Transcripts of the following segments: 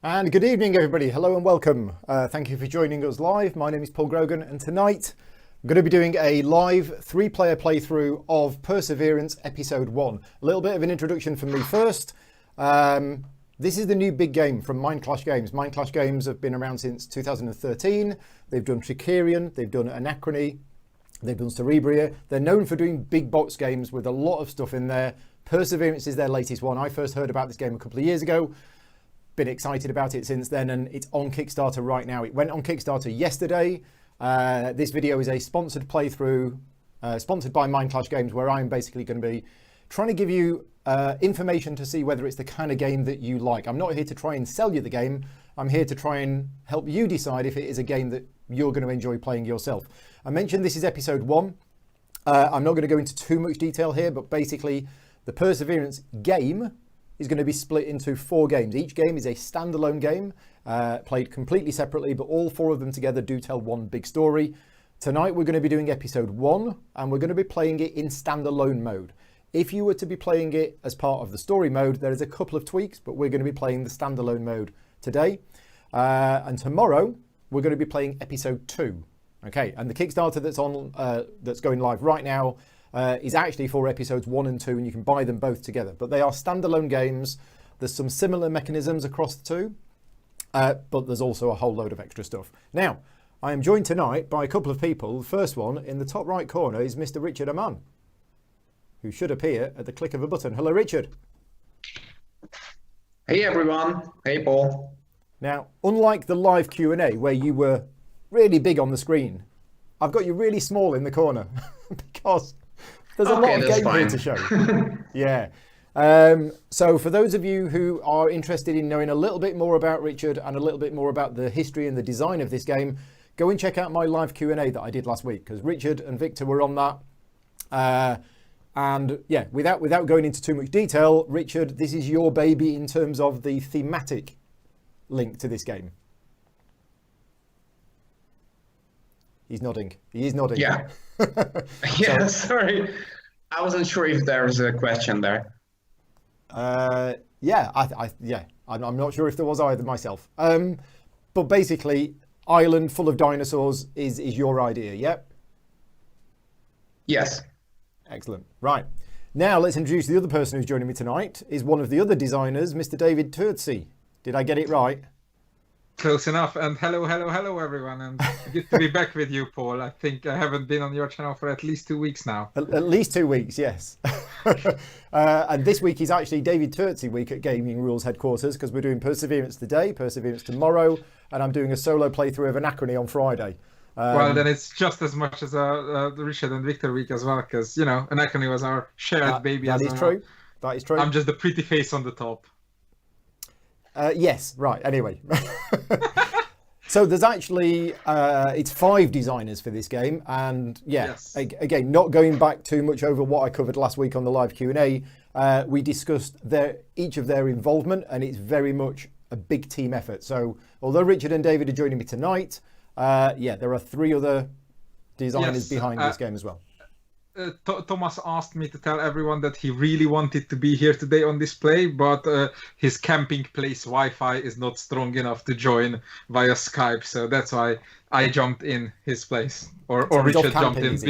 And good evening, everybody. Hello and welcome. Thank you for joining us live. My name is Paul Grogan, and tonight I'm going to be doing a live three-player playthrough of Perseverance Episode 1. A little bit of an introduction from me first. This is the new big game from Mindclash Games. Mindclash Games have been around since 2013. They've done Tricerion, they've done Anachrony, they've done Cerebria. They're known for doing big box games with a lot of stuff in there. Perseverance is their latest one. I first heard about this game a couple of years ago. Been excited about it since then, and it's on Kickstarter right now. It went on Kickstarter yesterday. This video is a sponsored playthrough, sponsored by Mindclash Games, where I'm basically going to be trying to give you information to see whether it's the kind of game that you like. I'm not here to try and sell you the game. I'm here to try and help you decide if it is a game that you're going to enjoy playing yourself. I mentioned this is episode 1. I'm not going to go into too much detail here, but basically the Perseverance game is going to be split into 4 games. Each game is a standalone game, played completely separately, but all 4 of them together do tell one big story. Tonight we're going to be doing episode 1, and we're going to be playing it in standalone mode. If you were to be playing it as part of the story mode, there is a couple of tweaks, but we're going to be playing the standalone mode today. And tomorrow we're going to be playing episode 2. Okay, and the Kickstarter that's on, that's going live right now, is actually for episodes 1 and 2, and you can buy them both together. But they are standalone games. There's some similar mechanisms across the two, but there's also a whole load of extra stuff. Now, I am joined tonight by a couple of people. The first one in the top right corner is Mr. Richard Aman, who should appear at the click of a button. Hello, Richard. Hey, everyone. Hey, Paul. Now, unlike the live Q&A where you were really big on the screen, I've got you really small in the corner because there's a lot of game here to show. Yeah. So for those of you who are interested in knowing a little bit more about Richard and a little bit more about the history and the design of this game, go and check out my live Q&A that I did last week, because Richard and Victor were on that. And yeah, without going into too much detail, Richard, this is your baby in terms of the thematic link to this game. He's nodding. He is nodding. Yeah. Yeah, sorry. I wasn't sure if there was a question there. Yeah, I'm not sure if there was either myself. But basically, island full of dinosaurs is your idea, yep? Yes. Excellent. Right. Now let's introduce the other person who's joining me tonight, is one of the other designers, Mr. David Turtsey. Did I get it right? Close enough. And hello, everyone. And good to be back with you, Paul. I think I haven't been on your channel for at least 2 weeks now. At least 2 weeks, yes. And this week is actually David Turtsey week at Gaming Rules headquarters, because we're doing Perseverance today, Perseverance tomorrow, and I'm doing a solo playthrough of Anachrony on Friday. Well, then it's just as much as the Richard and Victor week as well, because, you know, Anachrony was our shared baby. That is true. That is true. I'm just the pretty face on the top. Yes, right. Anyway. So there's actually, it's 5 designers for this game. And yeah, yes. Again, not going back too much over what I covered last week on the live Q&A, we discussed each of their involvement, and it's very much a big team effort. So although Richard and David are joining me tonight, yeah, there are 3 other designers behind this game as well. Thomas asked me to tell everyone that he really wanted to be here today on display, but his camping place Wi-Fi is not strong enough to join via Skype, so that's why I jumped in his place, or Richard jumped in,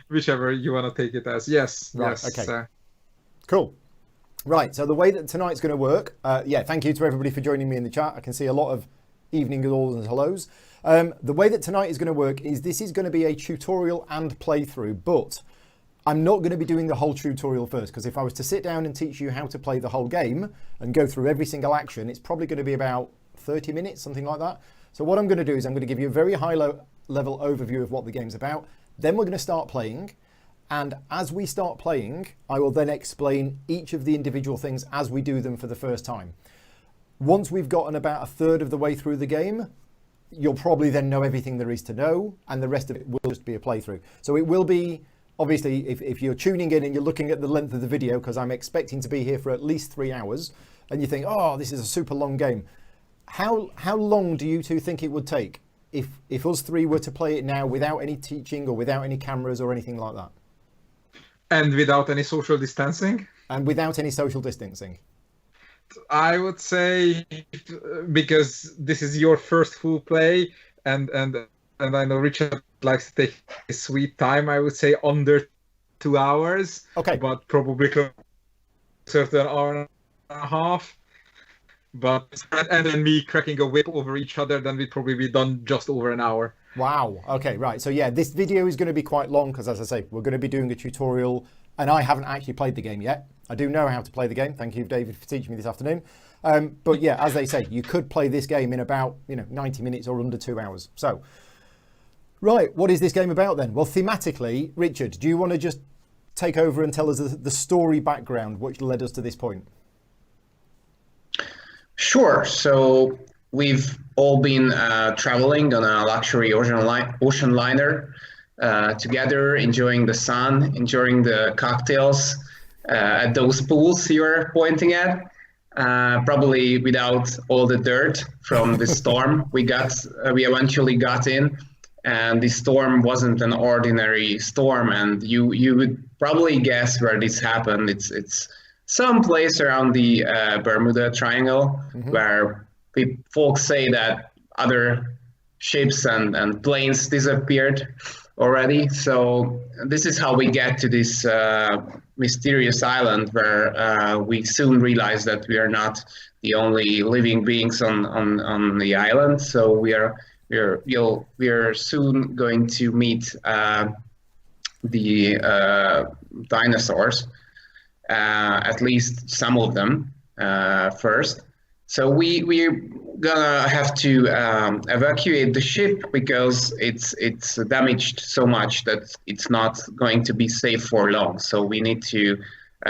whichever you want to take it as. Yes, right, yes. Okay. Cool. Right, so the way that tonight's going to work, yeah, thank you to everybody for joining me in the chat. I can see a lot of evening alls and hellos. The way that tonight is going to work is this is going to be a tutorial and playthrough, but I'm not going to be doing the whole tutorial first, because if I was to sit down and teach you how to play the whole game and go through every single action, it's probably going to be about 30 minutes, something like that. So what I'm going to do is I'm going to give you a very high level overview of what the game's about. Then we're going to start playing. And as we start playing, I will then explain each of the individual things as we do them for the first time. Once we've gotten about a third of the way through the game, you'll probably then know everything there is to know, and the rest of it will just be a playthrough. So it will be, obviously, if you're tuning in and you're looking at the length of the video, because I'm expecting to be here for at least 3 hours, and you think, oh, this is a super long game. How long do you two think it would take if us 3 were to play it now without any teaching or without any cameras or anything like that? And without any social distancing? And without any social distancing. I would say, because this is your first full play, and I know Richard likes to take his sweet time, I would say under 2 hours. Okay. But probably closer to an hour and a half. But and then me cracking a whip over each other, then we'd probably be done just over an hour. Wow. Okay, right. So yeah, this video is going to be quite long because, as I say, we're going to be doing a tutorial, and I haven't actually played the game yet. I do know how to play the game. Thank you, David, for teaching me this afternoon. But yeah, as they say, you could play this game in about 90 minutes or under 2 hours. So, right, what is this game about then? Well, thematically, Richard, do you want to just take over and tell us the story background which led us to this point? Sure. So we've all been traveling on a luxury ocean liner together, enjoying the sun, enjoying the cocktails at those pools you're pointing at, probably without all the dirt from the storm we eventually got in. And the storm wasn't an ordinary storm, and you would probably guess where this happened. It's some place around the Bermuda Triangle, where folks say that other ships and planes disappeared already. So this is how we get to this mysterious island, where we soon realize that we are not the only living beings on the island. So we are soon going to meet the dinosaurs. At least some of them first. So we're gonna have to evacuate the ship because it's damaged so much that it's not going to be safe for long. So we need to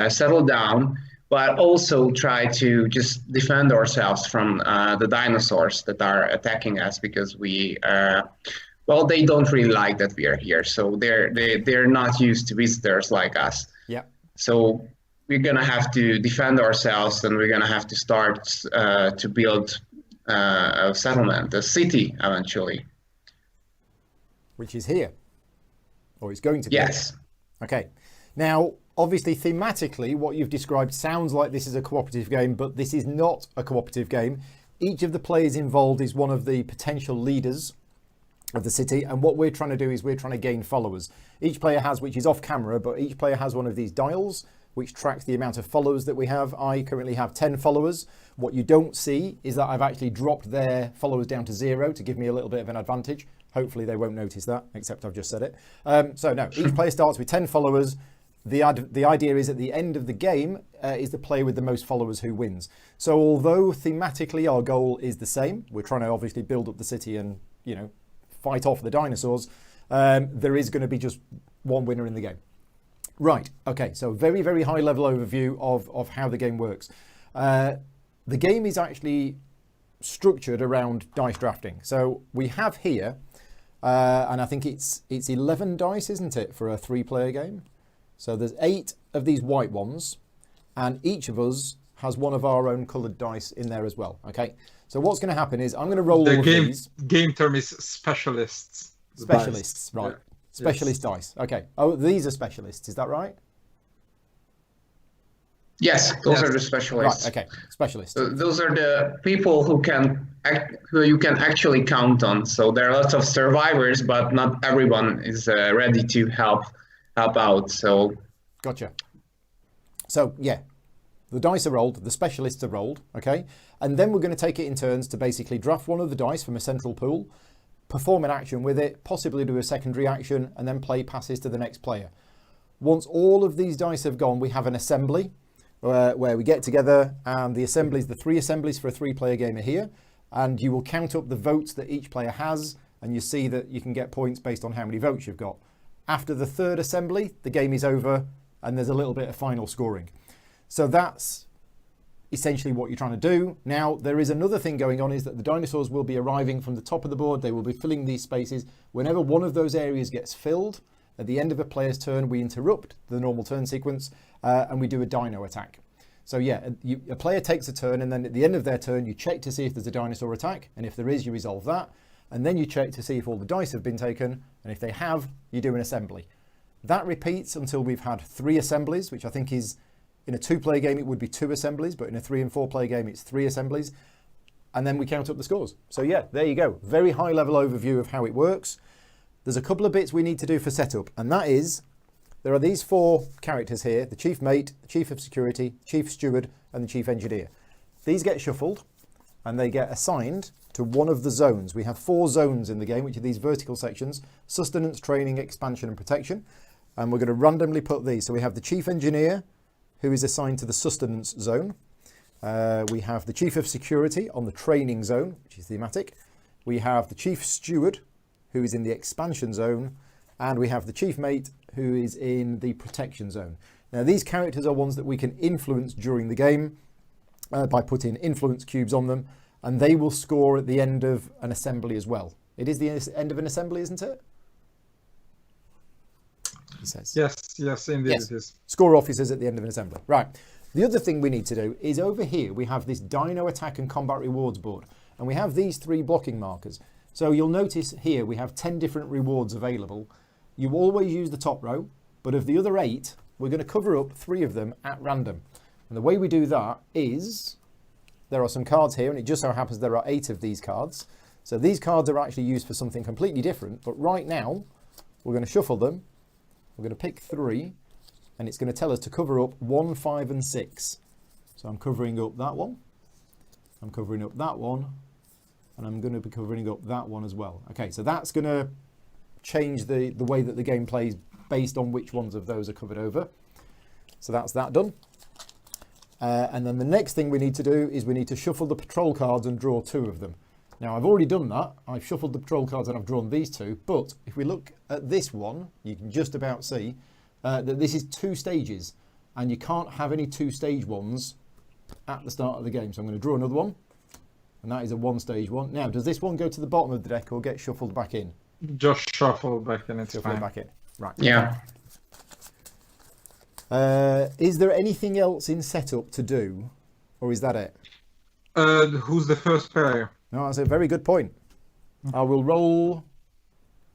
settle down, but also try to just defend ourselves from the dinosaurs that are attacking us, because they don't really like that we are here. So they're not used to visitors like us. Yeah. So we're going to have to defend ourselves, and we're going to have to start to build a settlement, a city eventually. Which is here, or it's going to be. Yes. Okay. Now, obviously, thematically, what you've described sounds like this is a cooperative game, but this is not a cooperative game. Each of the players involved is one of the potential leaders of the city, and what we're trying to do is we're trying to gain followers. Each player has, which is off camera, but each player has one of these dials which tracks the amount of followers that we have. I currently have 10 followers. What you don't see is that I've actually dropped their followers down to 0 to give me a little bit of an advantage. Hopefully they won't notice that, except I've just said it. So no, each player starts with 10 followers. The idea is at the end of the game is the player with the most followers who wins. So although thematically our goal is the same, we're trying to obviously build up the city and, fight off the dinosaurs, there is going to be just one winner in the game. Right, okay, so very, very high level overview of how the game works. The game is actually structured around dice drafting. So we have here, and I think it's 11 dice, isn't it, for a 3-player game? So there's 8 of these white ones, and each of us has one of our own coloured dice in there as well, okay? So what's going to happen is I'm going to roll all of these. The game term is specialists. Specialists, right. Yeah. Specialist dice. Okay. Oh, these are specialists. Is that right? Yes, those are the specialists. Right. Okay. Specialists. Those are the people who you can actually count on. So there are lots of survivors, but not everyone is ready to help out. So. Gotcha. So yeah, the dice are rolled. The specialists are rolled. Okay. And then we're going to take it in turns to basically draft one of the dice from a central pool, perform an action with it, possibly do a secondary action, and then play passes to the next player. Once all of these dice have gone, we have an assembly where we get together, and the 3 assemblies for a 3-player game are here, and you will count up the votes that each player has, and you see that you can get points based on how many votes you've got. After the 3rd assembly, the game is over, and there's a little bit of final scoring. So that's essentially what you're trying to do. Now, there is another thing going on, is that the dinosaurs will be arriving from the top of the board. They will be filling these spaces. Whenever one of those areas gets filled, at the end of a player's turn, we interrupt the normal turn sequence and we do a Dino Attack. So yeah, a player takes a turn, and then at the end of their turn, you check to see if there's a dinosaur attack, and if there is, you resolve that, and then you check to see if all the dice have been taken, and if they have, you do an assembly. That repeats until we've had 3 assemblies, which I think is In a 2-player game, it would be 2 assemblies, but in a 3 and 4-player game, it's 3 assemblies. And then we count up the scores. So yeah, there you go. Very high level overview of how it works. There's a couple of bits we need to do for setup, and that is, there are these 4 characters here: the Chief Mate, the Chief of Security, Chief Steward, and the Chief Engineer. These get shuffled, and they get assigned to one of the zones. We have 4 zones in the game, which are these vertical sections: sustenance, training, expansion, and protection. And we're going to randomly put these. So we have the Chief Engineer, who is assigned to the sustenance zone. We have the Chief of Security on the training zone, which is thematic. We have the Chief Steward, who is in the expansion zone. And we have the Chief Mate, who is in the protection zone. Now, these characters are ones that we can influence during the game by putting influence cubes on them, and they will score at the end of an assembly as well. It is the end of an assembly, isn't it? He says. Yes, indeed Yes. it is. Score officers at the end of an assembly. Right. The other thing we need to do is over here we have this Dino Attack and Combat Rewards board, and we have these 3 blocking markers. So you'll notice here we have 10 different rewards available. You always use the top row, but of the other 8, we're going to cover up 3 of them at random. And the way we do that is, there are some cards here, and it just so happens there are 8 of these cards. So these cards are actually used for something completely different, but right now we're going to shuffle them. We're going to pick 3, and it's going to tell us to cover up 1, 5, and 6. So I'm covering up that one. I'm covering up that one. And I'm going to be covering up that one as well. Okay, so that's going to change the way that the game plays based on which ones of those are covered over. So that's that done. And then the next thing we need to do is we need to shuffle the patrol cards and draw 2 of them. Now, I've already done that. I've shuffled the patrol cards and I've drawn these 2. But if we look at this one, you can just about see that this is 2 stages. And you can't have any 2-stage ones at the start of the game. So I'm going to draw another one. And that is a 1-stage one. Now, does this one go to the bottom of the deck or get shuffled back in? Just shuffle back and it's Shuffle it fine. back in. Right. Yeah. Is there anything else in setup to do? Or is that it? Who's the first player? No, that's a very good point. I will roll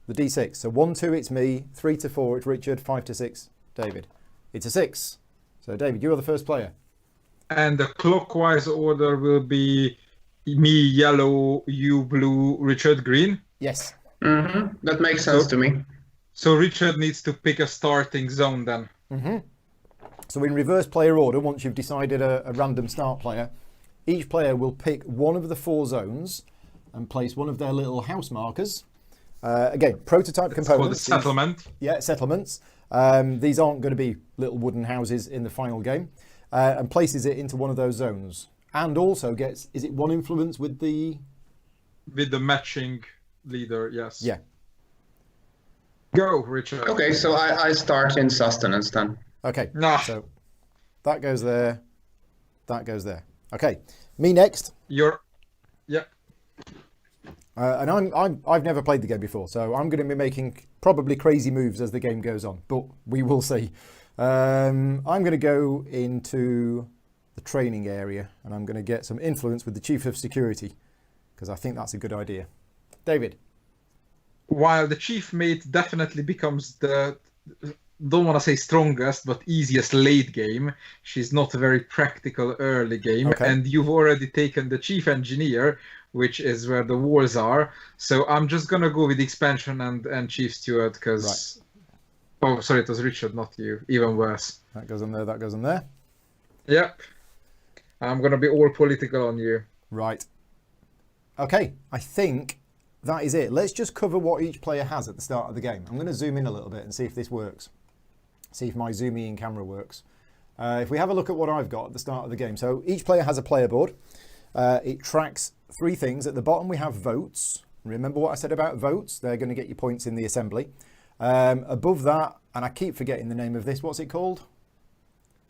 the d6. So 1, 2, it's me. 3 to 4, it's Richard. 5 to 6, David. It's a 6. So, David, you are the first player. And the clockwise order will be me yellow, you blue, Richard green. Yes. Mm-hmm. That makes sense to me. So Richard needs to pick a starting zone then. Mm-hmm. So in reverse player order, once you've decided a random start player, each player will pick one of the 4 zones and place one of their little house markers. Again, prototype It's called components. the settlement. Yeah, settlements. These aren't going to be little wooden houses in the final game. And places it into one of those zones. And also gets, is it 1 influence with the... With the matching leader, yes. Yeah. Go, Richard. Okay, so I start in sustenance then. Okay, Nah. so that goes there, that goes there. Okay, me next. You're... Yeah. And I've never played the game before, so I'm going to be making probably crazy moves as the game goes on, but we will see. I'm going to go into the training area, and I'm going to get some influence with the Chief of Security, because I think that's a good idea. David. While the chief mate definitely becomes the, don't want to say strongest, but easiest late game, she's not a very practical early game. Okay. And you've already taken the chief engineer, which is where the wars are. So I'm just going to go with expansion and chief steward, because... Right. Oh, sorry, it was Richard, not you. Even worse. That goes on there, that goes on there. Yep. I'm going to be all political on you. Right. Okay, I think that is it. Let's just cover what each player has at the start of the game. I'm going to zoom in a little bit and see if this works. See if my zooming in camera works. If we have a look at what I've got at the start of the game. So each player has a player board. It tracks 3 things. At the bottom we have votes. Remember what I said about votes? They're going to get you points in the assembly. Above that, and I keep forgetting the name of this, what's it called?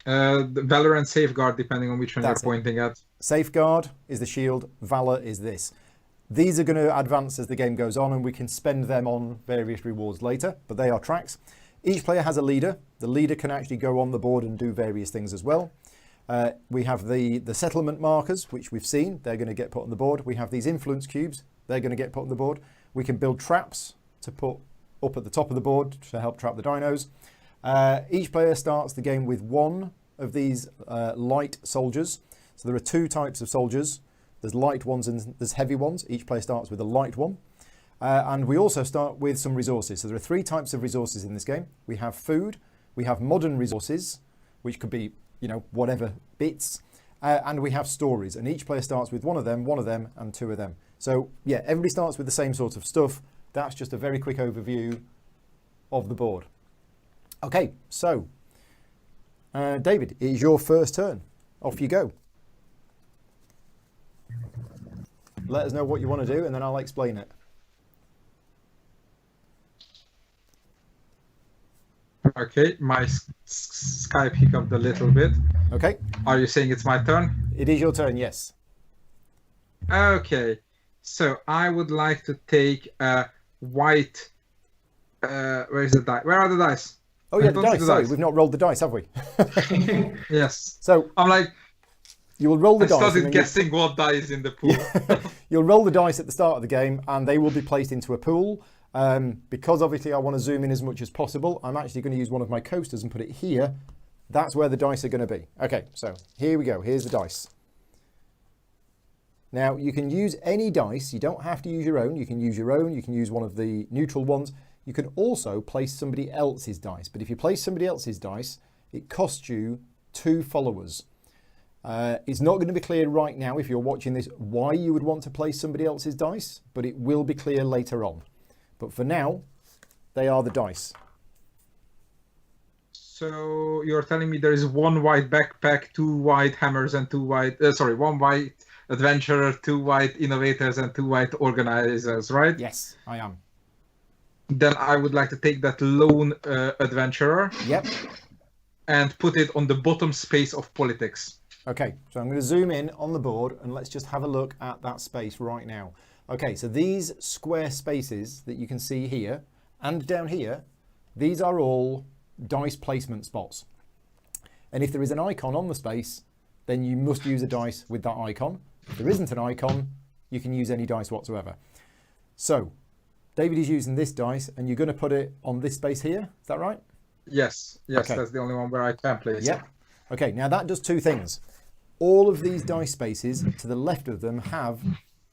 The Valor and Safeguard, depending on which one That's you're pointing at. Safeguard is the shield, Valor is this. These are going to advance as the game goes on, and we can spend them on various rewards later, but they are tracks. Each player has a leader. The leader can actually go on the board and do various things as well. We have the settlement markers, which we've seen. They're going to get put on the board. We have these influence cubes. They're going to get put on the board. We can build traps to put up at the top of the board to help trap the dinos. Each player starts the game with 1 of these light soldiers. So there are two types of soldiers. There's light ones and there's heavy ones. Each player starts with a light one. And we also start with some resources. So there are three types of resources in this game. We have food, we have modern resources, which could be, whatever bits, and we have stories. And each player starts with one of them, and two of them. So yeah, everybody starts with the same sort of stuff. That's just a very quick overview of the board. Okay, so David, it is your first turn. Off you go. Let us know what you want to do, and then I'll explain it. Okay, my Skype hiccuped a little bit. Okay. Are you saying it's my turn? It is your turn, yes. Okay, so I would like to take a white. Where's the die? Where are the dice? Oh yeah, the dice. Sorry, we've not rolled the dice, have we? Yes. So I'm like, you will roll the I dice. started guessing what die is in the pool. You'll roll the dice at the start of the game, and they will be placed into a pool. Because obviously I want to zoom in as much as possible, I'm actually going to use one of my coasters and put it here. That's where the dice are going to be. Okay, so here we go. Here's the dice. Now you can use any dice. You don't have to use your own. You can use your own. You can use one of the neutral ones. You can also place somebody else's dice. But if you place somebody else's dice, it costs you 2 followers. It's not going to be clear right now if you're watching this why you would want to place somebody else's dice, but it will be clear later on. But for now, they are the dice. So you're telling me there is 1 white backpack, 2 white hammers, and 1 white adventurer, 2 white innovators, and 2 white organizers, right? Yes, I am. Then I would like to take that lone adventurer. Yep. And put it on the bottom space of politics. Okay, so I'm going to zoom in on the board and let's just have a look at that space right now. Okay, so these square spaces that you can see here and down here, these are all dice placement spots. And if there is an icon on the space, then you must use a dice with that icon. If there isn't an icon, you can use any dice whatsoever. So, David is using this dice and you're going to put it on this space here, is that right? Yes, Okay. That's the only one where I can place it. Okay, now that does 2 things. All of these dice spaces to the left of them have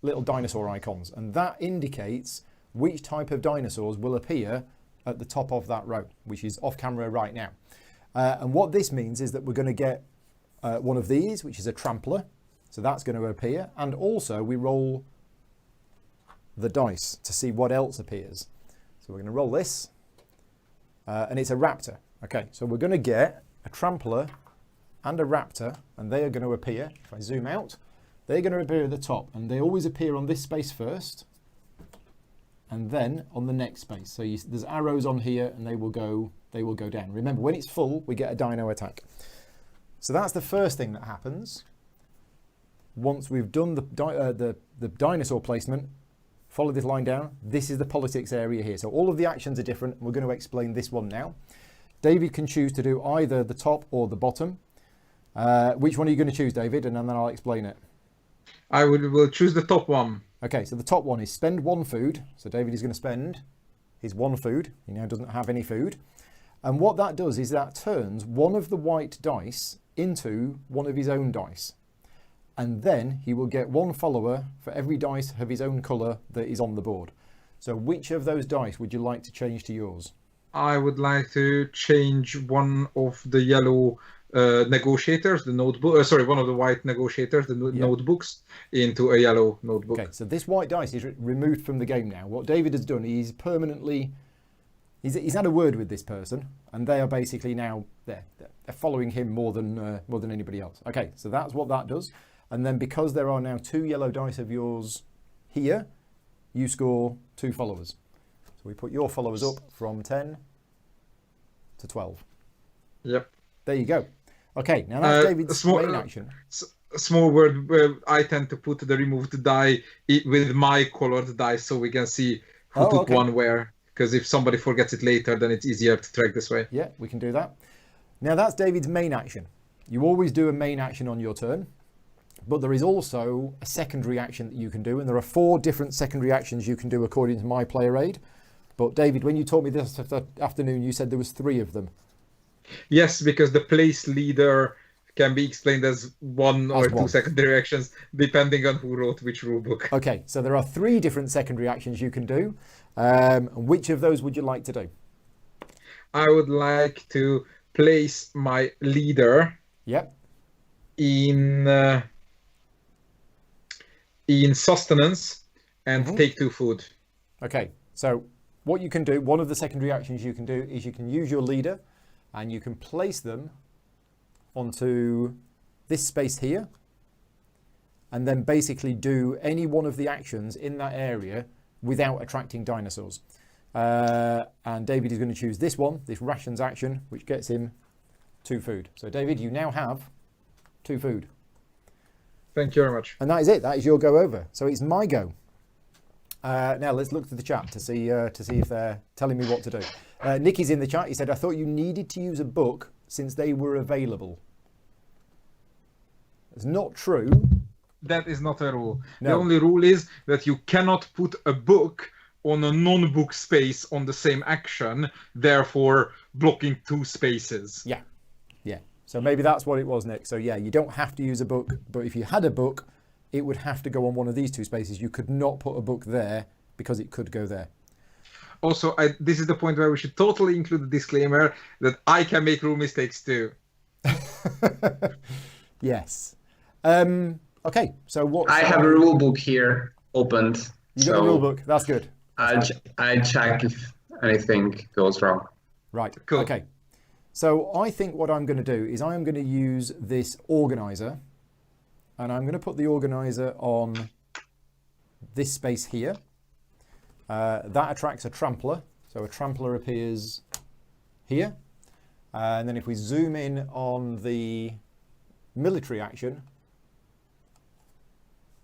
little dinosaur icons, and that indicates which type of dinosaurs will appear at the top of that row, which is off camera right now. And what this means is that we're going to get one of these, which is a trampler, so that's going to appear, and also we roll the dice to see what else appears. So we're going to roll this, and it's a raptor. Okay, so we're going to get a trampler and a raptor, and they are going to appear. If I zoom out, they're going to appear at the top, and they always appear on this space first and then on the next space. So there's arrows on here and they will go down. Remember, when it's full, we get a Dino Attack. So that's the first thing that happens. Once we've done the dinosaur placement, follow this line down. This is the politics area here. So all of the actions are different. We're going to explain this one now. David can choose to do either the top or the bottom. Which one are you going to choose, David? And then I'll explain it. I will choose the top one. Okay, so the top one is spend 1 food. So David is going to spend his 1 food. He now doesn't have any food. And what that does is that turns one of the white dice into one of his own dice. And then he will get 1 follower for every dice of his own colour that is on the board. So which of those dice would you like to change to yours? I would like to change one of the yellow negotiators, the notebook. One of the white negotiators, the notebooks, into a yellow notebook. Okay, so this white dice is removed from the game now. What David has done, he's permanently, he's had a word with this person, and they are basically now they're following him more than anybody else. Okay, so that's what that does. And then because there are now 2 yellow dice of yours here, you score 2 followers. So we put your followers up from 10 to 12. Yep. There you go. Okay, now that's David's main action. A small word, where I tend to put the removed die with my colored dice so we can see who took one where. Because if somebody forgets it later, then it's easier to track this way. Yeah, we can do that. Now that's David's main action. You always do a main action on your turn, but there is also a secondary action that you can do, and there are 4 different secondary actions you can do according to my player aid. But David, when you taught me this afternoon, you said there was 3 of them. Yes, because the place leader can be explained as one or two secondary actions, depending on who wrote which rulebook. Okay, so there are 3 different secondary actions you can do. Which of those would you like to do? I would like to place my leader Yep. in sustenance and take 2 food. Okay, so what you can do, one of the secondary actions you can do is you can use your leader and you can place them onto this space here and then basically do any one of the actions in that area without attracting dinosaurs. And David is going to choose this one, this rations action, which gets him 2 food. So David, you now have 2 food. Thank you very much. And that is it. That is your go over. So it's my go. Now let's look to the chat to see if they're telling me what to do. Nicky's in the chat. He said, I thought you needed to use a book since they were available. It's not true. That is not a rule. No. The only rule is that you cannot put a book on a non-book space on the same action, therefore blocking 2 spaces. Yeah. So maybe that's what it was, Nick. So yeah, you don't have to use a book, but if you had a book, it would have to go on one of these 2 spaces. You could not put a book there because it could go there. Also, this is the point where we should totally include the disclaimer that I can make rule mistakes too. Yes. Okay, so what? I have a rule book here opened. You got a rule book. That's good. I'll check if anything goes wrong. Right. Cool. Okay. So I think what I'm going to do is I am going to use this organizer, and I'm going to put the organizer on this space here. That attracts a trampler. So a trampler appears here. And then if we zoom in on the military action,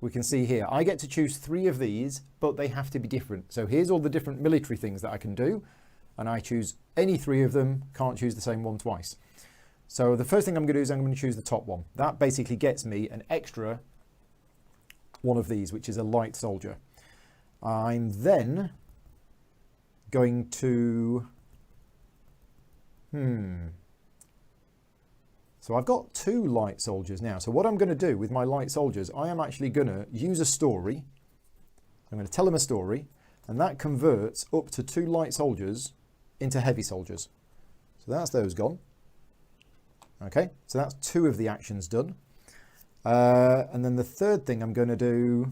we can see here, I get to choose 3 of these, but they have to be different. So here's all the different military things that I can do. And I choose any 3 of them, can't choose the same one twice. So the first thing I'm going to do is I'm going to choose the top one. That basically gets me an extra one of these, which is a light soldier. I'm then going to... So I've got 2 light soldiers now. So what I'm going to do with my light soldiers, I am actually going to use a story. I'm going to tell them a story, and that converts up to 2 light soldiers into heavy soldiers. So that's those gone. Okay, so that's 2 of the actions done. And then the third thing I'm going to do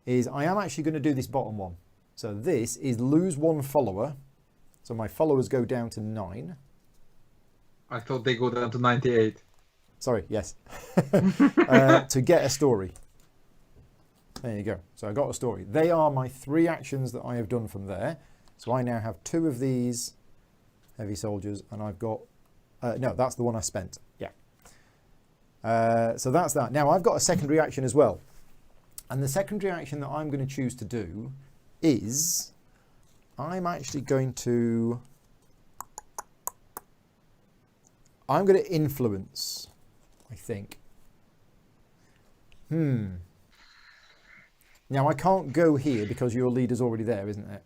is I am actually going to do this bottom one. So this is lose 1 follower. So my followers go down to 9. I thought they go down to 98. Sorry, yes. To get a story. There you go. So I got a story. They are my 3 actions that I have done from there. So I now have 2 of these heavy soldiers, and I've got... no, that's the one I spent. Yeah. So that's that. Now I've got a secondary action as well. And the secondary action that I'm going to choose to do is... I'm actually going to... I'm going to influence, I think. Now I can't go here because your leader's already there, isn't it?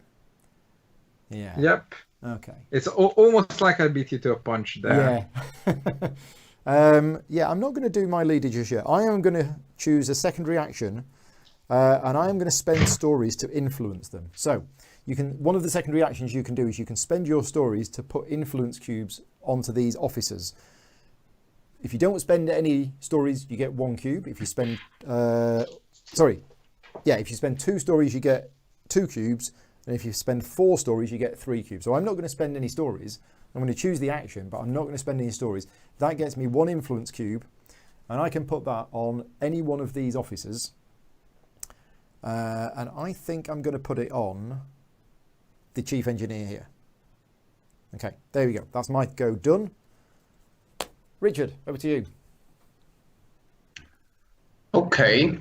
Yeah. Yep. Okay. It's almost like I beat you to a punch there. Yeah. Yeah, I'm not going to do my leader just yet. I am going to choose a secondary action, and I am going to spend stories to influence them. So you can. One of the secondary actions you can do is you can spend your stories to put influence cubes onto these officers. If you don't spend any stories, you get 1 cube. If you spend, if you spend 2 stories, you get 2 cubes. And if you spend 4 stories, you get 3 cubes. So I'm not going to spend any stories. I'm going to choose the action, but I'm not going to spend any stories. That gets me 1 influence cube, and I can put that on any one of these officers. And I think I'm going to put it on the chief engineer here. Okay, there we go. That's my go done. Richard, over to you. Okay.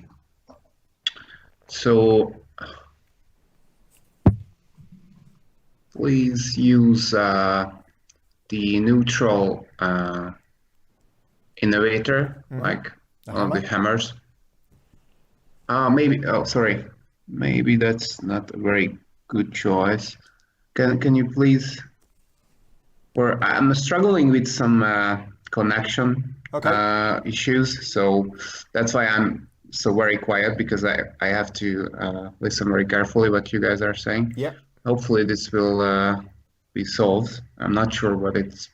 So please use the neutral innovator, like one of the hammers. Maybe that's not a very good choice. Can you please I'm struggling with some connection issues, so that's why I'm so very quiet, because I have to listen very carefully what you guys are saying. Yeah. Hopefully this will be solved. I'm not sure what it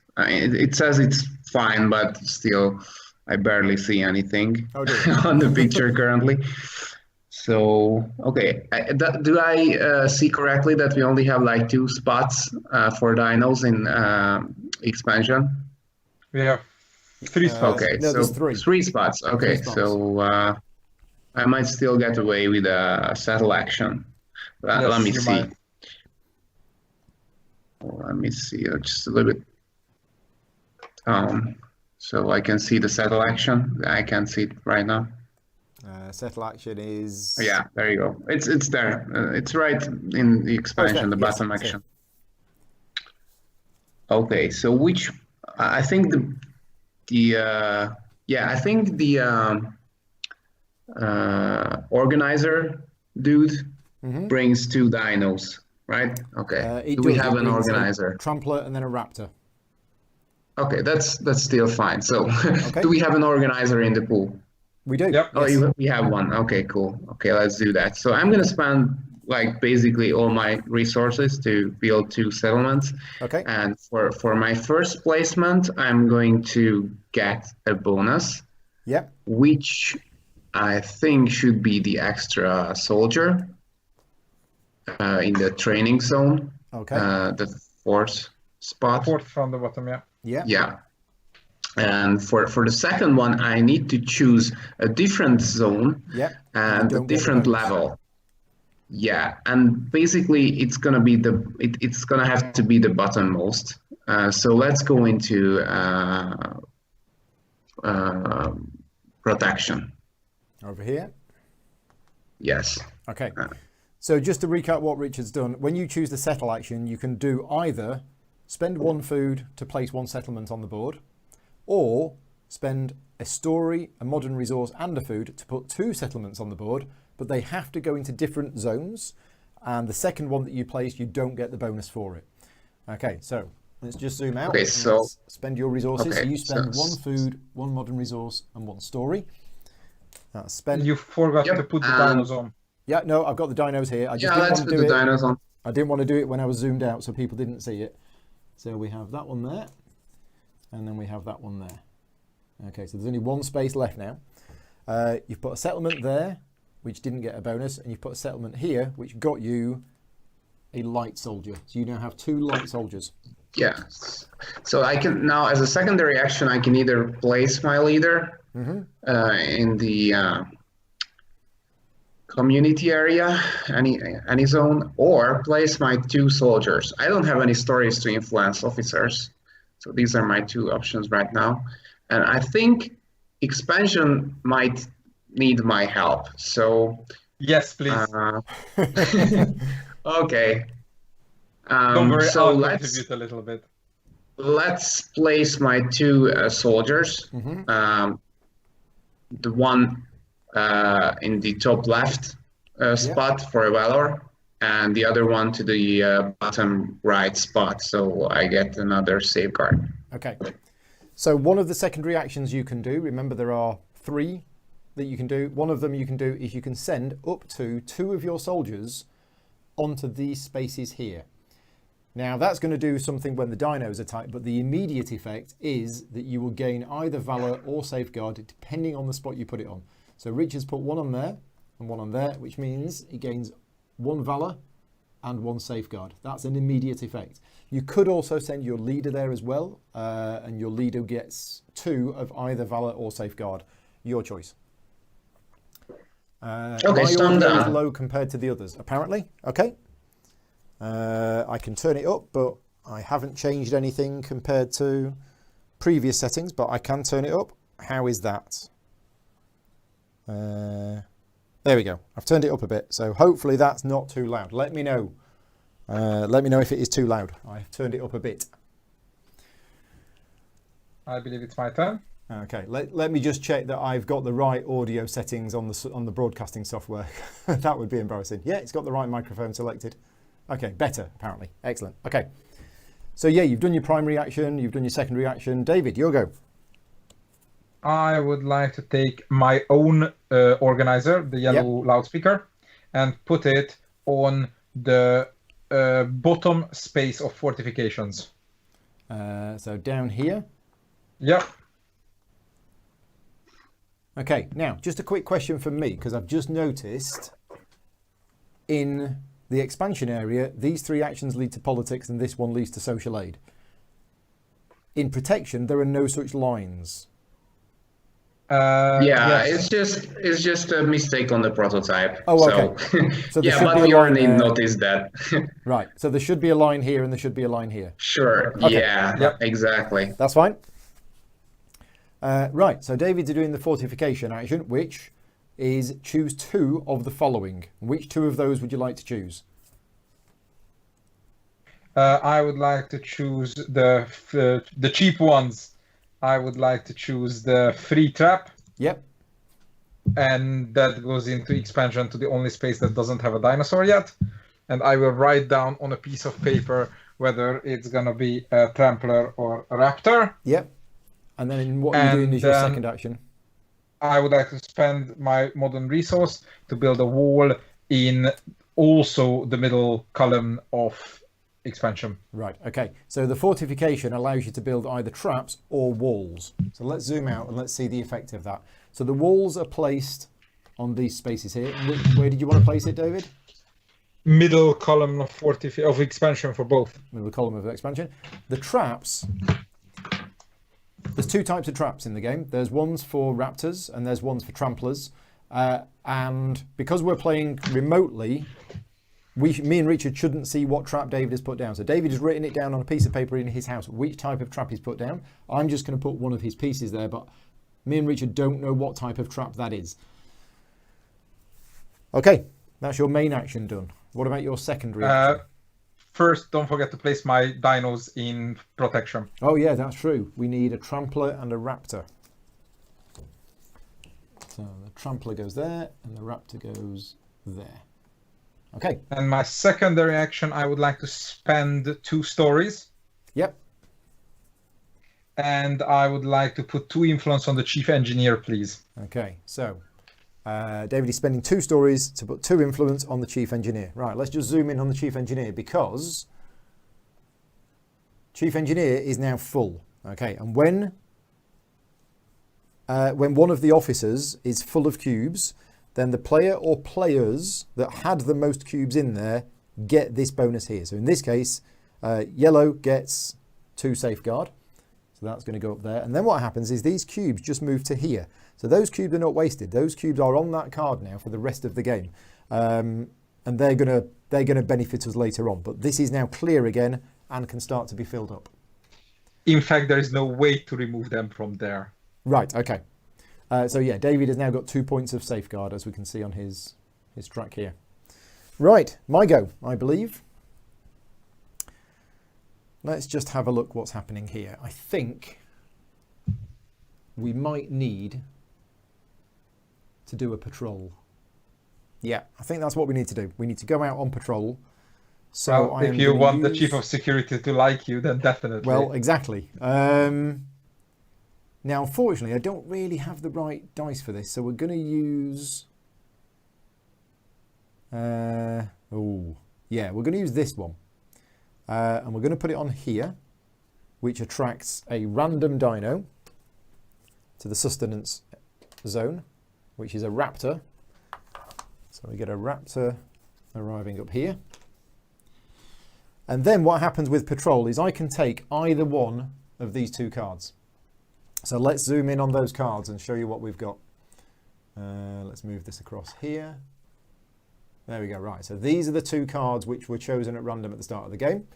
says it's fine, but still I barely see anything on the picture currently. So, okay, do I see correctly that we only have like 2 spots for dinos in expansion? We have 3 spots. Okay, no, so there's 3. 3 spots. Okay, 3 spots. So I might still get away with a settle action. Yes, let me you see. might. Let me see just a little bit. So I can see the settle action. I can see it right now. Settle action is... Yeah, there you go. It's there. It's right in the expansion, the bottom action. Okay, so which I think I think the organizer dude brings 2 dinos, right? Okay. Do we have an organizer? Trampler and then a raptor. Okay, that's still fine. So, do we have an organizer in the pool? We do. Yep. Oh, we have one. Okay, cool. Okay, let's do that. So I'm gonna spend like basically all my resources to build 2 settlements. Okay. And for my first placement, I'm going to get a bonus. Yep. Which I think should be the extra soldier in the training zone. Okay. The 4th spot. 4th from the bottom, yeah. Yeah. Yeah. And for the second one, I need to choose a different zone and a different level. Yeah, and basically it's gonna be it's gonna have to be the bottommost. So let's go into protection. Over here. Yes. Okay. So just to recap what Richard's done, when you choose the settle action, you can do either spend 1 food to place 1 settlement on the board, or spend a story, a modern resource, and a food to put 2 settlements on the board, but they have to go into different zones, and the second one that you place, you don't get the bonus for it. Okay, so let's just zoom out. Okay, so let's spend your resources. Okay, so you spend so 1 food, 1 modern resource, and 1 story. That's spend. You forgot to put the dinos on. Yeah, no, I've got the dinos here. I just yeah, didn't let's want put to do the it. dinos on. I didn't want to do it when I was zoomed out, so people didn't see it. So we have that one there, and then we have that one there. Okay, so there's only 1 space left now. You've put a settlement there, which didn't get a bonus, and you've put a settlement here, which got you a light soldier. So you now have 2 light soldiers. Yes. So I can now, as a secondary action, I can either place my leader in the community area, any zone, or place my 2 soldiers. I don't have any stories to influence officers, so these are my 2 options right now. And I think expansion might need my help. So yes, please. Okay. Don't worry, so I'll contribute a little bit. Let's place my 2 soldiers. The one in the top left spot for a valor, and the other one to the bottom right spot, so I get another safeguard. Okay. So one of the secondary actions you can do, remember there are 3 that you can do. One of them you can do is you can send up to 2 of your soldiers onto these spaces here. Now that's going to do something when the dinos attack, but the immediate effect is that you will gain either valor or safeguard depending on the spot you put it on. So Richard's put 1 on there and 1 on there, which means he gains 1 valor and 1 safeguard. That's an immediate effect. You could also send your leader there as well, and your leader gets 2 of either valor or safeguard. Your choice. Okay, my so I'm audio is done. low compared to the others, apparently. Okay. I can turn it up, but I haven't changed anything compared to previous settings, but I can turn it up. How is that? There we go. I've turned it up a bit, so hopefully that's not too loud. Let me know. Let me know if it is too loud. I've turned it up a bit. I believe it's my turn. Okay, let me just check that I've got the right audio settings on the broadcasting software. That would be embarrassing. Yeah, it's got the right microphone selected. Okay, better apparently. Excellent. Okay, So yeah, you've done your primary action, you've done your secondary action. David, your go. I would like to take my own organizer, the yellow loudspeaker, and put it on the bottom space of fortifications. So down here. Yep. Okay, now just a quick question from me, because I've just noticed in the expansion area, these 3 actions lead to politics and this one leads to social aid. In protection, there are no such lines. Yes. it's just a mistake on the prototype. Oh, okay. So yeah, but we already noticed that. Right. So there should be a line here and there should be a line here. Sure. Okay. Yeah. Yep. Exactly. That's fine. Right. So David's doing the fortification action, which is choose 2 of the following. Which 2 of those would you like to choose? I would like to choose the cheap ones. I would like to choose the free trap. Yep. And that goes into expansion to the only space that doesn't have a dinosaur yet. And I will write down on a piece of paper whether it's going to be a trampler or a raptor. Yep. And then what you're doing is your second action. I would like to spend my modern resource to build a wall in also the middle column of expansion. Right, okay. So the fortification allows you to build either traps or walls. So let's zoom out and let's see the effect of that. So the walls are placed on these spaces here. Where did you want to place it, David? Middle column of expansion for both. Middle column of expansion. The traps, there's 2 types of traps in the game. There's ones for raptors and there's ones for tramplers. And because we're playing remotely, me and Richard shouldn't see what trap David has put down. So David has written it down on a piece of paper in his house, which type of trap he's put down. I'm just going to put one of his pieces there, but me and Richard don't know what type of trap that is. Okay, that's your main action done. What about your secondary action? First, don't forget to place my dinos in protection. Oh yeah, that's true. We need a trampler and a raptor. So the trampler goes there and the raptor goes there. Okay. And my secondary action, I would like to spend 2 stories. Yep. And I would like to put 2 influence on the chief engineer, please. Okay, so David is spending 2 stories to put 2 influence on the chief engineer. Right, let's just zoom in on the chief engineer because chief engineer is now full. Okay, and when one of the officers is full of cubes, then the player or players that had the most cubes in there get this bonus here. So in this case, yellow gets 2 safeguard. So that's going to go up there. And then what happens is these cubes just move to here. So those cubes are not wasted. Those cubes are on that card now for the rest of the game. And they're going to benefit us later on. But this is now clear again and can start to be filled up. In fact, there is no way to remove them from there. Right, okay. So yeah, David has now got 2 points of safeguard, as we can see on his track here. Right, my go, I believe. Let's just have a look what's happening here. I think we might need to do a patrol. Yeah, I think that's what we need to do. We need to go out on patrol. So well, if you want the chief of security to like you, then definitely. Well, exactly. Now, unfortunately, I don't really have the right dice for this, so we're going to use... we're going to use this one. And we're going to put it on here, which attracts a random dino to the sustenance zone, which is a raptor. So we get a raptor arriving up here. And then what happens with patrol is I can take either one of these 2 cards. So let's zoom in on those cards and show you what we've got. Let's move this across here. There we go, right. So these are the 2 cards which were chosen at random at the start of the game.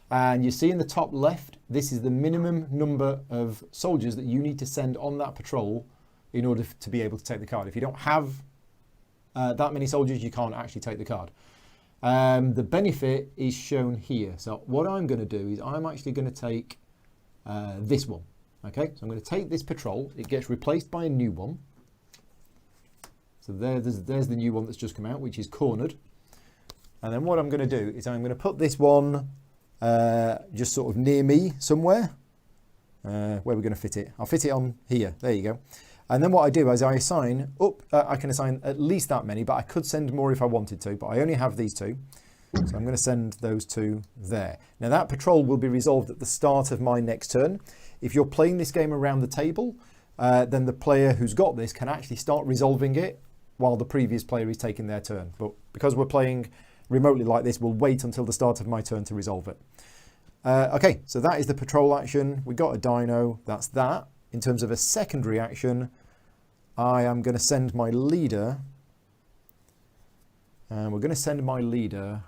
And you see in the top left, this is the minimum number of soldiers that you need to send on that patrol in order to be able to take the card. If you don't have that many soldiers, you can't actually take the card. The benefit is shown here. So what I'm going to do is I'm actually going to take this one. Okay, so I'm going to take this patrol. It gets replaced by a new one. So there's the new one that's just come out, which is cornered. And then what I'm going to do is I'm going to put this one just sort of near me somewhere. Where we're going to fit it? I'll fit it on here. There you go. And then what I do is I assign I can assign at least that many, but I could send more if I wanted to, but I only have these two. So I'm going to send those two there. Now that patrol will be resolved at the start of my next turn. If you're playing this game around the table, then the player who's got this can actually start resolving it while the previous player is taking their turn. But because we're playing remotely like this, we'll wait until the start of my turn to resolve it. Okay, so that is the patrol action. We got a dino, that's that. In terms of a secondary action, I am going to send my leader. And we're going to send my leader.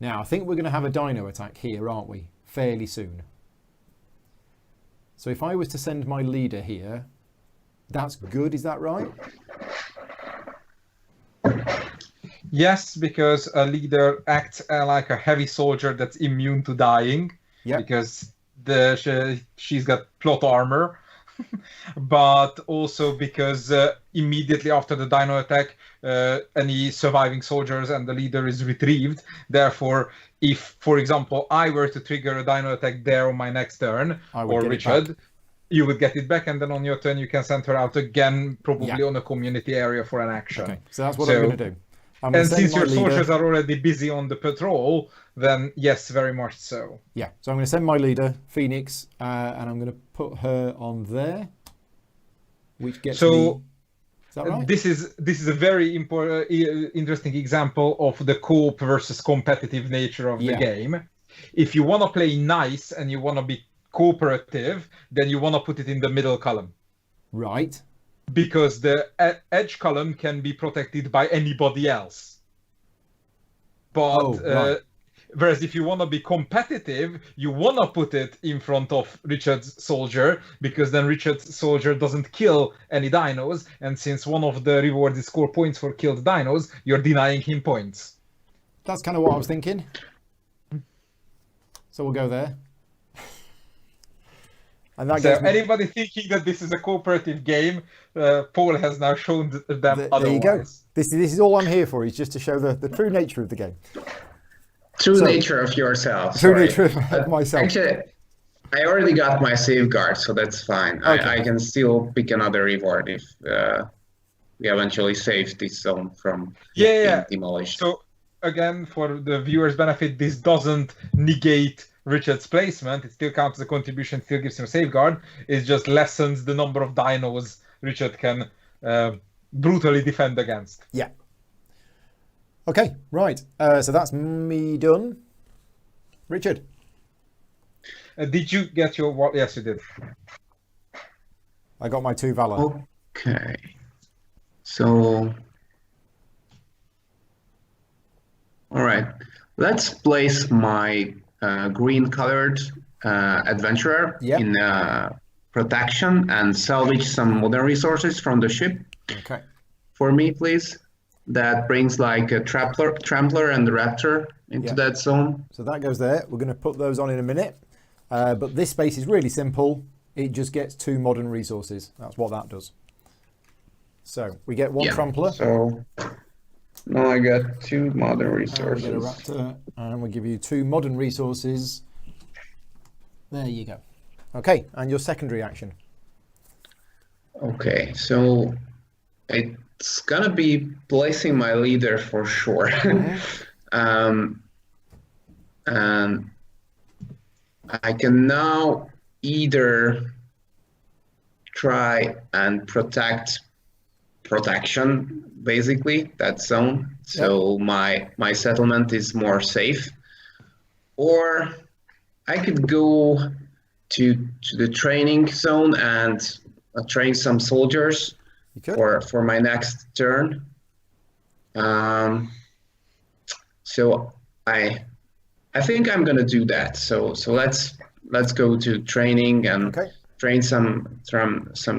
Now, I think we're going to have a dino attack here, aren't we? Fairly soon. So if I was to send my leader here, that's good, is that right? Yes, because a leader acts like a heavy soldier that's immune to dying. Yep. Because she's got plot armor. But also because immediately after the dino attack, any surviving soldiers and the leader is retrieved. Therefore, if, for example, I were to trigger a dino attack there on my next turn, or Richard, you would get it back, and then on your turn you can send her out again, probably on a community area for an action. Okay, so that's what I'm going to do. And since your soldiers are already busy on the patrol, then yes, very much so. Yeah, so I'm going to send my leader, Phoenix, and I'm going to put her on there, which gets me... Is that right? This is a very interesting example of the co-op versus competitive nature of the game. If you want to play nice and you want to be cooperative, then you want to put it in the middle column. Right. Because the edge column can be protected by anybody else. But whereas if you want to be competitive, you want to put it in front of Richard's soldier, because then Richard's soldier doesn't kill any dinos, and since one of the rewards is score points for killed dinos, you're denying him points. That's kind of what I was thinking. So we'll go there. And that anybody thinking that this is a cooperative game, Paul has now shown them otherwise. There you go. This is all I'm here for, is just to show the true nature of the game. True nature of yourself. True nature of myself. Actually, I already got my safeguard, so that's fine. Okay. I can still pick another reward if we eventually save this zone from being demolished. So again, for the viewers' benefit, this doesn't negate Richard's placement. It still counts as a contribution, still gives him a safeguard. It just lessens the number of dinos Richard can brutally defend against. Yeah. Okay, right. So that's me done. Richard. Did you get your what? Yes, you did. I got my 2 Valor. Okay. So, all right. Let's place my green-colored adventurer in protection and salvage some modern resources from the ship. Okay. For me, please. That brings like a trampler and the raptor into that zone. So that goes there. We're going to put those on in a minute. But this space is really simple. It just gets 2 modern resources. That's what that does. So we get 1 trampler. So now I got 2 modern resources. We get a raptor, and we give you 2 modern resources. There you go. Okay, and your secondary action. Okay, so it's gonna be placing my leader for sure. And I can now either try and protection, basically, that zone. So my settlement is more safe. Or I could go to the training zone and train some soldiers for my next turn. So I think I'm gonna do that. So let's go to training and train some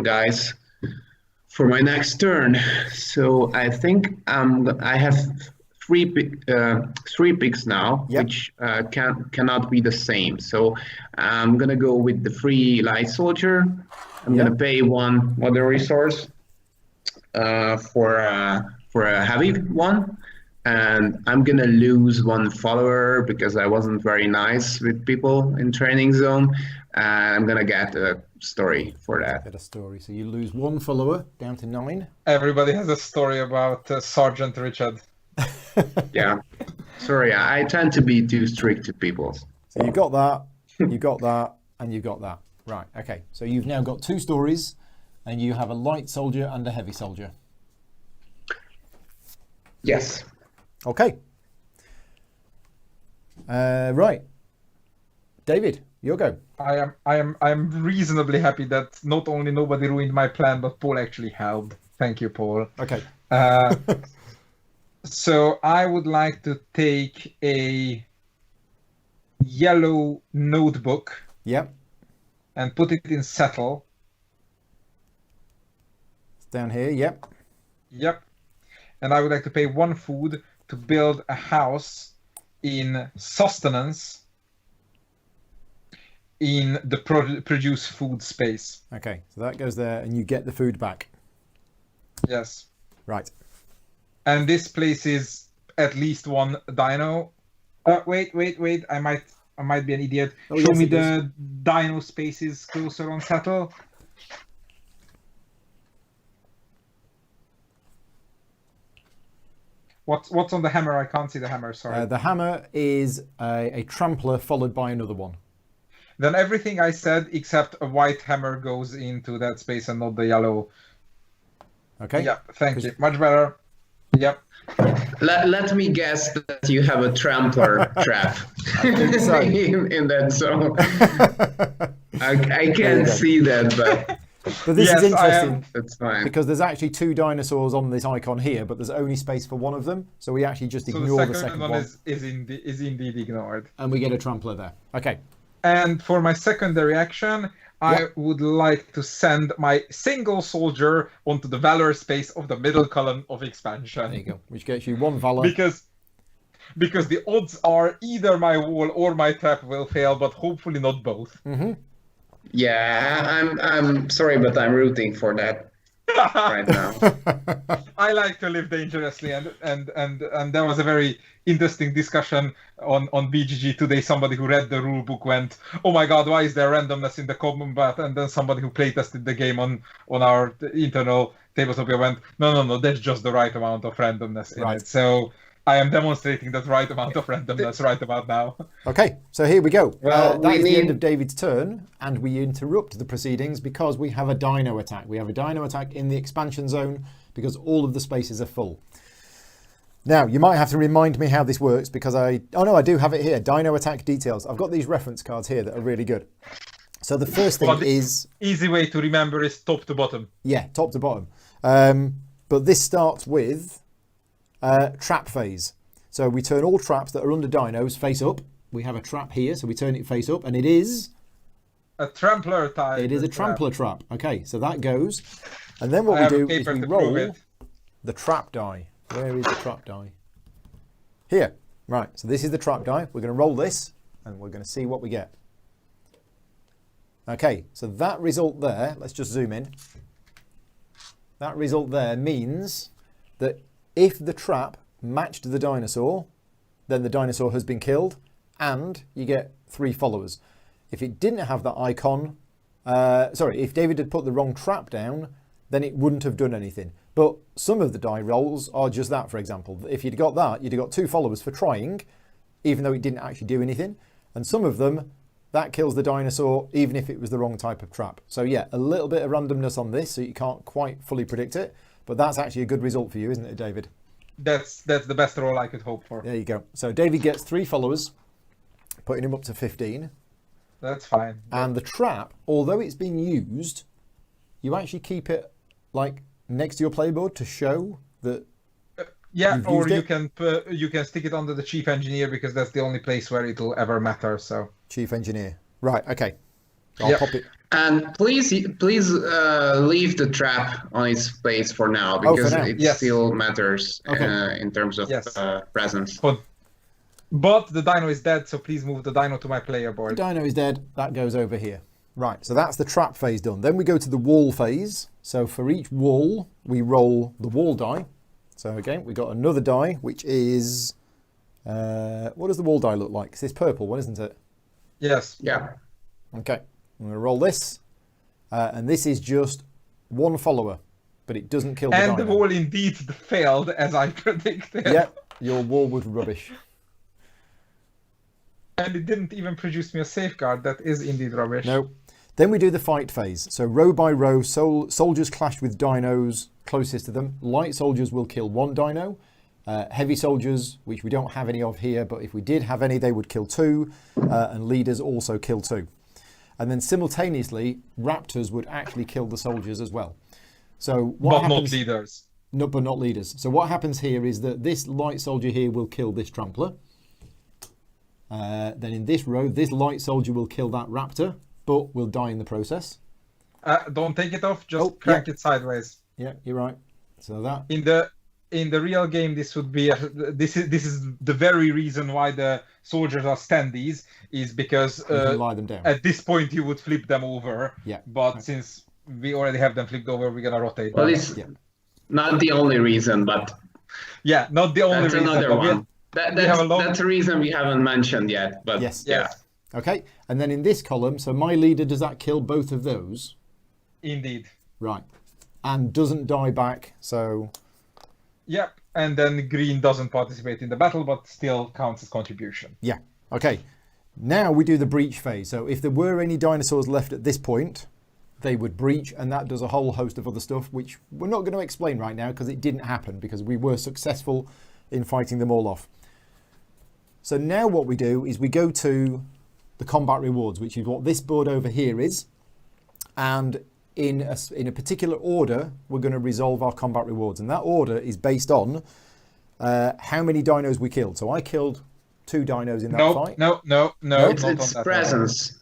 guys for my next turn. So I think I have 3 picks now, which cannot be the same. So I'm gonna go with the free light soldier. I'm gonna pay 1 modern resource for a heavy one, and I'm gonna lose one follower because I wasn't very nice with people in training zone. And I'm gonna get a story for that. Get a story. So you lose one follower down to 9. Everybody has a story about Sergeant Richard. Yeah. Sorry, I tend to be too strict to people. So you got that, you got that, and you got that. Right, okay. So you've now got 2 stories, and you have a light soldier and a heavy soldier. Yes. Okay. Right. David, your go. I am reasonably happy that not only nobody ruined my plan, but Paul actually helped. Thank you, Paul. Okay. So I would like to take a yellow notebook Yep. and put it in settle. It's down here. Yep. Yep. And I would like to pay 1 food to build a house in sustenance in the produce food space. Okay. So that goes there, and you get the food back. Yes. Right. And this place is at least 1 dino. Wait. I might be an idiot. Oh, Show yes, me it is. the dino spaces closer on settle. What's on the hammer? I can't see the hammer, sorry. The hammer is a trampler followed by another one. Then everything I said except a white hammer goes into that space and not the yellow. Okay. Yep, thank you. Much better. Yep. Let me guess that you have a trampler trap so. in that zone. I can't see that, but But this Yes, is interesting that's fine. because there's actually 2 dinosaurs on this icon here, but there's only space for one of them. So we actually just So ignore the the second second one one, is indeed ignored. and we get a trampler there. Okay. And for my secondary action, I would like to send my single soldier onto the valor space of the middle column of expansion. There you go. Which gets you 1 valor. Because the odds are either my wall or my trap will fail, but hopefully not both. Mm-hmm. Yeah, I'm sorry, but I'm rooting for that right now. I like to live dangerously, and there was a very interesting discussion on BGG today. Somebody who read the rule book went, "Oh my God, why is there randomness in the combat?" And then somebody who playtested the game on our internal tabletop went, "No, that's just the right amount of randomness in it." So I am demonstrating that right amount of randomness right about now. Okay, so here we go. Well, that we is the end need- of David's turn, and we interrupt the proceedings because we have a Dino Attack. We have a Dino Attack in the expansion zone because all of the spaces are full. Now, you might have to remind me how this works because I do have it here. Dino Attack details. I've got these reference cards here that are really good. So the first thing Well, the is... easy way to remember is top to bottom. Yeah, top to bottom. But this starts with trap phase. So we turn all traps that are under dinos face up. We have a trap here, so we turn it face up, and it is... A trampler type. It is a trampler trap. Okay, so that goes. And then what I we have a do is paper we to prove roll it. the trap die. Where is the trap die? Here. Right, so this is the trap die. We're going to roll this, and we're going to see what we get. Okay, so that result there, let's just zoom in. That result there means that if the trap matched the dinosaur, then the dinosaur has been killed, and you get 3 followers. If it didn't have that icon, if David had put the wrong trap down, then it wouldn't have done anything. But some of the die rolls are just that, for example. If you'd got that, you'd have got 2 followers for trying, even though it didn't actually do anything. And some of them, that kills the dinosaur, even if it was the wrong type of trap. So yeah, a little bit of randomness on this, so you can't quite fully predict it. But that's actually a good result for you, isn't it, David? That's the best roll I could hope for. There you go. So David gets 3 followers, putting him up to 15. That's fine. And the trap, although it's been used, you actually keep it like next to your playboard to show that. Yeah, you've or used you can stick it under the chief engineer because that's the only place where it'll ever matter. So Chief engineer. Right. Okay. I'll pop it. And please leave the trap on its place for now because now. it Yes. still matters Okay. in terms of Yes. presence. But the dino is dead, so please move the dino to my player board. Dino is dead. That goes over here. Right. So that's the trap phase done. Then we go to the wall phase. So for each wall, we roll the wall die. So again, we got another die, which is... what does the wall die look like? It's this purple one, isn't it? Yes. Yeah. Okay, I'm going to roll this. And this is just one follower, but it doesn't kill the And dino. the wall indeed failed, as I predicted. Yep, your wall was rubbish. And it didn't even produce me a safeguard. That is indeed rubbish. No. Then we do the fight phase. So row by row, soldiers clash with dinos closest to them. Light soldiers will kill one dino. Heavy soldiers, which we don't have any of here, but if we did have any, they would kill two. And leaders also kill two. And then simultaneously, raptors would actually kill the soldiers as well. So what happens? Not leaders. No, but not leaders. So what happens here is that this light soldier here will kill this trampler. Then in this row, this light soldier will kill that raptor, but will die in the process. Don't take it off. Just crank it sideways. Yeah, you're right. So that in the real game, this would be this is the very reason why the soldiers are standees, is because you can lie them down. at this point you would flip them over. Yeah. But since we already have them flipped over, we're gonna rotate Well, them. it's not the only reason, but Yeah, not the only that's reason. another but one. That's a reason we haven't mentioned yet. But Yes. yeah. Okay, and then in this column, so my leader, does that kill both of those? Indeed. Right. And doesn't die back, so... Yep. And then green doesn't participate in the battle, but still counts as contribution. Yeah. Okay. Now we do the breach phase. So if there were any dinosaurs left at this point, they would breach, and that does a whole host of other stuff, which we're not going to explain right now because it didn't happen, because we were successful in fighting them all off. So now what we do is we go to the combat rewards, which is what this board over here is. And in a particular order, we're going to resolve our combat rewards. And that order is based on how many dinos we killed. So I killed 2 dinos in that fight. No. It's presence.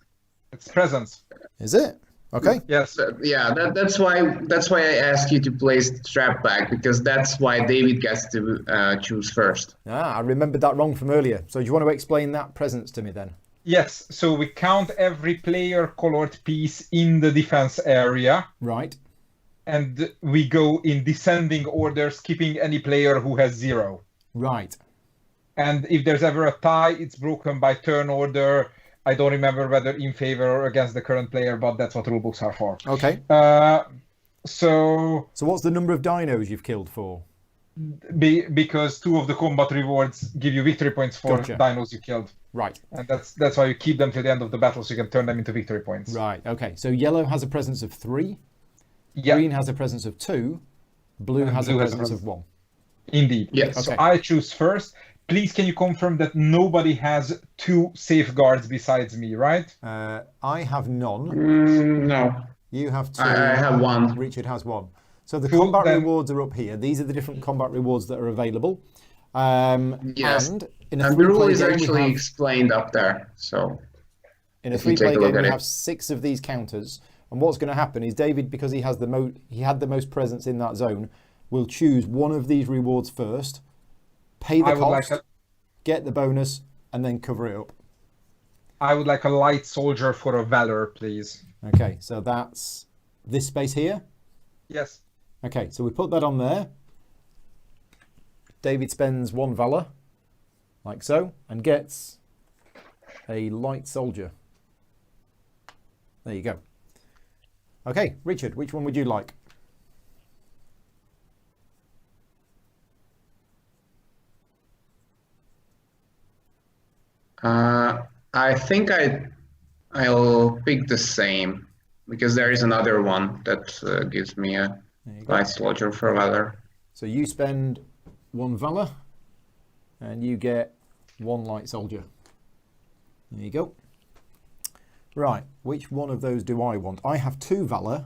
It's presence. Is it? Okay. Yes. Yeah, that's why I asked you to place trap back, because that's why David gets to choose first. I remembered that wrong from earlier. So do you want to explain that presence to me then? Yes, so we count every player colored piece in the defense area. Right. And we go in descending order, skipping any player who has 0. Right. And if there's ever a tie, it's broken by turn order. I don't remember whether in favor or against the current player, but that's what rulebooks are for. Okay. So what's the number of dinos you've killed for? Because 2 of the combat rewards give you victory points for dinos you killed. Right. And that's why you keep them till the end of the battle, so you can turn them into victory points. Right. Okay. So yellow has a presence of 3. Yep. Green has a presence of 2. Blue has a presence of 1. Indeed. Yes. So Okay. I choose first. Please, can you confirm that nobody has 2 safeguards besides me, right? I have none. No. You have 2. I have 1. Richard has 1. So the Cool, combat then. rewards are up here. These are the different combat rewards that are available. Yes. And in a And the rule three-player is game, actually we have, explained up there. So in a if you take a three-player look game, at we it. have 6 of these counters. And what's going to happen is David, because he has he had the most presence in that zone, will choose one of these rewards first, pay the cost, get the bonus, and then cover it up. I would like a light soldier for a valor, please. Okay, so that's this space here. Yes. Okay, so we put that on there. David spends 1 valor, like so, and gets a light soldier. There you go. Okay, Richard, which one would you like? I think I'll pick the same, because there is another one that gives me a light soldier for valor. So you spend 1 valor, and you get 1 light soldier. There you go. Right, which one of those do I want? I have 2 valor.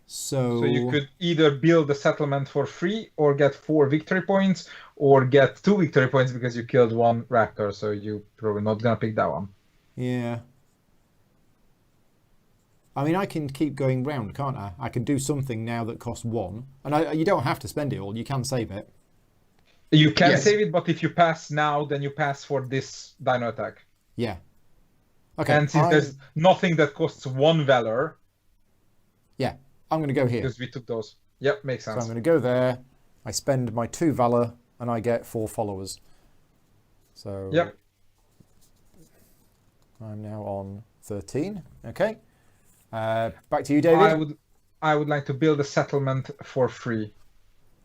So you could either build a settlement for free, or get 4 victory points, or get 2 victory points because you killed 1 raptor. So you're probably not gonna pick that one. Yeah. I mean, I can keep going round, can't I? I can do something now that costs 1. And you don't have to spend it all. You can save it. You can Yes. save it, but if you pass now, then you pass for this Dino Attack. Yeah. Okay. And since there's nothing that costs 1 valor, Yeah, I'm going to go here. because we took those. Yep, makes So sense. I'm going to go there, I spend my 2 Valor, and I get 4 followers. So Yep. I'm now on 13. Okay. Back to you, David. I would like to build a settlement for free.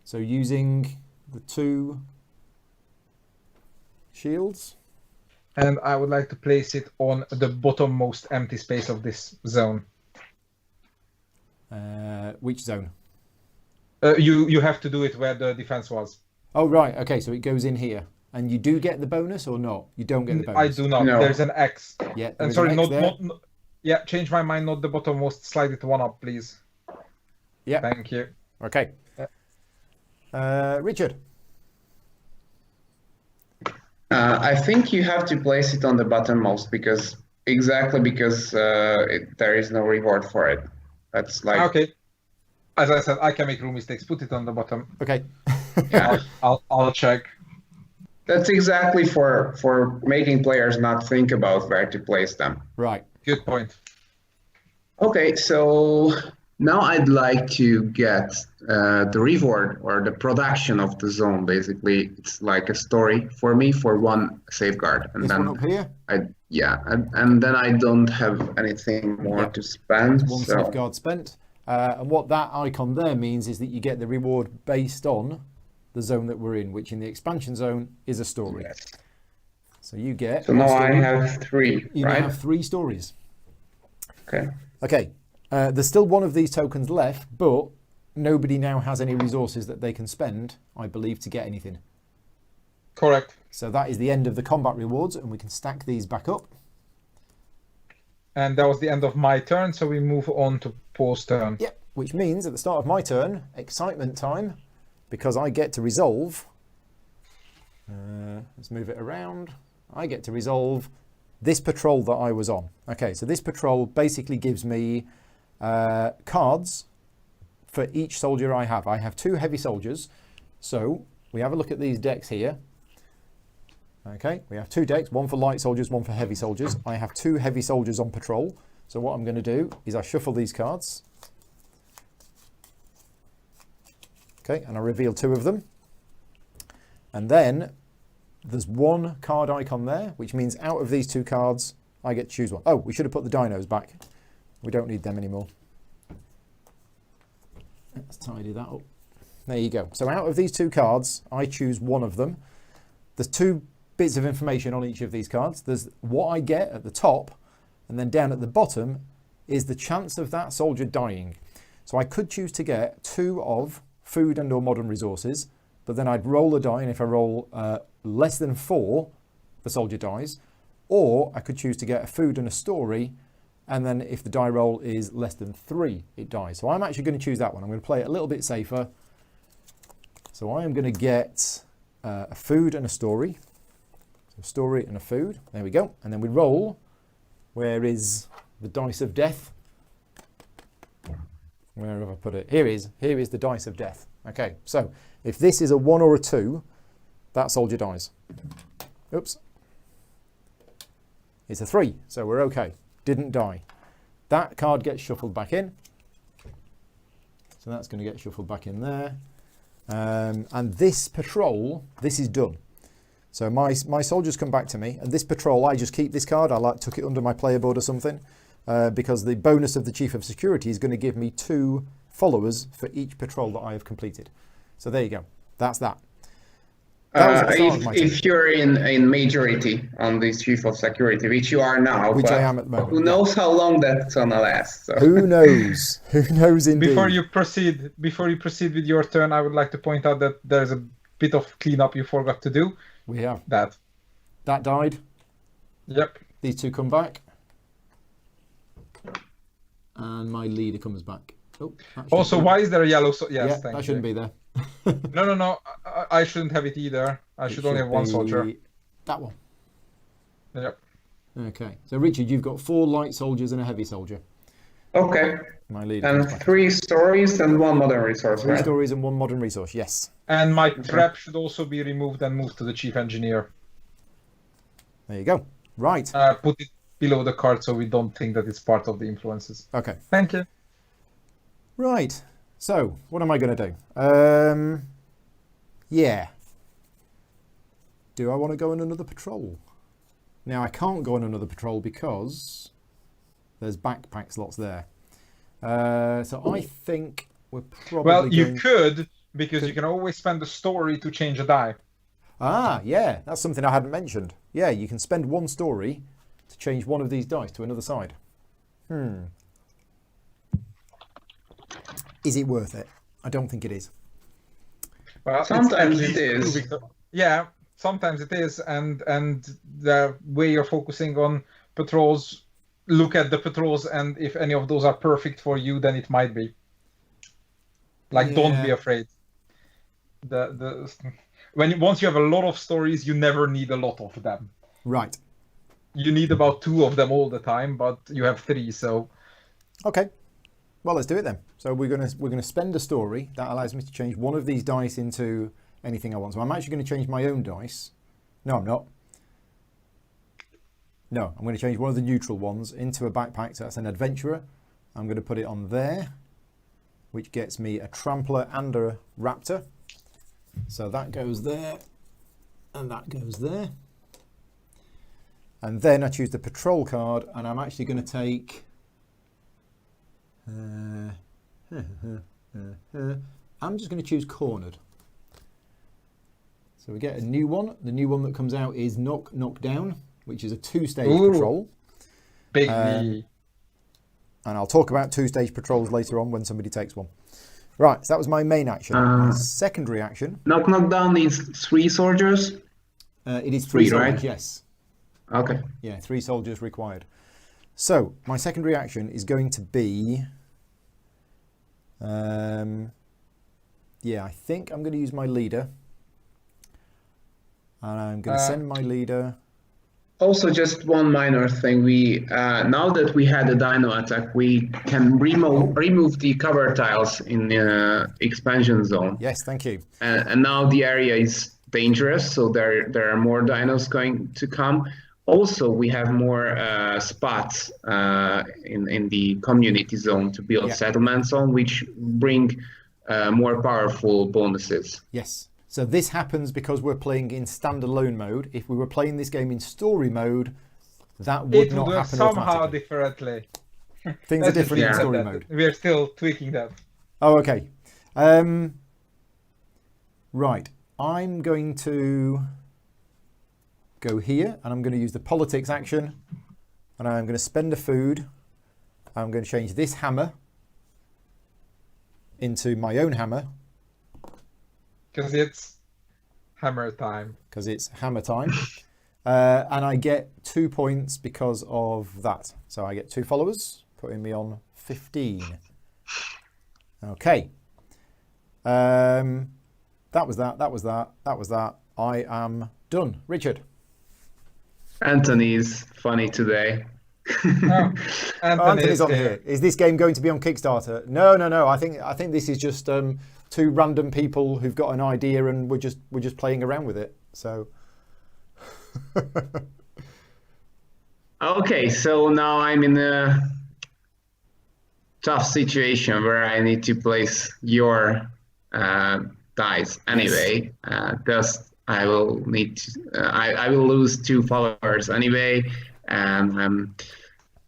So using the 2 shields. And I would like to place it on the bottommost empty space of this zone. Which zone? You have to do it where the defense was. Oh, right. Okay, so it goes in here. And you do get the bonus or not? You don't get the bonus. I do not. No. There's an X. Yeah, And sorry, not. Yeah, change my mind. Not the bottommost. Slide it 1 up, please. Yeah. Thank you. Okay. Richard. I think you have to place it on the bottommost because there is no reward for it. That's like Okay. As I said, I can make rule mistakes. Put it on the bottom. Okay. yeah. I'll check. That's exactly for making players not think about where to place them. Right. Good point. Okay, so now I'd like to get the reward or the production of the zone. Basically, it's like a story for me for 1 safeguard, and This then one up here. and then I don't have anything more to spend. 1 so safeguard spent. And what that icon there means is that you get the reward based on the zone that we're in, which in the expansion zone is a story. yes. So you get. So now I have 3, You right? now have 3 stories. Okay. Okay. There's still 1 of these tokens left, but nobody now has any resources that they can spend, I believe, to get anything. Correct. So that is the end of the combat rewards, and we can stack these back up. And that was the end of my turn, so we move on to Paul's turn. Yep. Which means at the start of my turn, excitement time, because I get to resolve. Let's move it around. I get to resolve this patrol that I was on. Okay, so this patrol basically gives me cards for each soldier I have. I have 2 heavy soldiers. So we have a look at these decks here. Okay, we have 2 decks, 1 for light soldiers, 1 for heavy soldiers. I have 2 heavy soldiers on patrol. So what I'm going to do is I shuffle these cards. Okay, and I reveal 2 of them. And then there's 1 card icon there, which means out of these 2 cards, I get to choose 1. Oh, we should have put the dinos back. We don't need them anymore. Let's tidy that up. There you go. So out of these 2 cards, I choose 1 of them. There's 2 bits of information on each of these cards. There's what I get at the top, and then down at the bottom is the chance of that soldier dying. So I could choose to get 2 of food and or modern resources, but then I'd roll a die, and if I roll less than 4, the soldier dies. Or I could choose to get a food and a story, and then if the die roll is less than 3, it dies. So I'm actually going to choose that one. I'm going to play it a little bit safer. So I am going to get a food and a story. So a story and a food. There we go. And then we roll. Where is the dice of death? Where have I put it? Here is the dice of death. Okay, so if this is a 1 or a 2, that soldier dies. Oops. It's a 3, so we're okay. Didn't die. That card gets shuffled back in. So that's going to get shuffled back in there. And this patrol, this is done. So my soldiers come back to me, and this patrol, I just keep this card. I tuck it under my player board or something, because the bonus of the Chief of Security is going to give me 2 followers for each patrol that I have completed. So there you go. That's that. If you're in majority on this Chief of Security, which you are now, which I am at the moment. Who knows how long that's gonna last? So. Who knows? Who knows indeed. Before you proceed with your turn, I would like to point out that there's a bit of cleanup you forgot to do. We have. That died. Yep. These 2 come back. And my leader comes back. Oh, also, why is there a yellow? Yes, yeah, thank that shouldn't you. be there. No. I shouldn't have it either. I should only have 1 soldier. That one. Yep. Okay. So Richard, you've got 4 light soldiers and a heavy soldier. Okay. My leader. And 3 stories and 1 modern resource. 3 right? stories and 1 modern resource. Yes. And my trap should also be removed and moved to the chief engineer. There you go. Right. Put it below the card so we don't think that it's part of the influences. Okay. Thank you. Right. So what am I going to do? Yeah. Do I want to go on another patrol? Now, I can't go on another patrol because there's backpack slots there. So I think we're probably Well, you going... could, because you can always spend a story to change a die. Ah, yeah, that's something I hadn't mentioned. Yeah, you can spend one story to change one of these dice to another side. Is it worth it? I don't think it is. Well, Sometimes it's it is. Yeah, sometimes it is, and the way you're focusing on patrols, look at the patrols, and if any of those are perfect for you, then it might be. Like, don't be Yeah. afraid. Once you have a lot of stories, you never need a lot of them. Right. You need about 2 of them all the time, but you have 3, so Okay. Well, let's do it then. So we're gonna spend a story that allows me to change one of these dice into anything I want. So I'm actually going to change my own dice. No, I'm not. No, I'm going to change one of the neutral ones into a backpack. So that's an adventurer. I'm going to put it on there, which gets me a trampler and a raptor. So that goes there, and that goes there. And then I choose the patrol card, and I'm actually going to take... I'm just going to choose cornered. So we get a new one. The new one that comes out is knock down, which is a 2-stage patrol. big And I'll talk about 2-stage patrols later on when somebody takes one. Right, so that was my main action. My secondary action. Knock down is 3 soldiers. It is 3 3, soldiers, right? yes. Okay. Yeah, 3 soldiers required. So my secondary action is going to be... yeah, I think I'm going to use my leader. And I'm going to send my leader... Also, just one minor thing. We now that we had a Dino Attack, we can remove the cover tiles in the expansion zone. Yes, thank you. And now the area is dangerous, so there are more dinos going to come. Also, we have more spots in the community zone to build settlements on, which bring more powerful bonuses. Yes. So this happens because we're playing in standalone mode. If we were playing this game in story mode, that would not happen somehow automatically. differently. Things are different in Yeah. story mode. We are still tweaking that. Oh, okay. Right. I'm going to go here, and I'm going to use the politics action, and I'm going to spend a food. I'm going to change this hammer into my own hammer. Because it's hammer time. Because it's hammer time. And I get 2 points because of that. So I get 2 followers, putting me on 15. Okay. That was that. I am done. Richard. Anthony's funny today. Oh, Anthony's on here. Is this game going to be on Kickstarter? No. I think this is just 2 random people who've got an idea, and we're just playing around with it. So. Okay, so now I'm in a tough situation where I need to place your dice. Anyway, thus I will need to, I will lose 2 followers anyway, and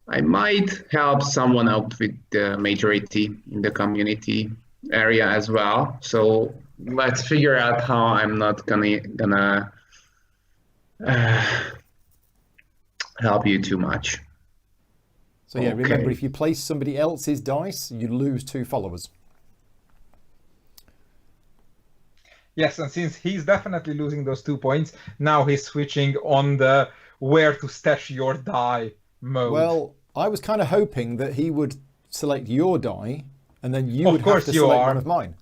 I might help someone out with the majority in the community area as well. So let's figure out how I'm not gonna help you too much. So yeah, remember, if you place somebody else's dice, you lose 2 followers. Yes, and since he's definitely losing those 2 points, now he's switching on the where to stash your die mode. Well, I was kind of hoping that he would select your die, and then you Of would have course to you select are. one of mine.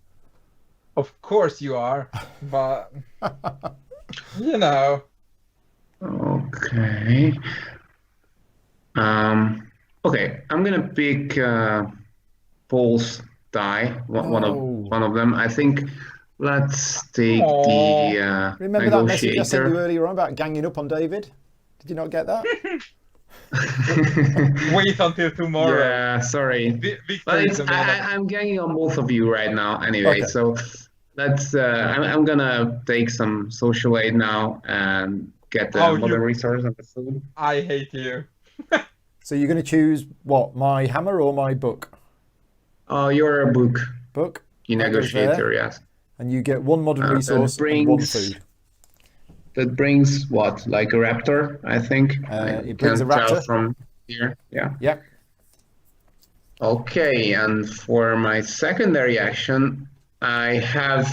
Of course you are, but you know. Okay. Okay, I'm gonna pick Paul's die. One of them. I think. Let's take the Remember that message I sent you negotiator. earlier on about ganging up on David? Did you not get that? Wait until tomorrow. Yeah, sorry. Victor But is the man. I'm ganging on both of you right now anyway, Okay. so I'm gonna take some social aid now and get the modern resource and the food. I hate you. So you're going to choose what, my hammer or my book? Oh, you're a book. Book. You negotiator, yes. And you get one modern resource and one food. That brings what, like a raptor, I think. It brings a raptor tell from here. Yeah. Yep. Okay, and for my secondary action, I have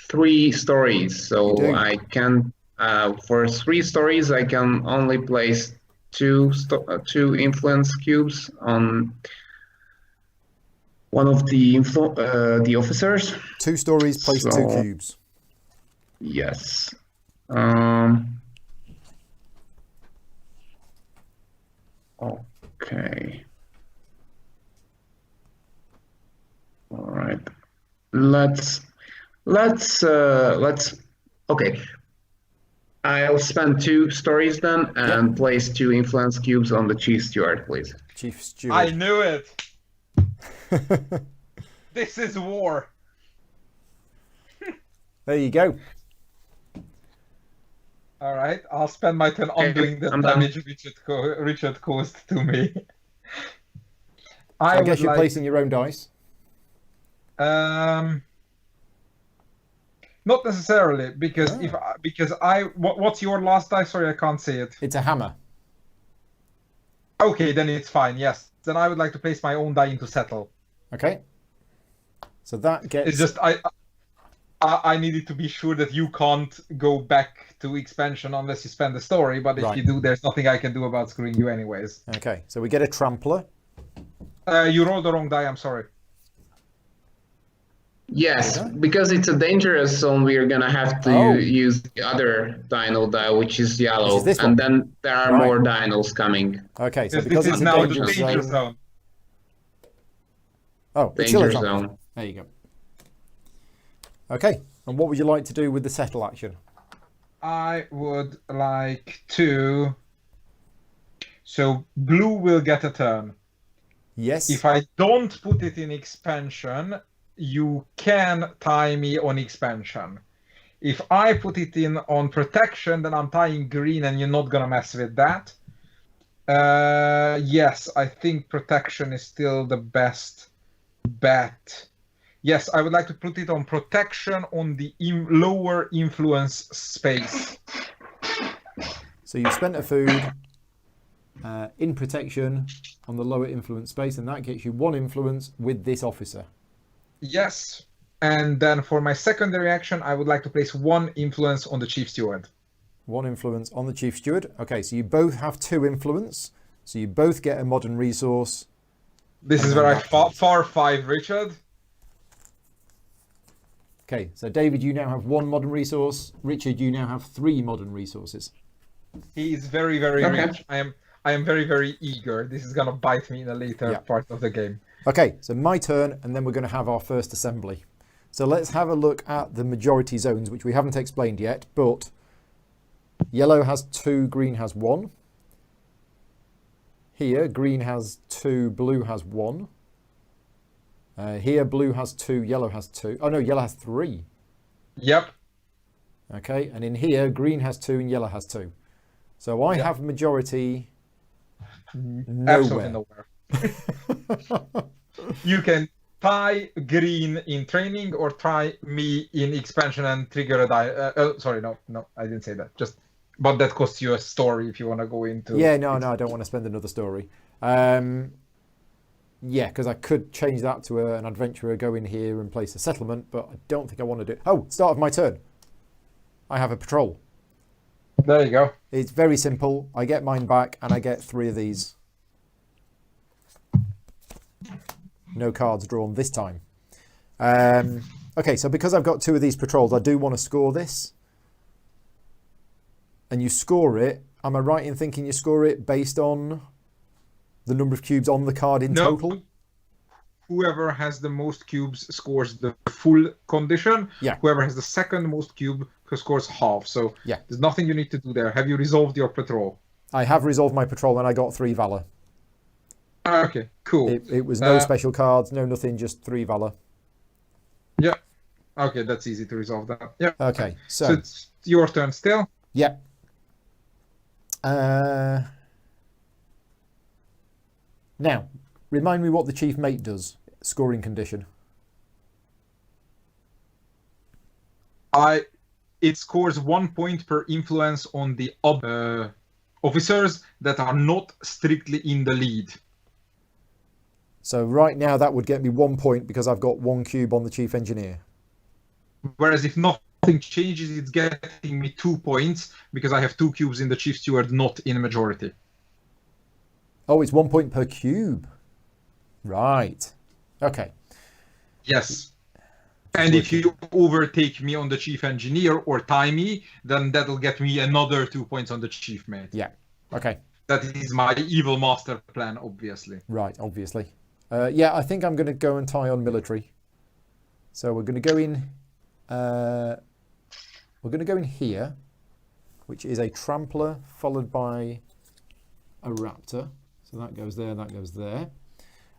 3 stories. So I can, for 3 stories, I can only place two influence cubes on one of the officers. 2 stories, place 2 cubes. Yes. Okay. All right. Let's. Okay. I'll spend 2 stories then and place 2 influence cubes on the chief steward, please. Chief steward. I knew it. This is war. There you go. All right, I'll spend my turn undoing the damage Richard caused to me. I guess you're placing your own dice. Not necessarily, because what's your last die? Sorry, I can't see it. It's a hammer. Okay, then it's fine. Yes, then I would like to place my own die into settle. Okay. So that gets. It's just I needed to be sure that you can't go back to expansion unless you spend the story. But if you do, there's nothing I can do about screwing you anyways. Okay, so we get a trampler. You rolled the wrong die. I'm sorry. Yes, because it's a dangerous zone, we're gonna have to use the other dino die, which is yellow, and then there are more dinos coming. Okay, so because it's now the danger zone. Oh, danger zone. There you go. Okay, and what would you like to do with the settle action? I would like to. So blue will get a turn. Yes. If I don't put it in expansion, you can tie me on expansion. If I put it in on protection, then I'm tying green and you're not gonna mess with that. Yes, I think protection is still the best bet. Yes, I would like to put it on protection on the lower influence space. So you spent a food in protection on the lower influence space, and that gets you 1 influence with this officer. Yes, and then for my secondary action, I would like to place 1 influence on the chief steward. 1 influence on the chief steward. Okay, so you both have 2 influence, so you both get a modern resource. This is where I far 5, Richard. Okay, so David, you now have 1 modern resource. Richard, you now have 3 modern resources. He is very, very rich. I am very, very eager. This is gonna bite me in a later part of the game. Okay, so my turn, and then we're going to have our first assembly. So let's have a look at the majority zones, which we haven't explained yet, but yellow has 2, green has 1. Here, green has 2, blue has 1. Here, blue has 2, yellow has 2. Oh no, yellow has 3. Yep. Okay, and in here, green has 2 and yellow has 2. So I have majority nowhere. You can try green in training or try me in expansion and trigger a die. Sorry, no, I didn't say that. But that costs you a story if you want to go into. Yeah, no, I don't want to spend another story. Yeah, because I could change that to an adventurer, go in here and place a settlement, but I don't think I want to do it. Oh, start of my turn. I have a patrol. There you go. It's very simple. I get mine back and I get 3 of these. No cards drawn this time. Okay, so because I've got 2 of these patrols, I do want to score this. And you score it. Am I right in thinking you score it based on the number of cubes on the card in total? Whoever has the most cubes scores the full condition. Yeah. Whoever has the second most cube scores half. So there's nothing you need to do there. Have you resolved your patrol? I have resolved my patrol and I got 3 valor. Okay, cool. It was no special cards, no nothing, just 3 valor. Yeah. Okay, that's easy to resolve that. Yeah. Okay, So so it's your turn still. yeah. Now, remind me what the chief mate does. Scoring condition. It scores 1 point per influence on the officers that are not strictly in the lead. So right now that would get me 1 point because I've got 1 cube on the chief engineer. Whereas if nothing changes, it's getting me 2 points because I have 2 cubes in the chief steward, not in majority. Oh, it's 1 point per cube. Right. Okay. Yes. And if you overtake me on the chief engineer or tie me, then that'll get me another 2 points on the chief mate. Yeah. Okay. That is my evil master plan, obviously. Right, obviously. Yeah, I think I'm going to go and tie on military. So we're going to go in. We're going to go in here, which is a trampler followed by a raptor. So that goes there, that goes there.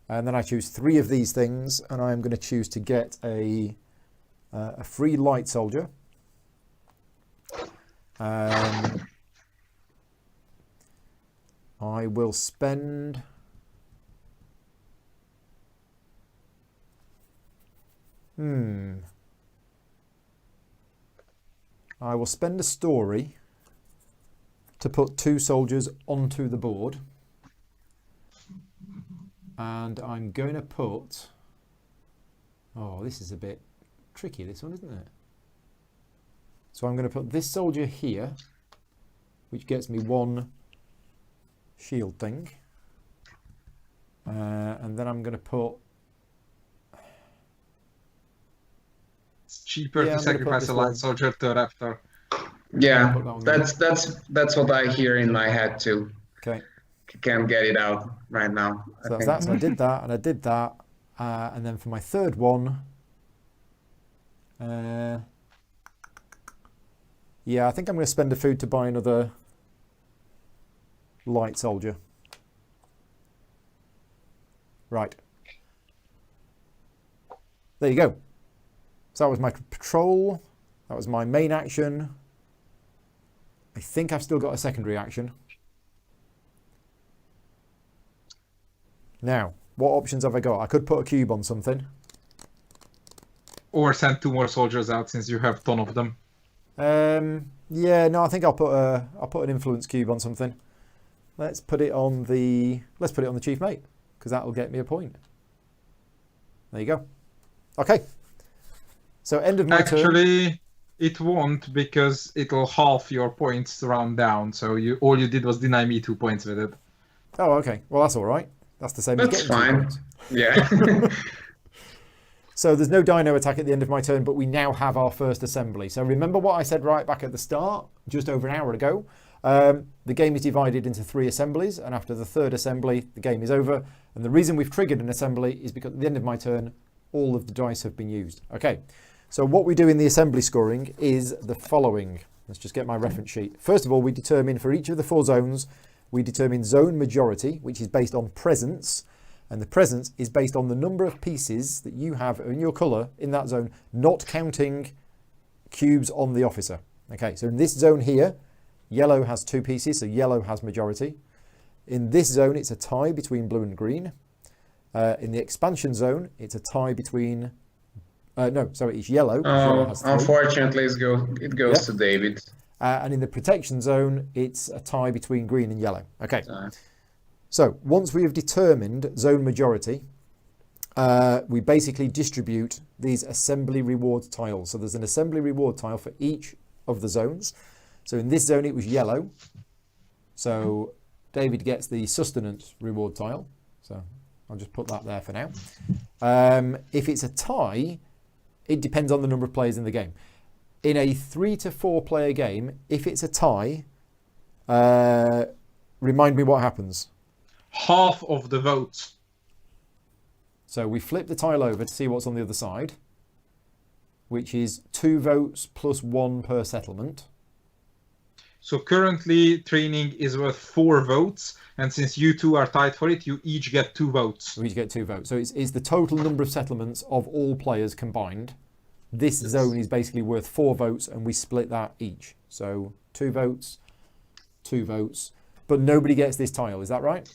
And then I choose 3 of these things, and I'm going to choose to get a free light soldier. I will spend. I will spend a story to put 2 soldiers onto the board. And I'm going to put... Oh, this is a bit tricky, this one, isn't it? So I'm going to put this soldier here, which gets me 1 shield thing. And then I'm going to put... It's cheaper to sacrifice a light soldier to a raptor. Yeah, that's what I hear in my head too. Okay. Can't get it out right now. So that's that. So I did that, and I did that. And then for my third one... yeah, I think I'm going to spend a food to buy another light soldier. Right. There you go. So that was my patrol. That was my main action. I think I've still got a secondary action. Now, what options have I got? I could put a cube on something. Or send 2 more soldiers out since you have a ton of them. Yeah, no, I think I'll put an influence cube on something. Let's put it on the chief mate, because that'll get me a point. There you go. Okay. So end of my turn. Actually, it won't, because it'll half your points round down. So all you did was deny me 2 points with it. Oh, okay. Well, that's all right. That's the same as That's getting 2 fine. points. Yeah. So there's no Dino Attack at the end of my turn, but we now have our first assembly. So remember what I said right back at the start, just over an hour ago. The game is divided into 3 assemblies, and after the 3rd assembly, the game is over. And the reason we've triggered an assembly is because at the end of my turn, all of the dice have been used. Okay, so what we do in the assembly scoring is the following. Let's just get my reference sheet. First of all, we determine for each of the 4 zones, we determine zone majority, which is based on presence. And the presence is based on the number of pieces that you have in your colour in that zone, not counting cubes on the officer. Okay, so in this zone here, yellow has 2 pieces, so yellow has majority. In this zone, it's a tie between blue and green. In the expansion zone, it's a tie between... it's yellow. Yellow has 3. Unfortunately, it goes to David. And in the protection zone, it's a tie between green and yellow. Okay. So once we have determined zone majority, we basically distribute these assembly reward tiles. So there's an assembly reward tile for each of the zones. So in this zone, it was yellow. So David gets the sustenance reward tile. So I'll just put that there for now. If it's a tie, it depends on the number of players in the game. In a 3 to 4 player game, if it's a tie, remind me what happens. Half of the votes. So we flip the tile over to see what's on the other side, which is 2 votes plus 1 per settlement. So currently training is worth 4 votes, and since you 2 are tied for it, you each get 2 votes. We each get 2 votes. So it's the total number of settlements of all players combined, this zone is basically worth 4 votes, and we split that each. So 2 votes, 2 votes, but nobody gets this tile. Is that right?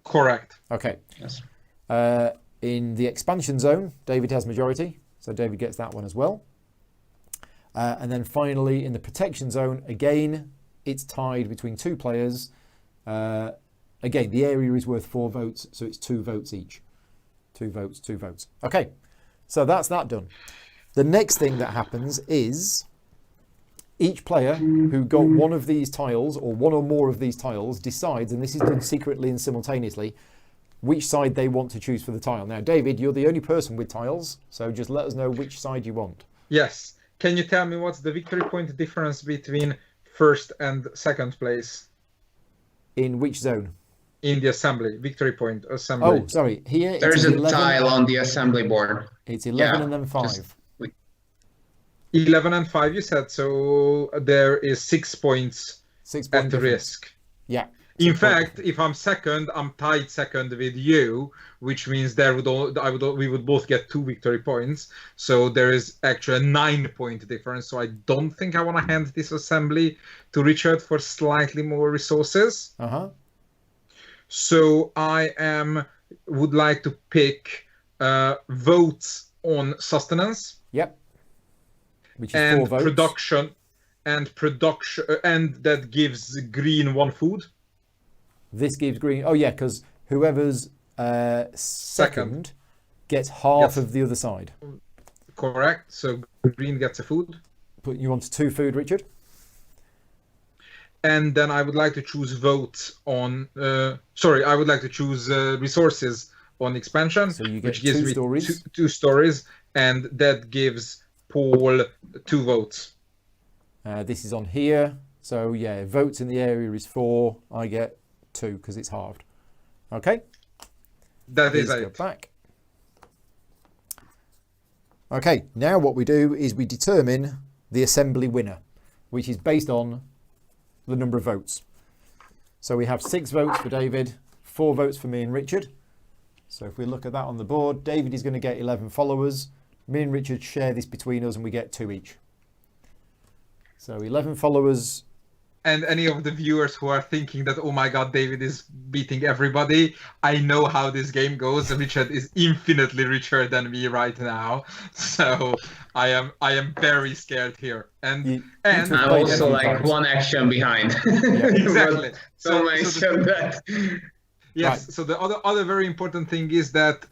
Correct. Okay. Yes. In the expansion zone, David has majority, so David gets that one as well. And then finally, in the protection zone, again, it's tied between 2 players. Again, the area is worth 4 votes, so it's 2 votes each. 2 votes, 2 votes. Okay, so that's that done. The next thing that happens is each player who got one of these tiles, or one or more of these tiles, decides, and this is done secretly and simultaneously, which side they want to choose for the tile. Now, David, you're the only person with tiles, so just let us know which side you want. Yes. Can you tell me what's the victory point difference between first and second place? In which zone? In the assembly, victory point assembly. Oh, sorry. Here There's it's a 11, tile on the assembly board. It's 11 Yeah, and then 5. just- 11 and 5, you said. So there is 6 points 6 at point difference. risk. Yeah. In fact, if I'm second, I'm tied second with you, which means we would both get 2 victory points. So there is actually a 9-point difference. So I don't think I want to hand this assembly to Richard for slightly more resources. Uh-huh. So I would like to pick votes on sustenance. Yep. Which is 4 votes. Production, and that gives green 1 food. This gives green. Oh, yeah, because whoever's second gets half of the other side. Correct. So green gets a food. Put you onto 2 food, Richard. And then I would like to choose votes on. I would like to choose resources on expansion, So you get which gives 2 me stories. two stories, and that gives Paul 2 votes. This is on here. So, yeah, votes in the area is 4. I get 2 because it's halved. Okay. That is Please go it. back. Okay, now what we do is we determine the assembly winner, which is based on the number of votes. So we have 6 votes for David, 4 votes for me and Richard. So if we look at that on the board, David is going to get 11 followers. Me and Richard share this between us and we get 2 each. So 11 followers. And any of the viewers who are thinking that, oh my God, David is beating everybody, I know how this game goes. Richard is infinitely richer than me right now, so I am very scared here. And I'm also like 1 action behind. Exactly. So mention that. Yes. Right. So the other very important thing is that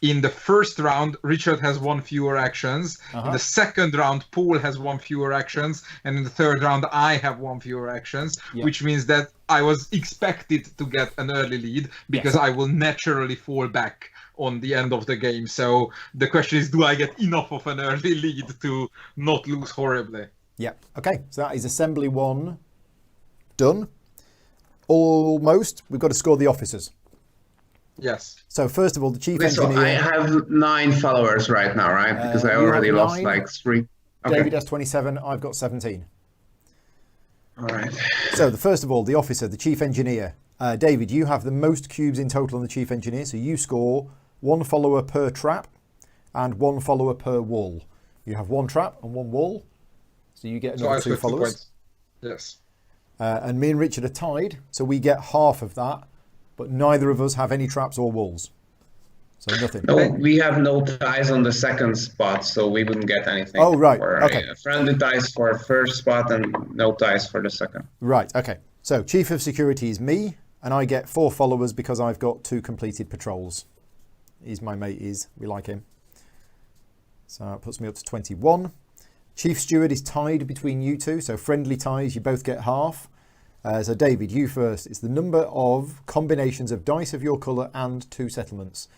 in the first round, Richard has 1 fewer actions. In the second round, Paul has 1 fewer actions, and in the third round, I have 1 fewer actions, which means that I was expected to get an early lead because I will naturally fall back on the end of the game. So the question is, do I get enough of an early lead to not lose horribly? Yeah. Okay. So that is assembly 1 done. Almost. We've got to score the officers. Yes. So first of all, the chief So engineer. I have 9 followers right now, right? Because I you already have lost 9. like 3. Okay. David has 27. I've got 17. All right. So the first of all, the officer, the chief engineer. David, you have the most cubes in total on the chief engineer. So you score 1 follower per trap and 1 follower per wall. You have 1 trap and 1 wall. So you get another 2 followers. 2 points. Yes. And me and Richard are tied, so we get half of that, but neither of us have any traps or walls. So nothing. No, we have no ties on the second spot, so we wouldn't get anything. Oh, right. Or Okay. friendly ties for first spot and no ties for the second. Right, okay. So chief of security is me, and I get 4 followers because I've got 2 completed patrols. He's my mate, we like him. So that puts me up to 21. Chief steward is tied between you 2, so friendly ties, you both get half. So David, you first. It's the number of combinations of dice of your colour and 2 settlements.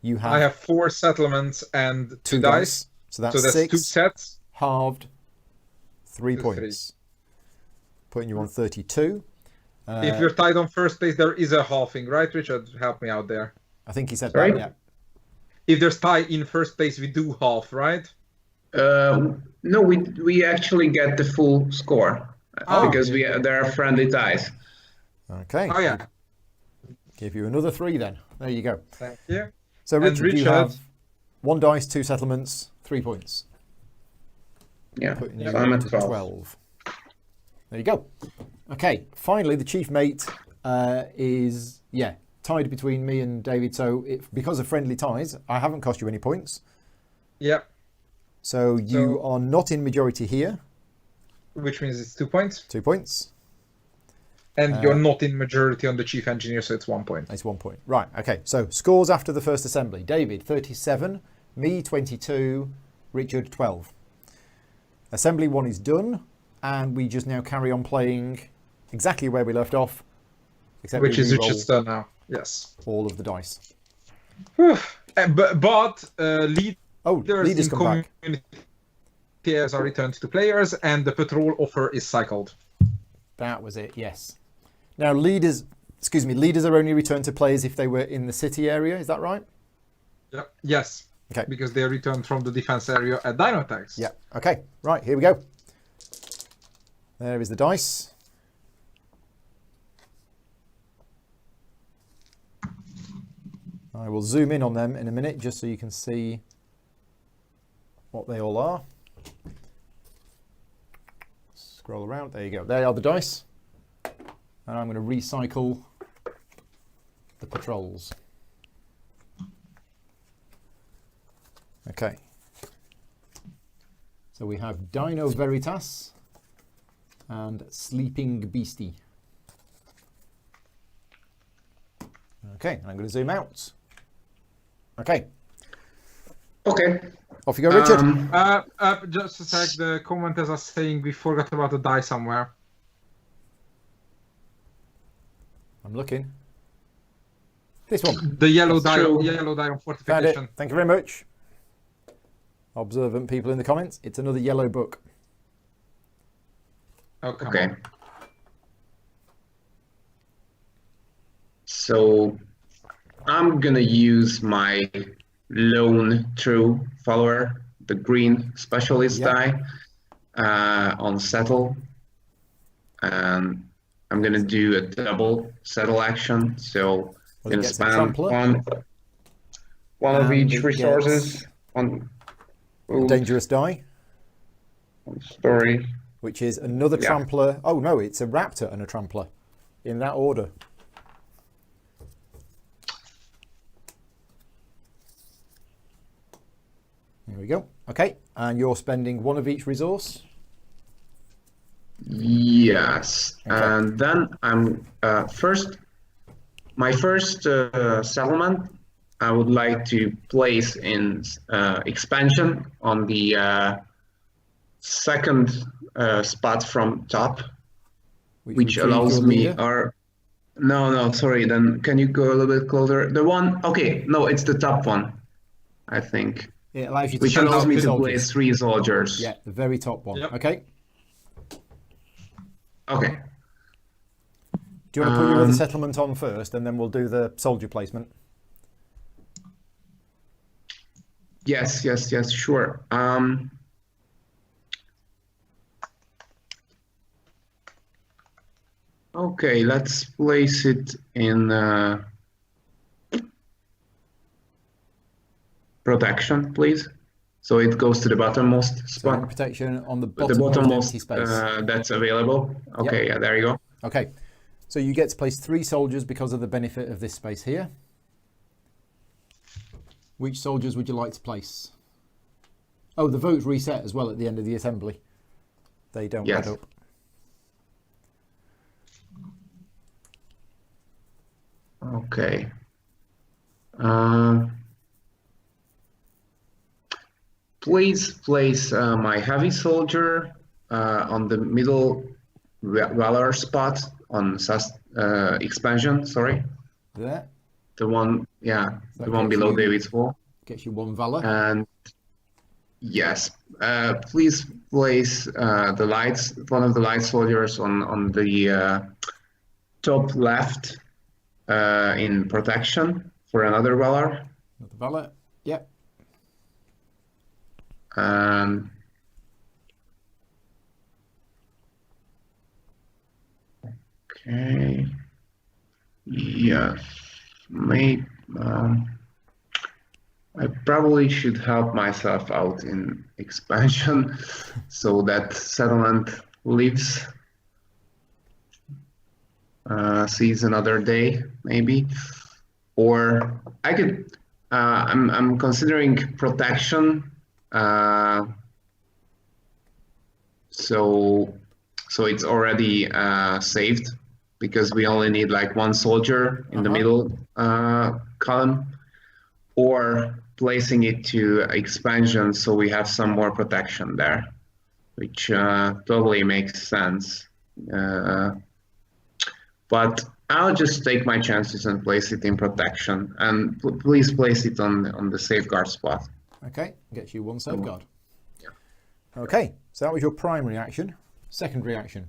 I have 4 settlements and 2 dice. So that's 2 6. sets. Halved. 3 points. Putting you on 32. If you're tied on first place, there is a halving, right, Richard? Help me out there. I think he said Sorry? that, yeah. If there's tie in first place, we do half, right? No, we actually get the full score because there are friendly ties. Okay. Oh, yeah. Give you another 3 then. There you go. Thank you. So And Richard, you Richard- have 1 dice, 2 settlements, 3 points. Yeah, Putting so you I'm up at to 12. 12. There you go. Okay, finally, the chief mate is, tied between me and David. So because of friendly ties, I haven't cost you any points. Yep. So you are not in majority here. Which means it's 2 points. 2 points. And you're not in majority on the chief engineer, so it's 1 point. It's 1 point. Right, okay. So scores after the first assembly. David, 37. Me, 22. Richard, 12. Assembly 1 is done. And we just now carry on playing exactly where we left off. Except Which we is re-roll Richard's turn now. Yes. all of the dice. But leaders leaders in come back. community tiers are returned to players, and the patrol offer is cycled. That was it, yes. Now, leaders are only returned to players if they were in the city area. Is that right? Yep. Yes. Okay. Because they are returned from the defense area at Dino Attacks. Yeah. Okay. Right, here we go. There is the dice. I will zoom in on them in a minute just so you can see what they all are. Scroll around. There you go. There are the dice. And I'm going to recycle the patrols. Okay. So we have Dino Veritas and Sleeping Beastie. Okay, and I'm going to zoom out. Okay. Okay. Off you go, Richard. Just a sec, the commenters are saying we forgot about a die somewhere. I'm looking. This one. The yellow That's die, true. yellow die on Found it. fortification. Thank you very much. Observant people in the comments. It's another yellow book. Oh, come Okay. on. So I'm gonna use my lone true follower, the green specialist Yeah. die, on settle. And I'm gonna do a double settle action. So Well, I'm it gonna gets a spam trampler. one of And each it resources gets on A dangerous die, story. which is another Yeah. trampler. Oh no, it's a raptor and a trampler. In that order. There we go. Okay, and you're spending one of each resource. Yes, Okay. and then I'm my first settlement. I would like to place in expansion on the second spot from top, which retrieves allows your me. leader. No, sorry. Then can you go a little bit closer? The one. Okay, no, it's the top one. I think. It allows you to Which place allows me to soldiers. place 3 soldiers. Yeah, the very top one. Yep. Okay. Okay. Do you want to put your other settlement on first, and then we'll do the soldier placement? Yes, sure. Okay, let's place it in protection, please. So it goes to the bottommost So in spot, protection on the the bottom bottommost empty space. that's available. Okay, yeah, there you go. Okay, so you get to place 3 soldiers because of the benefit of this space here. Which soldiers would you like to place? Oh, the votes reset as well at the end of the assembly. They don't Yes. add up. Okay. Please place my heavy soldier on the middle valor spot on expansion. Sorry, There, the one, yeah, That the one gets below you- David's wall. gets you 1 valor. And yes, please place one of the light soldiers on the top left in protection for another valor. Another valor. Yep. And okay, yes, I probably should help myself out in expansion so that settlement lives, sees another day, maybe. Or I could, I'm considering protection. So it's already saved because we only need like one soldier in the middle column, or placing it to expansion so we have some more protection there, which totally makes sense. But I'll just take my chances and place it in protection, and please place it on the safeguard spot. Okay, gets you one safeguard. Yeah. Okay, so that was your primary action. Secondary action.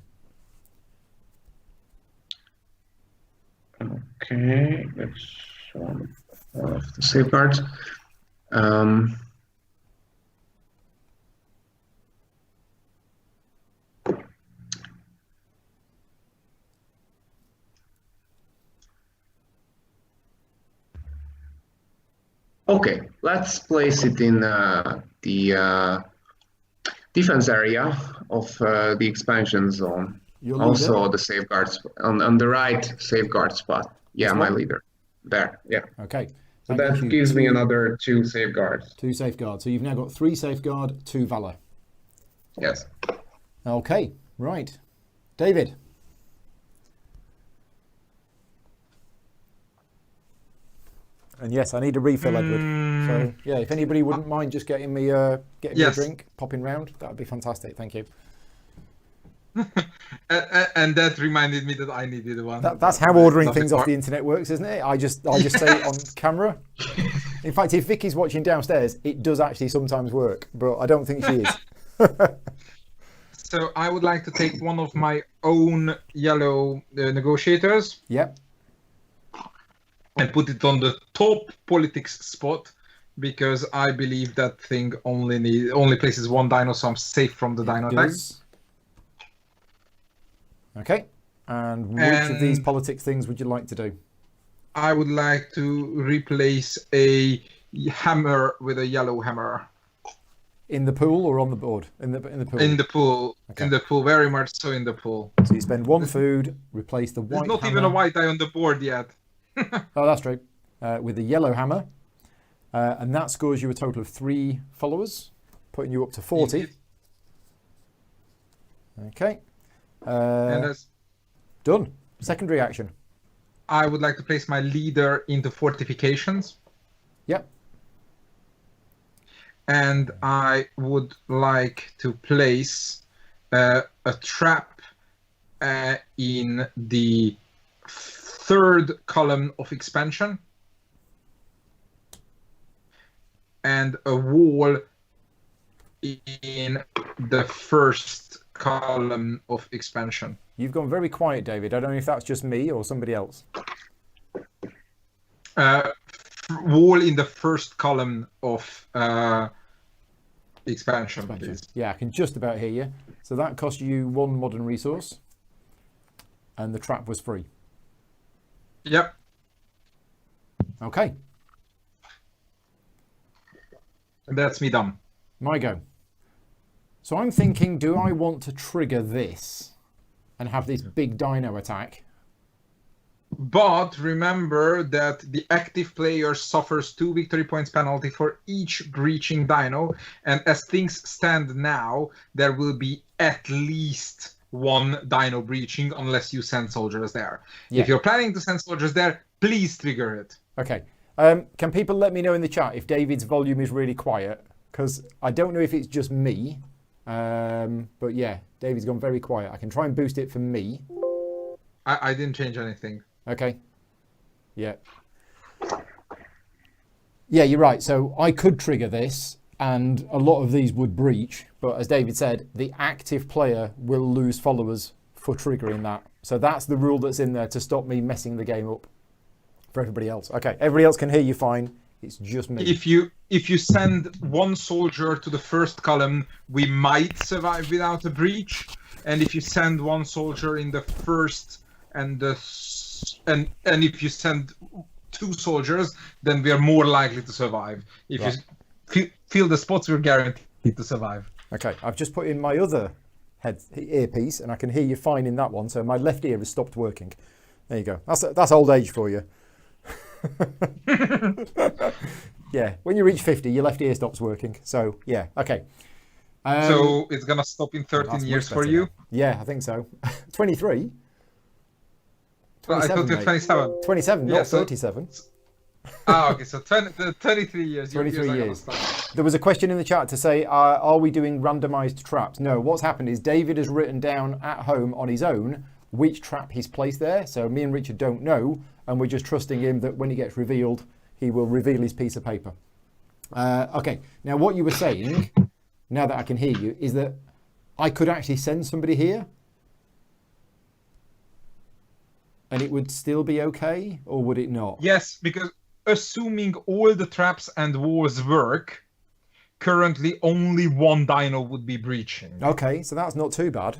Okay, that's one of the safeguards. Okay, let's place it in the defense area of the expansion zone. Also the safeguards on the right safeguard spot. Yeah, my leader. There, yeah. Okay. So that gives me another 2 safeguards. 2 safeguards. So you've now got 3 safeguard, 2 valor. Yes. Okay, right. David. And yes, I need a refill, Edward. So yeah, if anybody wouldn't mind just getting me a drink, popping round, that would be fantastic. Thank you. And that reminded me that I needed one. That's how ordering things off the internet works, isn't it? I just say it on camera. In fact, if Vicky's watching downstairs, it does actually sometimes work, but I don't think she is. So I would like to take one of my own yellow negotiators. Yep. And put it on the top politics spot, because I believe that thing only places 1 dino, so I'm safe from the Dino Attack. Okay. And which of these politics things would you like to do? I would like to replace a hammer with a yellow hammer. In the pool or on the board? In the pool. In the pool. Okay. In the pool, very much so in the pool. So you spend 1 food, replace the white hammer. There's not even a white die on the board yet. Oh, that's true. With the yellow hammer. And that scores you a total of 3 followers, putting you up to 40. Okay. And that's done. Secondary action. I would like to place my leader into fortifications. Yep. And I would like to place a trap in the 3rd column of expansion, and a wall in the 1st column of expansion. You've gone very quiet, David. I don't know if that's just me or somebody else. Wall in the 1st column of expansion, please. Yeah, I can just about hear you. So that cost you 1 modern resource, and the trap was free. Yep. Okay. And that's me done. My go. So I'm thinking, do I want to trigger this and have this big dino attack? But remember that the active player suffers 2 victory points penalty for each breaching dino, and as things stand now, there will be at least 1 dino breaching unless you send soldiers there. Yeah. If you're planning to send soldiers there, please trigger it. Okay. Can people let me know in the chat if David's volume is really quiet? Because I don't know if it's just me. But yeah, David's gone very quiet. I can try and boost it for me. I didn't change anything. Okay. Yeah. Yeah, you're right. So I could trigger this, and a lot of these would breach. But as David said, the active player will lose followers for triggering that. So that's the rule that's in there to stop me messing the game up for everybody else. Okay, everybody else can hear you fine. It's just me. If you send 1 soldier to the 1st column, we might survive without a breach. And if you send 1 soldier in the 1st and if you send 2 soldiers, then we are more likely to survive. If Right. you fill the spots, we're guaranteed to survive. Okay, I've just put in my other earpiece, and I can hear you fine in that one. So my left ear has stopped working. There you go. That's old age for you. Yeah, when you reach 50, your left ear stops working. So yeah, okay. So it's gonna stop in 13 that's years much for better you. now. Yeah, I think so. 23. Well, I thought you're mate. 27. 27, Yeah, not so- 37. Okay, so 23 years. your 23 ears are gonna years. stop. There was a question in the chat to say, are we doing randomized traps? No, what's happened is David has written down at home on his own which trap he's placed there. So me and Richard don't know, and we're just trusting him that when he gets revealed, he will reveal his piece of paper. Okay, now what you were saying, now that I can hear you, is that I could actually send somebody here and it would still be okay, or would it not? Yes, because assuming all the traps and walls work, currently only 1 dino would be breaching. Okay, so that's not too bad.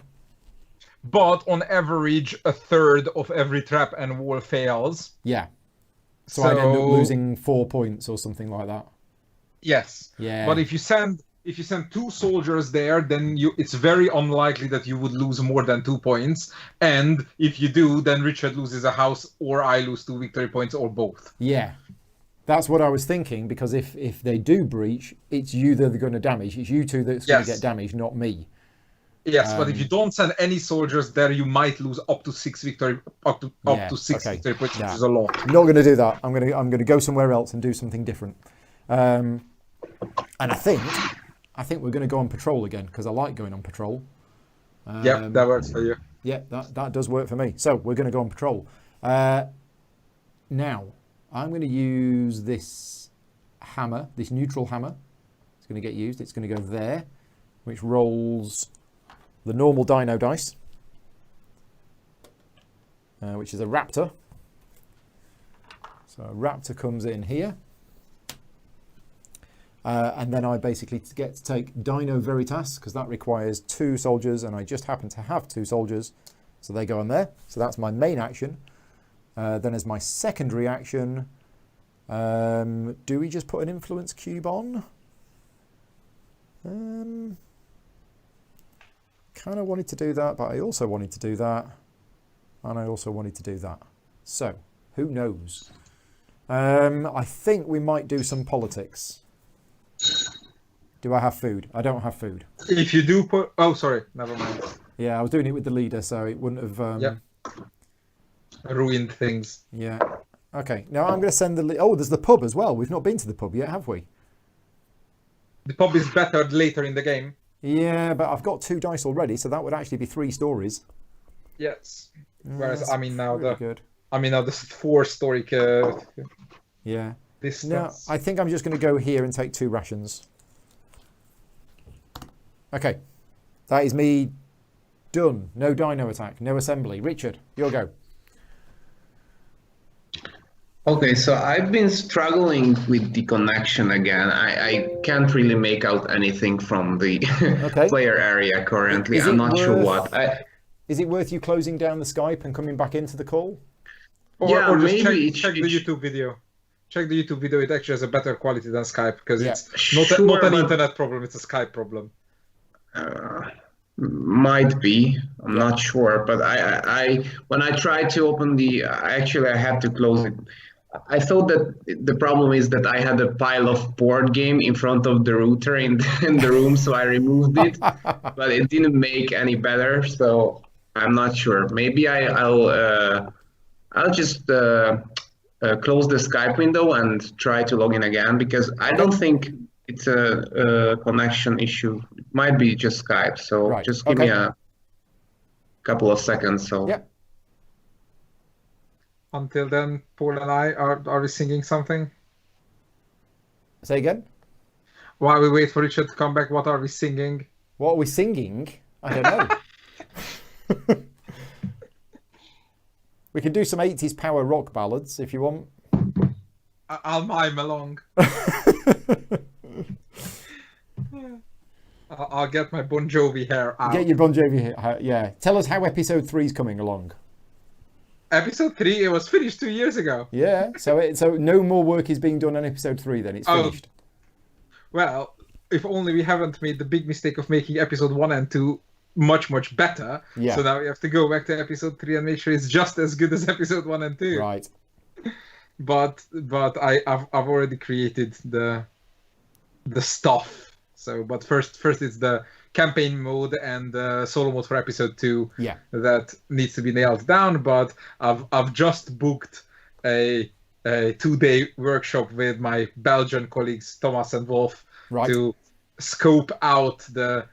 But on average, a third of every trap and wall fails. Yeah. So I'd end up losing 4 points or something like that. Yes. Yeah. But if you send 2 soldiers there, then it's very unlikely that you would lose more than 2 points. And if you do, then Richard loses a house, or I lose 2 victory points, or both. Yeah. That's what I was thinking, because if they do breach, it's you that they're going to damage. It's you two that's going to get damaged, not me. Yes, but if you don't send any soldiers there, you might lose up to 6 victory victory points, which is a lot. I'm not going to do that. I'm going to go somewhere else and do something different. And I think we're going to go on patrol again, because I like going on patrol. Yep, that works for you. Yeah, that does work for me. So we're going to go on patrol. Now, I'm going to use this hammer, this neutral hammer. It's going to get used. It's going to go there, which rolls the normal dino dice, which is a raptor. So a raptor comes in here. And then I basically get to take Dino Veritas, because that requires 2 soldiers, and I just happen to have 2 soldiers, so they go on there. So that's my main action. Then as my secondary action, do we just put an influence cube on? Kind of wanted to do that, but I also wanted to do that, and I also wanted to do that. So, who knows? I think we might do some politics. Do I have food? I don't have food. If you do put... Oh, sorry. Never mind. Yeah, I was doing it with the leader, so it wouldn't have... ruined things. Yeah. Okay, now I'm going to send the... Oh, there's the pub as well. We've not been to the pub yet, have we? The pub is better later in the game. Yeah, but I've got 2 dice already, so that would actually be 3 stories. Yes. Whereas, That's I mean, now good. this 4 story... Yeah. Distance. No, I think I'm just going to go here and take 2 rations. Okay. That is me done. No dino attack, no assembly. Richard, your go. Okay, so I've been struggling with the connection again. I can't really make out anything from the player area currently. I'm not sure what. Is it worth you closing down the Skype and coming back into the call? Or just maybe check the YouTube video. Check the YouTube video. It actually has a better quality than Skype, because it's Sure, not an internet problem. It's a Skype problem. Might be. I'm not sure. But I when I tried to open I had to close it. I thought that the problem is that I had a pile of board game in front of the router in the room, so I removed it. But it didn't make any better, so I'm not sure. Maybe I'll just close the Skype window and try to log in again, because I don't think it's a connection issue. It might be just Skype. So just give me a couple of seconds. So. Yep. Until then, Paul and I, are we singing something? Say again? While we wait for Richard to come back, what are we singing? What are we singing? I don't know. We can do some 80s power rock ballads if you want. I'll mime along. I'll get my Bon Jovi hair out. Get your Bon Jovi hair, yeah. Tell us how episode 3 is coming along. Episode 3, it was finished 2 years ago. Yeah. So no more work is being done on episode 3. Then it's finished. Well, if only we haven't made the big mistake of making episode 1 and 2 much, much better. Yeah. So now we have to go back to episode 3 and make sure it's just as good as episode 1 and 2. Right. But I've already created the stuff. So, but first it's the campaign mode and the solo mode for episode 2 that needs to be nailed down. But I've just booked a 2-day workshop with my Belgian colleagues Thomas and Wolf to scope out the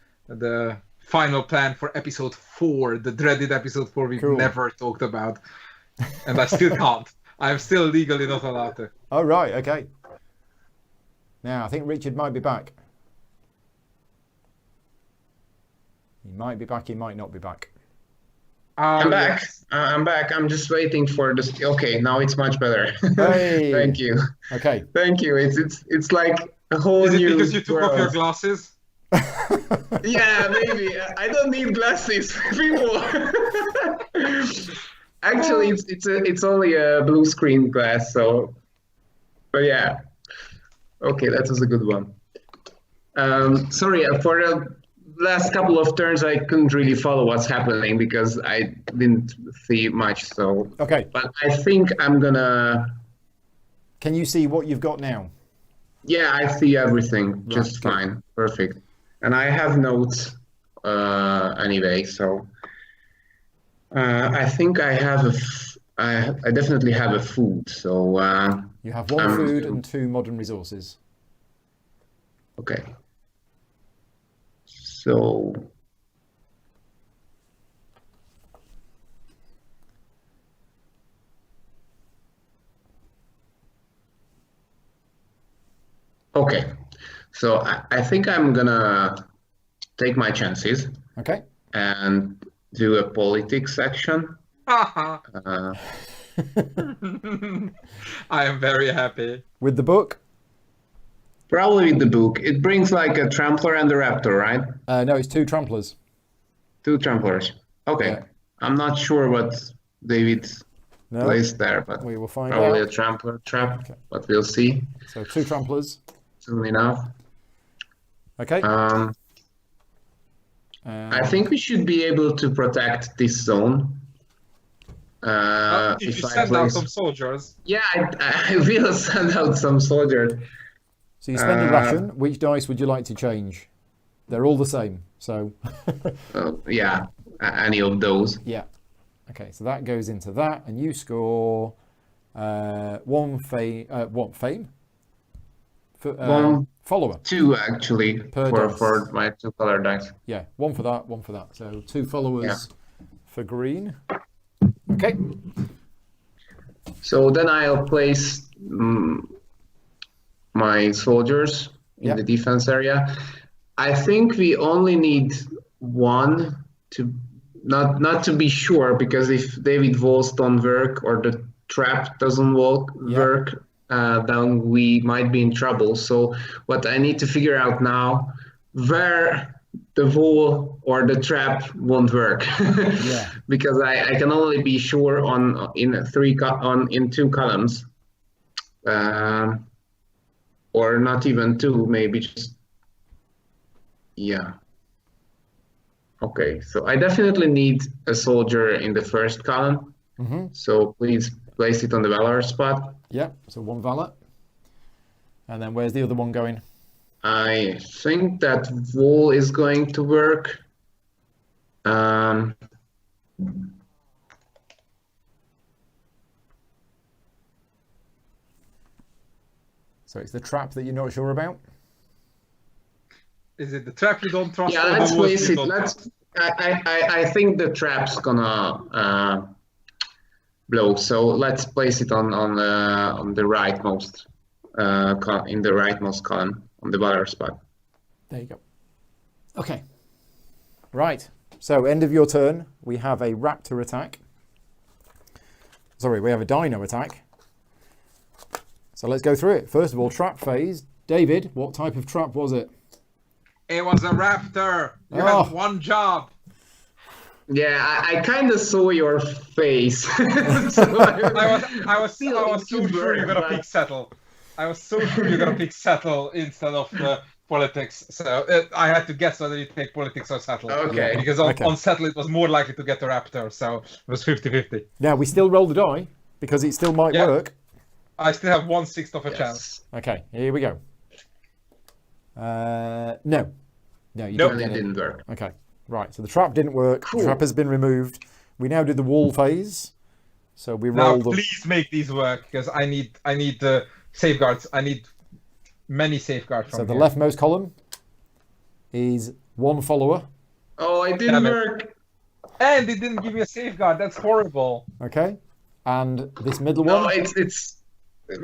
final plan for episode 4, the dreaded episode 4 we've never talked about, and I still can't. I'm still legally not allowed to. Oh right, okay. Now I think Richard might be back. He might be back. He might not be back. I'm back. I'm back. I'm just waiting for this. Okay, now it's much better. Hey. Thank you. Okay. Thank you. It's like a whole Is it new because you took world. off your glasses? Yeah, maybe. I don't need glasses anymore. Actually, it's only a blue screen glass. So, but yeah. Okay, that was a good one. Sorry for the last couple of turns, I couldn't really follow what's happening because I didn't see much. So okay, but I think I'm gonna. Can you see what you've got now? Yeah, I see everything just fine, perfect, and I have notes anyway. So I think I have I definitely have a food. So you have 1 food and 2 modern resources. Okay. So okay, so I think I'm gonna take my chances. Okay. And do a politics action. I am very happy. With the book? Probably with the book. It brings like a trampler and a raptor, right? No, it's 2 tramplers. 2 tramplers. Okay. Yeah. I'm not sure what David placed there, but we will find probably out. a trampler trap, but we'll see. So 2 tramplers. Soon enough. Okay. I think we should be able to protect this zone. If you send out some soldiers. Yeah, I will send out some soldiers. So you spend a ration. Which dice would you like to change? They're all the same. So. Yeah, any of those. Yeah. Okay, so that goes into that, and you score 1 fame. One follower. 2 actually Per for my 2 color dice. Yeah, 1 for that, 1 for that. So 2 followers for green. Okay. So then I'll place my soldiers in the defense area. I think we only need 1 to not to be sure, because if David walls don't work or the trap doesn't work, then we might be in trouble. So what I need to figure out now, where the wall or the trap won't work, because I can only be sure in 2 columns, or not even 2, maybe just Okay, so I definitely need a soldier in the first column. So please place it on the Valor spot. Yeah, so 1 Valor. And then where's the other one going? I think that wall is going to work. So it's the trap that you're not sure about? Is it the trap you don't trust? Yeah, let's place it. I think the trap's gonna blow. So let's place it on the rightmost in the rightmost column on the Valor spot. There you go. Okay. Right. So end of your turn. We have a Raptor Attack. Sorry, we have a Dino Attack. So let's go through it. First of all, trap phase. David, what type of trap was it? It was a raptor. You had 1 job. Yeah, I kind of saw your face. So I was so sure you're gonna but- pick settle. I was so sure you're gonna pick settle instead of politics. So I had to guess whether you take politics or settle. Okay. Because on settle it was more likely to get the raptor, so it was 50-50. Now, we still roll the die because it still might Yeah. work. I still have 1/6 of a chance. Okay, here we go. No. No, you Nope. don't And get it it. didn't work. Okay, right. So the trap didn't work. Cool. The trap has been removed. We now do the wall phase. So we Now roll the... please make these work because I need safeguards. I need many safeguards from So the here. leftmost column is one follower. Oh, it didn't Damn it. work. And it didn't give me a safeguard. That's horrible. Okay, and this middle No, one it's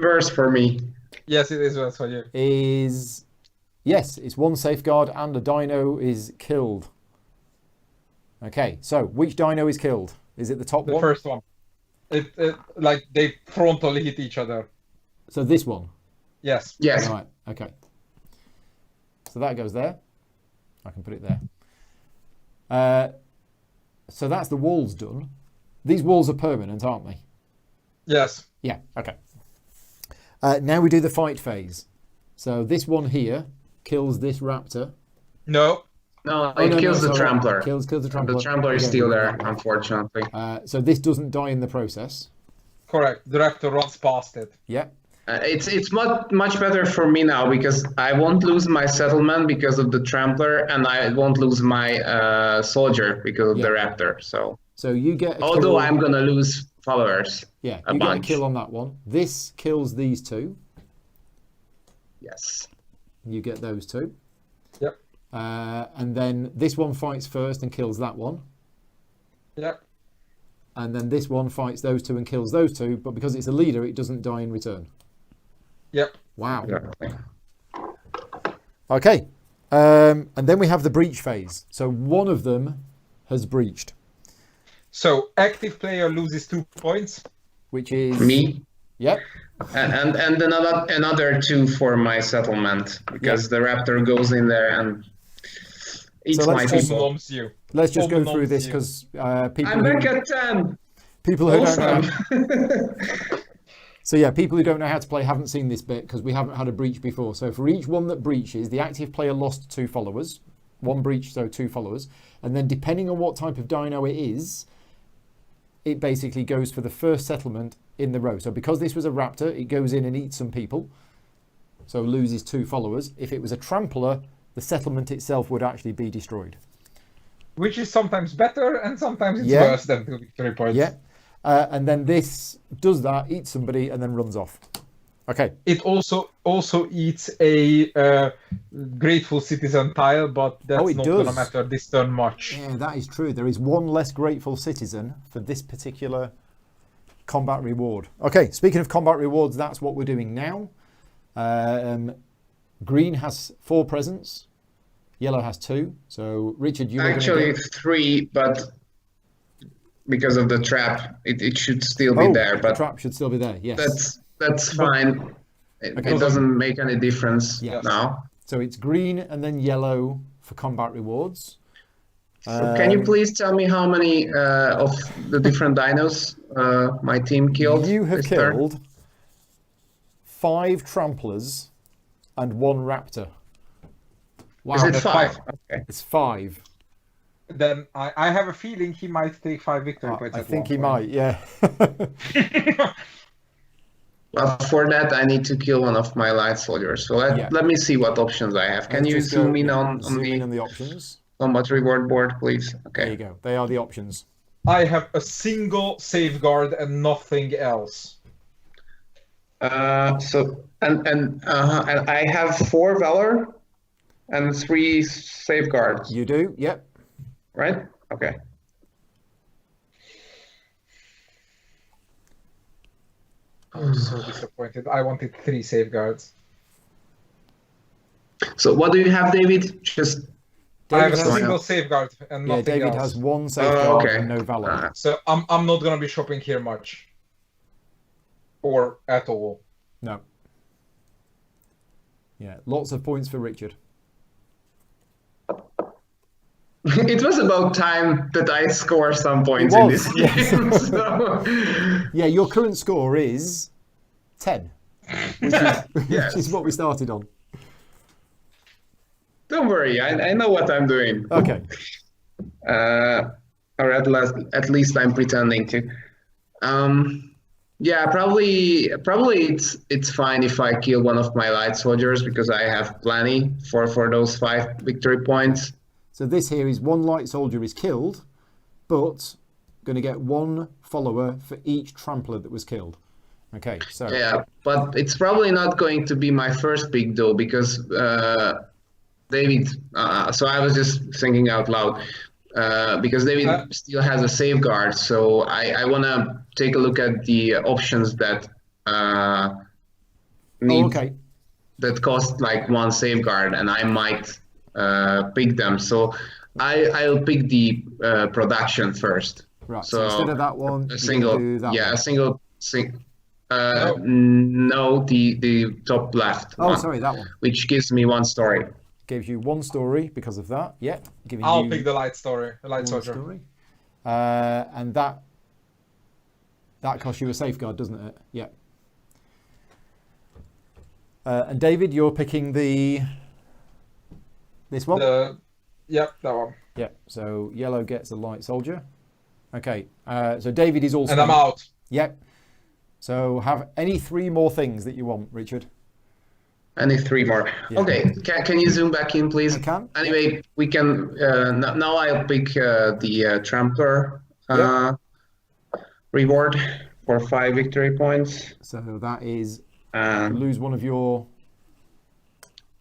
worse for me. Yes, it is worse for you. is... Yes, it's one safeguard and a dino is killed. Okay, so which dino is killed? Is it the top The one? first one. It like they frontally hit each other. So this one. Yes. Yes. Right, okay. So that goes there. I can put it there. So that's the walls done. These walls are permanent, aren't they? Yes. Yeah, okay. Now we do the fight phase. So this one here kills this raptor. No. No, it kills the sorry. trampler. Kills the The trampler. trampler is Again, still we do there, that one. unfortunately. So this doesn't die in the process. Correct. The raptor runs past it. Yeah. It's much better for me now because I won't lose my settlement because of the trampler, and I won't lose my soldier because of the raptor. So you get a although kill. I'm gonna lose followers. Yeah, a you get a bunch. kill on that one. This kills these two. Yes. You get those two. Yep. And then this one fights first and kills that one. Yep. And then this one fights those two and kills those two. But because it's a leader, it doesn't die in return. Yep. Wow. Exactly. Okay. And then we have the breach phase. So one of them has breached, So active player loses 2 points. which is Me. Yep. And another 2 for my settlement because the raptor goes in there and eats So let's my just- people. Bombs you. Let's just go Bombs through this you. because I'm back at 10. people who don't know. Awesome. So yeah, people who don't know how to play haven't seen this bit because we haven't had a breach before. So for each one that breaches, the active player lost 2 followers. One breach, so 2 followers. And then depending on what type of dino it is, it basically goes for the first settlement in the row. So because this was a raptor, it goes in and eats some people. So loses 2 followers. If it was a trampler, the settlement itself would actually be destroyed. Which is sometimes better and sometimes it's Yeah. worse than 2 victory points. Yeah. And then this does that, eats somebody, and then runs off. Okay. It also eats a grateful citizen tile, but that's it not does. gonna matter this turn much. Yeah, that is true. There is one less grateful citizen for this particular combat reward. Okay, speaking of combat rewards, that's what we're doing now. Green has 4 presents. Yellow has 2. So, Richard, you were Actually, going to it's 3, but because of the trap, it should still be Oh, there. the But trap should still be there, yes. that's fine. It Okay. doesn't make any difference Yes. now. So, it's green and then yellow for combat rewards. So can you please tell me how many of the different dinos my team killed? You have this turn? killed 5 tramplers and 1 raptor. Wow, Is it that's 5? fine. Okay. it's 5. Then I have a feeling he might take 5 victory points. I at think one he might, yeah. point. Well, for that, I need to kill one of my light soldiers. So Yeah. let me see what options I have. Can Let's you just go- zoom in yeah, on zoom in on the the options. combat reward board, please? There you Okay. go. They are the options. I have a single safeguard and nothing else. And I have 4 valor and 3 safeguards, You do? Yep. right? Okay. I'm so disappointed. I wanted 3 safeguards. So what do you have, David? Just I have a David has- single safeguard and Yeah, nothing David else. has 1 safeguard okay. and no valor. So I'm not gonna be shopping here much. Or at all. No. Yeah, lots of points for Richard. it was about time that I score some points It in was, this yes. game. So, Yeah, your current score is 10, which yes. is what we started on. Don't worry, I know what I'm doing. Okay. Or at least I'm pretending to. Yeah, probably it's fine if I kill one of my light soldiers because I have plenty for those 5 victory points. So this here is 1 light soldier is killed, but going to get 1 follower for each trampler that was killed. Okay, so Yeah, but it's probably not going to be my first pick though because David. So I was just thinking out loud. Because David still has a safeguard, so I want to take a look at the options that that cost like 1 safeguard, and I might pick them. So I'll pick the production first. Right. So instead of that one, a single. do that Yeah, one. a single. No, the top left. Oh, one, sorry, that one. Which gives me 1 story. Gives you 1 story because of that. Yeah. I'll pick the light soldier. Story. And that costs you a safeguard, doesn't it? Yeah. And David, you're picking this one? Yep, that one. Yeah. So yellow gets a light soldier. Okay. So David is also. And I'm out. Yep. So have any 3 more things that you want, Richard? Any 3 more. Yeah. Okay, can you zoom back in, please? I can. Anyway, we can. Now I'll pick the Trampler reward for 5 victory points. So that is lose one of your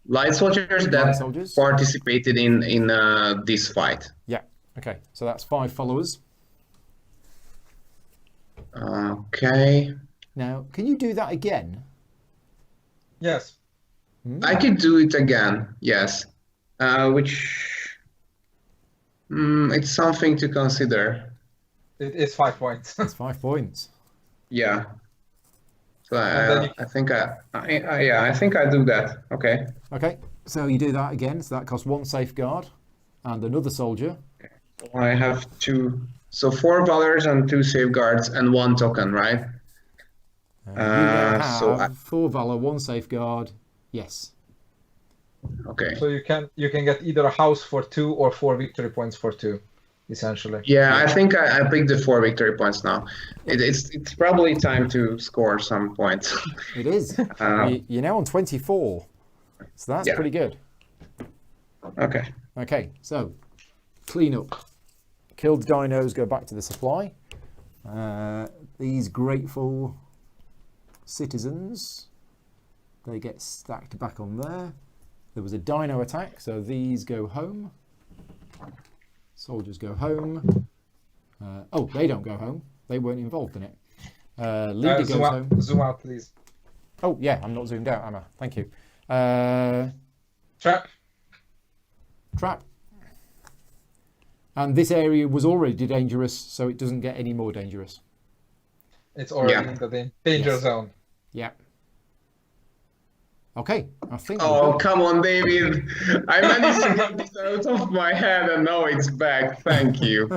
light soldiers that participated in this fight. Yeah. Okay. So that's 5 followers. Okay. Now, can you do that again? Yes. I could do it again, yes. Which it's something to consider. It is 5 points. It's 5 points. Yeah. So I think I do that. Okay. Okay. So you do that again. So that costs 1 safeguard and another soldier. So I have 2. So 4 valors and 2 safeguards and 1 token, right? You now have 4 valor, 1 safeguard. Yes. Okay. So you can get either a house for 2 or 4 victory points for 2, essentially. Yeah, I think I picked the 4 victory points now. It's probably time to score some points. It is. You're now on 24. So that's pretty good. Okay. Okay, so clean up. Killed dinos go back to the supply. These grateful citizens, they get stacked back on there. There was a dino attack, so these go home. Soldiers go home. Oh, they don't go home. They weren't involved in it. Leader goes home. Zoom out, please. Oh, yeah, I'm not zoomed out, am I? Thank you. Trap. And this area was already dangerous, so it doesn't get any more dangerous. It's already in the danger zone. Yeah. Okay, I think. Oh, come on, David. I managed to get this out of my head and now it's back. Thank you.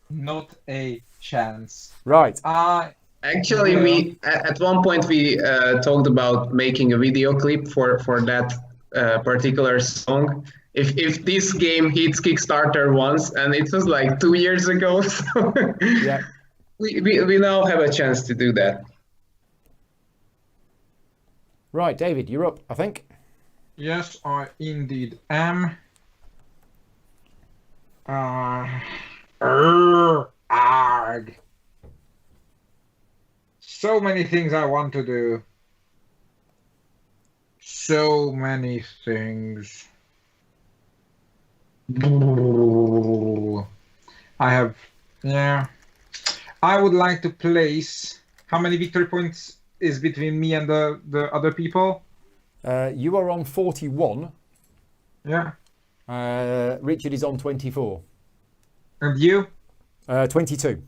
Not a chance. Right. Actually, we at one point we talked about making a video clip for that particular song. If this game hits Kickstarter once, and it was like 2 years ago, so Yeah. we now have a chance to do that. Right, David, you're up, I think. Yes, I indeed am. Arg. So many things I want to do. So many things. I have, I would like to place. How many victory points is between me and the other people? You are on 41. Yeah. Richard is on 24. And you? 22.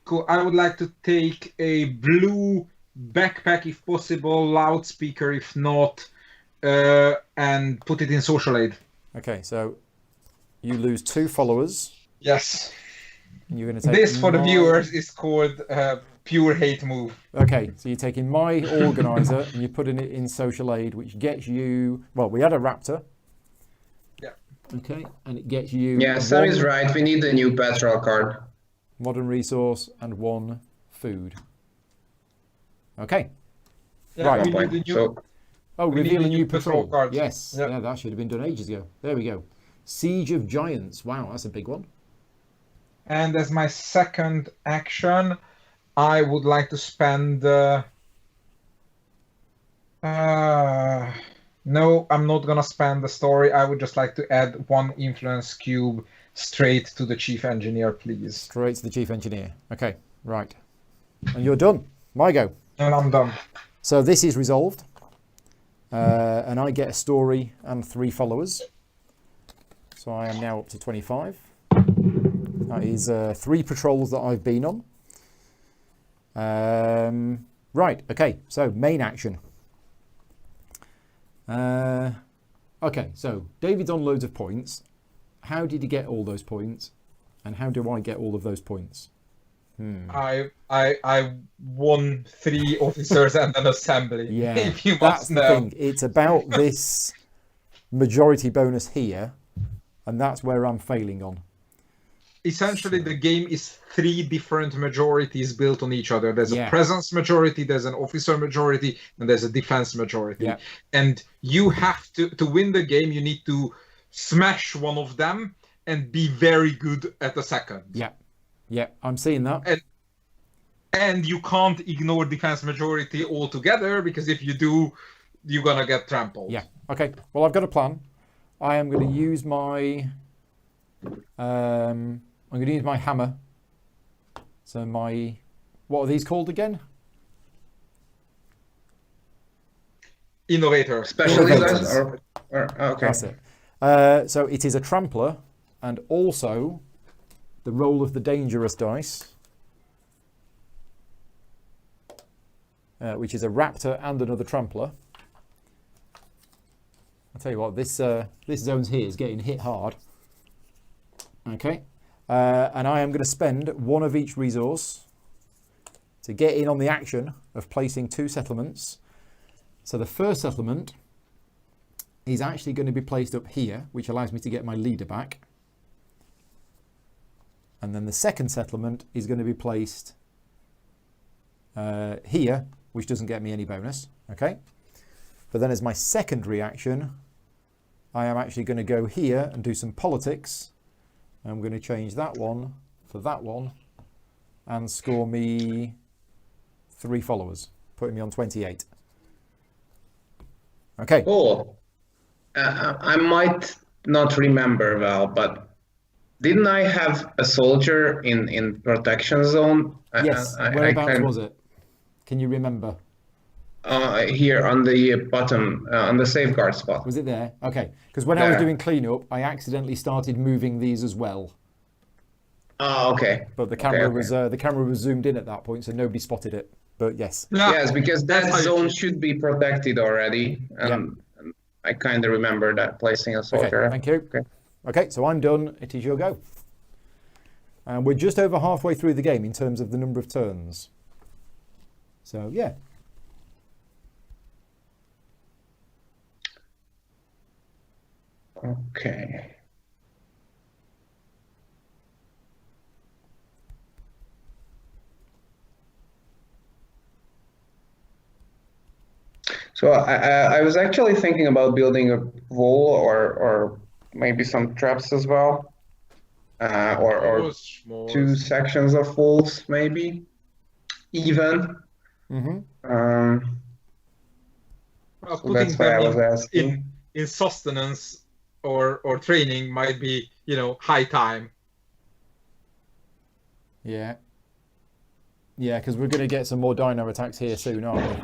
Cool. I would like to take a blue backpack if possible, loudspeaker if not, and put it in social aid. Okay, so you lose 2 followers. Yes. And you're going to take This, for the viewers, is called pure hate move. Okay, so you're taking my organizer and you're putting it in social aid, which gets you. Well, we had a raptor. Yeah. Okay, and it gets you. Yeah, Sam is right. We need a new petrol card. Modern resource and 1 food. Okay. Yeah, Right. we need a new, So, Oh, we reveal need a new patrol patrol. cards. Yes. Yep. Yeah, that should have been done ages ago. There we go. Siege of Giants. Wow, that's a big one. and as my second action, I would like to spend. No, I'm not gonna spend the story. I would just like to add 1 influence cube straight to the chief engineer, please. Straight to the chief engineer. Okay, right. And you're done. My go. And I'm done. So this is resolved. And I get a story and 3 followers. So I am now up to 25. That is 3 patrols that I've been on. Right, okay, so main action. Okay, so David's on loads of points. How did he get all those points? And how do I get all of those points? I won 3 officers and an assembly. Yeah, if you that's must the know. thing. It's about this majority bonus here, and that's where I'm failing on. Essentially, the game is 3 different majorities built on each other. There's Yeah. a presence majority, there's an officer majority, and there's a defense majority. Yeah. And you have to win the game, you need to smash one of them and be very good at the second. Yeah, yeah, I'm seeing that. And you can't ignore defense majority altogether, because if you do, you're gonna get trampled. Yeah. Okay. Well, I've got a plan. I am going to use my. I'm going to use my hammer. So my. What are these called again? Innovator. specialty Innovators. guys or okay. That's it. So it is a trampler, and also the roll of the dangerous dice, which is a raptor and another trampler. I'll tell you what, this zone's here is getting hit hard. Okay, and I am going to spend 1 of each resource to get in on the action of placing 2 settlements. So the first settlement is actually going to be placed up here, which allows me to get my leader back. And then the second settlement is going to be placed here, which doesn't get me any bonus. Okay, but then as my second reaction, I am actually going to go here and do some politics. I'm going to change that one for that one and score me 3 followers, putting me on 28. Okay. Cool. I might not remember well, but didn't I have a soldier in protection zone? Yes. Whereabouts was it? Can you remember? Here on the bottom, on the safeguard spot. Was it there? Okay. Because when I was doing cleanup, I accidentally started moving these as well. Oh, okay. But the camera was zoomed in at that point, so nobody spotted it. But yes. Yeah. Yes, because that That's how zone should be protected already. And I kind of remember that placing a soldier. Okay. Thank you. Okay. So I'm done. It is your go. And we're just over halfway through the game in terms of the number of turns. So yeah. Okay. So I was actually thinking about building a wall or maybe some traps as well, or 2 sections of walls maybe, even. Mm-hmm. So Putting that's why I was them asking. in sustenance or training might be, high time. Yeah. Yeah, because we're going to get some more dino attacks here soon, aren't we?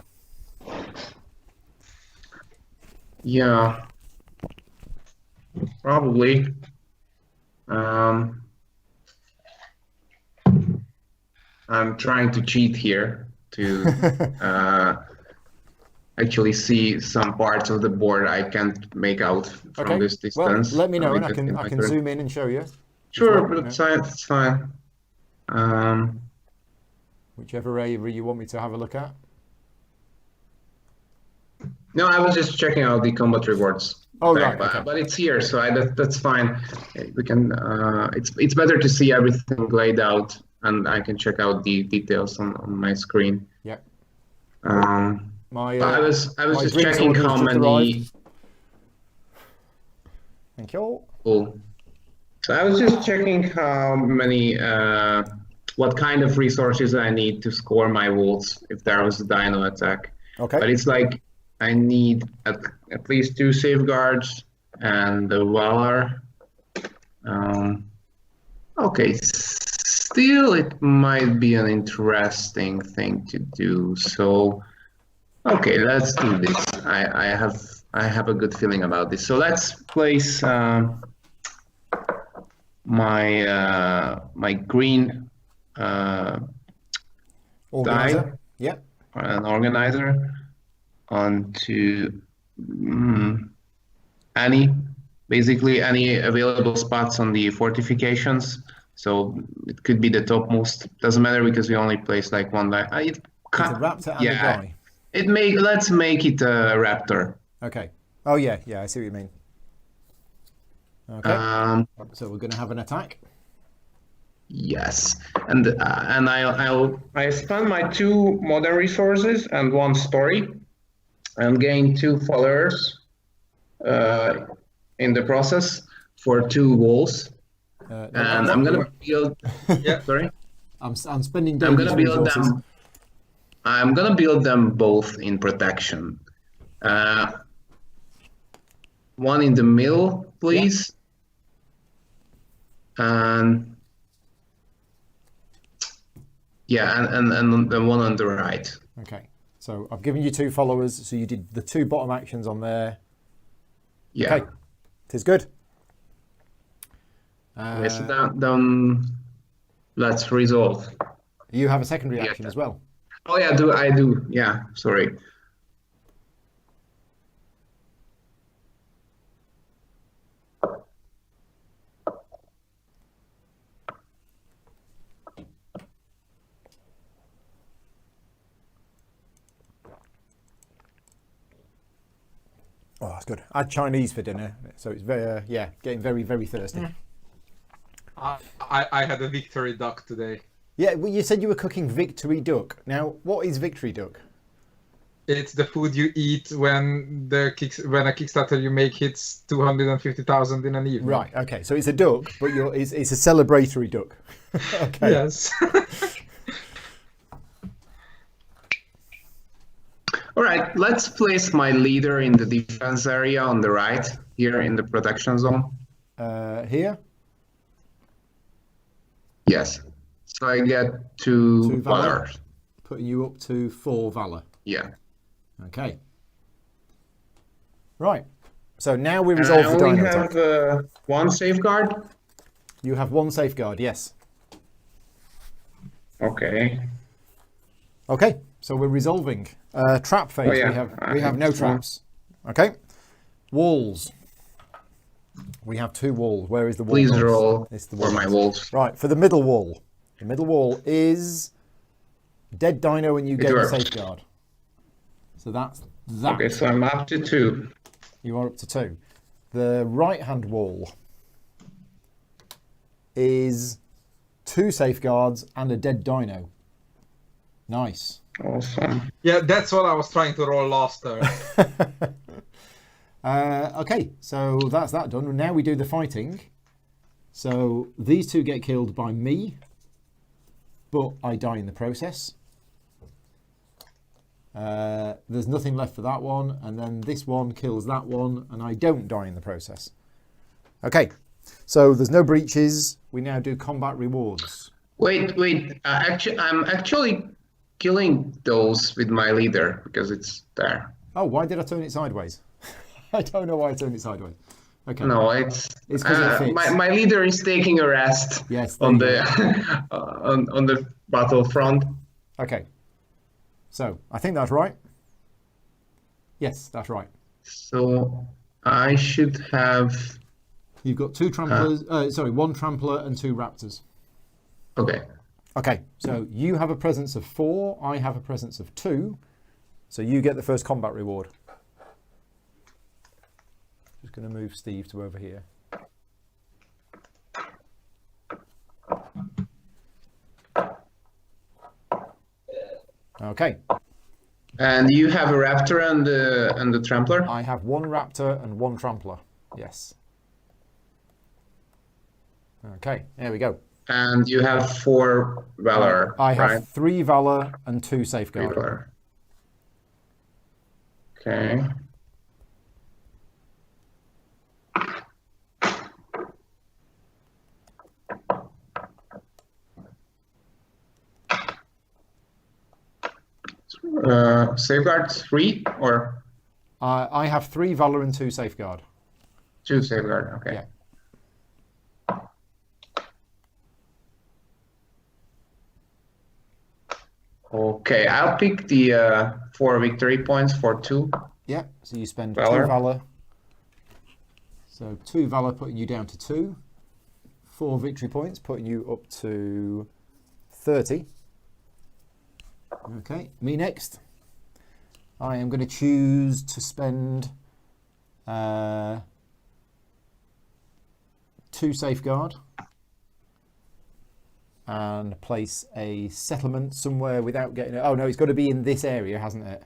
Yeah, probably. I'm trying to cheat here to actually see some parts of the board I can't make out from this Well, distance. let me know, and Maybe I can zoom in and show you. Sure, well, but it's fine. Whichever area you want me to have a look at. No, I was just checking out the combat rewards. Oh, thing, right, okay. But it's here, so that's fine. We can. It's better to see everything laid out, and I can check out the details on my screen. Yeah. I was my just drinks checking order has how just many. arrived. Thank you. Cool. So I was just checking how many, what kind of resources I need to score my wolves if there was a Dino Attack. Okay. But it's like I need at least 2 safeguards and the Valor. Okay, still it might be an interesting thing to do. So, okay, let's do this. I have a good feeling about this. So let's place my green Organizer. die, Yeah. an organizer, onto basically any available spots on the fortifications. So it could be the topmost. Doesn't matter because we only place like one die. It's a raptor and a die. Let's make it a raptor. Okay. Oh yeah, I see what you mean. Okay. So we're going to have an attack. Yes, and I spend my 2 modern resources and 1 story, and gain 2 followers in the process for 2 walls. And I'm gonna build. Yeah. Sorry. I'm spending. I'm gonna build resources. them. I'm gonna build them both in protection. One in the middle, please. And and the one on the right. Okay. So I've given you 2 followers. So you did the 2 bottom actions on there. Yeah. Okay. Tis good. Okay, so then let's resolve. You have a secondary action as well. Oh yeah, I do. Yeah, sorry. Oh, that's good. I had Chinese for dinner, so it's very, getting very, very thirsty. I had a victory duck today. Yeah, well, you said you were cooking victory duck. Now, what is victory duck? It's the food you eat when a Kickstarter you make hits 250,000 in an evening. Right. Okay. So it's a duck, but it's a celebratory duck. Okay. Yes. All right, let's place my leader in the defense area on the right, here in the protection zone. Here. Yes. So I get 2 valor. Putting you up to 4 valor. Yeah. Okay. Right. So now we resolve the Dino Attack. I only have 1 safeguard. You have 1 safeguard, yes. Okay. Okay. So we're resolving. Trap phase. Oh, yeah. We have no traps. Okay. Walls. We have 2 walls. Where is the wall? Please roll It's the for my walls. wolves. Right, for the middle wall. The middle wall is dead dino and you get a works. safeguard. So that's that. Okay, so I'm up to 2. You are up to 2. The right-hand wall is 2 safeguards and a dead dino. Nice. Awesome. Yeah, that's what I was trying to roll last turn. Okay, so that's that done. Now we do the fighting. So these 2 get killed by me, but I die in the process. There's nothing left for that one, and then this one kills that one, and I don't die in the process. Okay, so there's no breaches. We now do combat rewards. Wait. I'm actually killing those with my leader because it's there. Oh, why did I turn it sideways? I don't know why I turned it sideways. Okay. No, it's because it fits. my leader is taking a rest. Yes, on there the on the battlefront. Okay. So I think that's right. Yes, that's right. So I should have. You've got two tramplers. One trampler and two raptors. Okay. Okay, so you have a presence of 4. I have a presence of 2. So you get the first combat reward. Just going to move Steve to over here. Okay. And you have a raptor and the trampler? I have 1 raptor and 1 trampler. Yes. Okay, there we go. And you have 4 valor. I have right? 3 valor and 2 3 safeguard. valor. Okay. Safeguard 3 or I have 3 valor and 2 safeguard. 2 safeguard. Okay. Yeah. Okay, I'll pick the 4 victory points for 2. Yeah, so you spend Valor. 2 valor. So 2 valor putting you down to 2. 4 victory points putting you up to 30. Okay, me next. I am going to choose to spend 2 safeguard and place a settlement somewhere without getting it. Oh no, it's got to be in this area, hasn't it?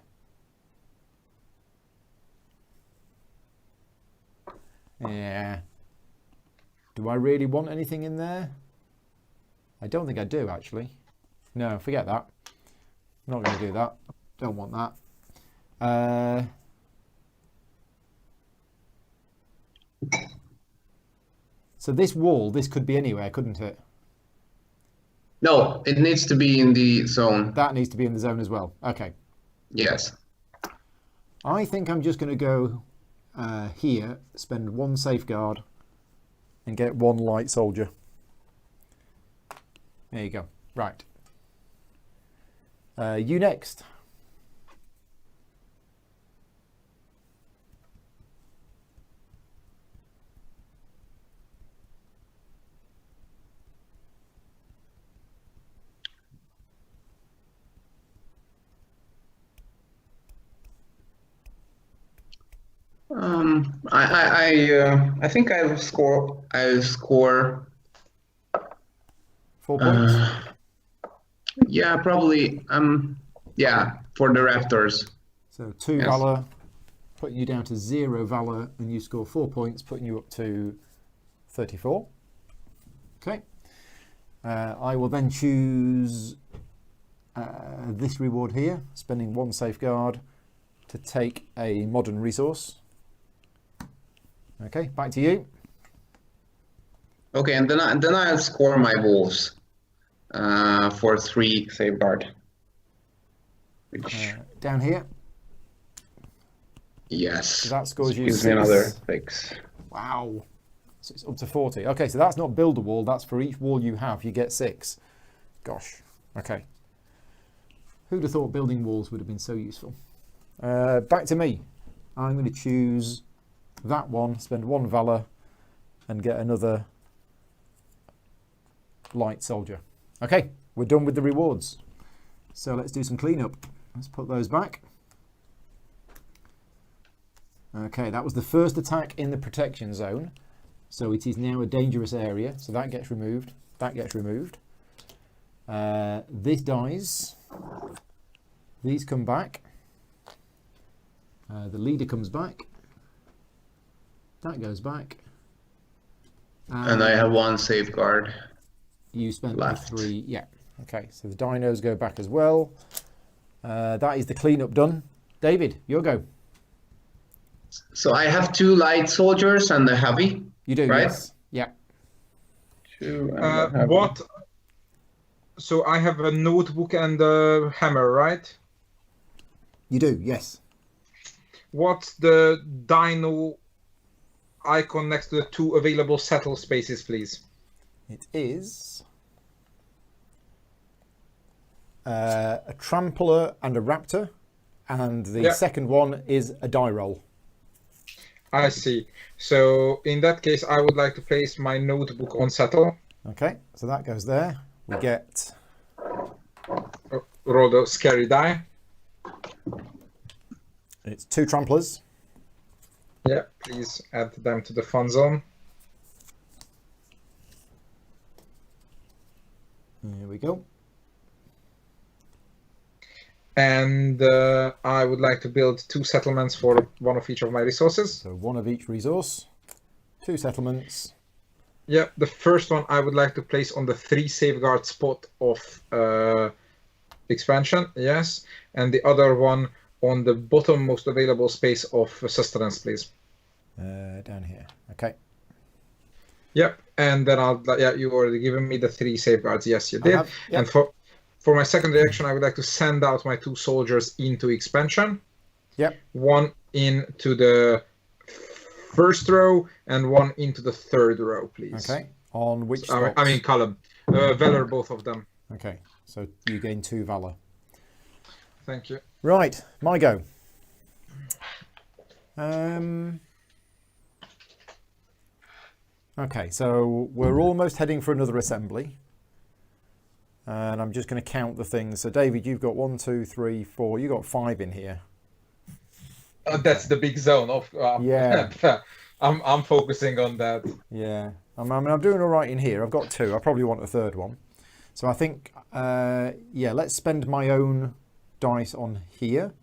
Yeah. Do I really want anything in there? I don't think I do, actually. No, forget that. I'm not going to do that. Don't want that. So this wall, this could be anywhere, couldn't it? No, it needs to be in the zone. That needs to be in the zone as well. Okay. Yes. I think I'm just going to go here, spend 1 safeguard, and get 1 light soldier. There you go. Right. You next. I think I'll score 4 points. Yeah, probably yeah, for the Raptors. So 2 Yes. valor, putting you down to 0 valor, and you score 4 points, putting you up to 34. Okay. I will then choose this reward here, spending 1 safeguard to take a modern resource. Okay, back to you. Okay, and then I'll score my wolves for 3 safeguard. Which Down here. yes, So that scores you gives me 6. another 6. Wow. So it's up to 40. Okay, so that's not build a wall. That's for each wall you have, you get 6. Gosh. Okay. Who'd have thought building walls would have been so useful? Back to me. I'm going to choose that one, spend 1 valor, and get another light soldier. Okay, we're done with the rewards. So let's do some cleanup. Let's put those back. Okay, that was the first attack in the protection zone. So it is now a dangerous area. So that gets removed. That gets removed. This dies. These come back. The leader comes back. That goes back. And I have 1 safeguard. You spent left. 3. Yeah. Okay, so the dinos go back as well. That is the cleanup done. David, your go. So I have 2 light soldiers and a heavy. You do, right? yes. Yeah. 2 and a heavy. What? So I have a notebook and a hammer, right? You do, yes. What's the dino icon next to the 2 available settle spaces, please? It is a trampler and a raptor, And the Yeah. second one is a die roll. I see. So in that case, I would like to place my notebook on settle. Okay, so that goes there. We get Roll the scary die. it's 2 tramplers. Yeah, please add them to the fun zone. Here we go. And I would like to build 2 settlements for one of each of my resources. So 1 of each resource, 2 settlements. Yeah, the first one I would like to place on the 3 safeguard spot of expansion, yes. And the other one on the bottommost available space of sustenance, please. Down here. Okay. Yep, and then you already given me the 3 safeguards. Yes, you did. Yep. And for my second reaction, I would like to send out my 2 soldiers into expansion. Yep. 1 into the first row and 1 into the third row, please. Okay. On which spot? I mean column. Valor, both of them. Okay. So you gain 2 valor. Thank you. Right. My go. Okay. So we're almost heading for another assembly. And I'm just going to count the things. So David, you've got 1, 2, 3, 4. You got 5 in here. That's the big zone of. Yeah. I'm focusing on that. Yeah. I'm doing all right in here. I've got 2. I probably want a third one. So I think, yeah, let's spend my own dice on here.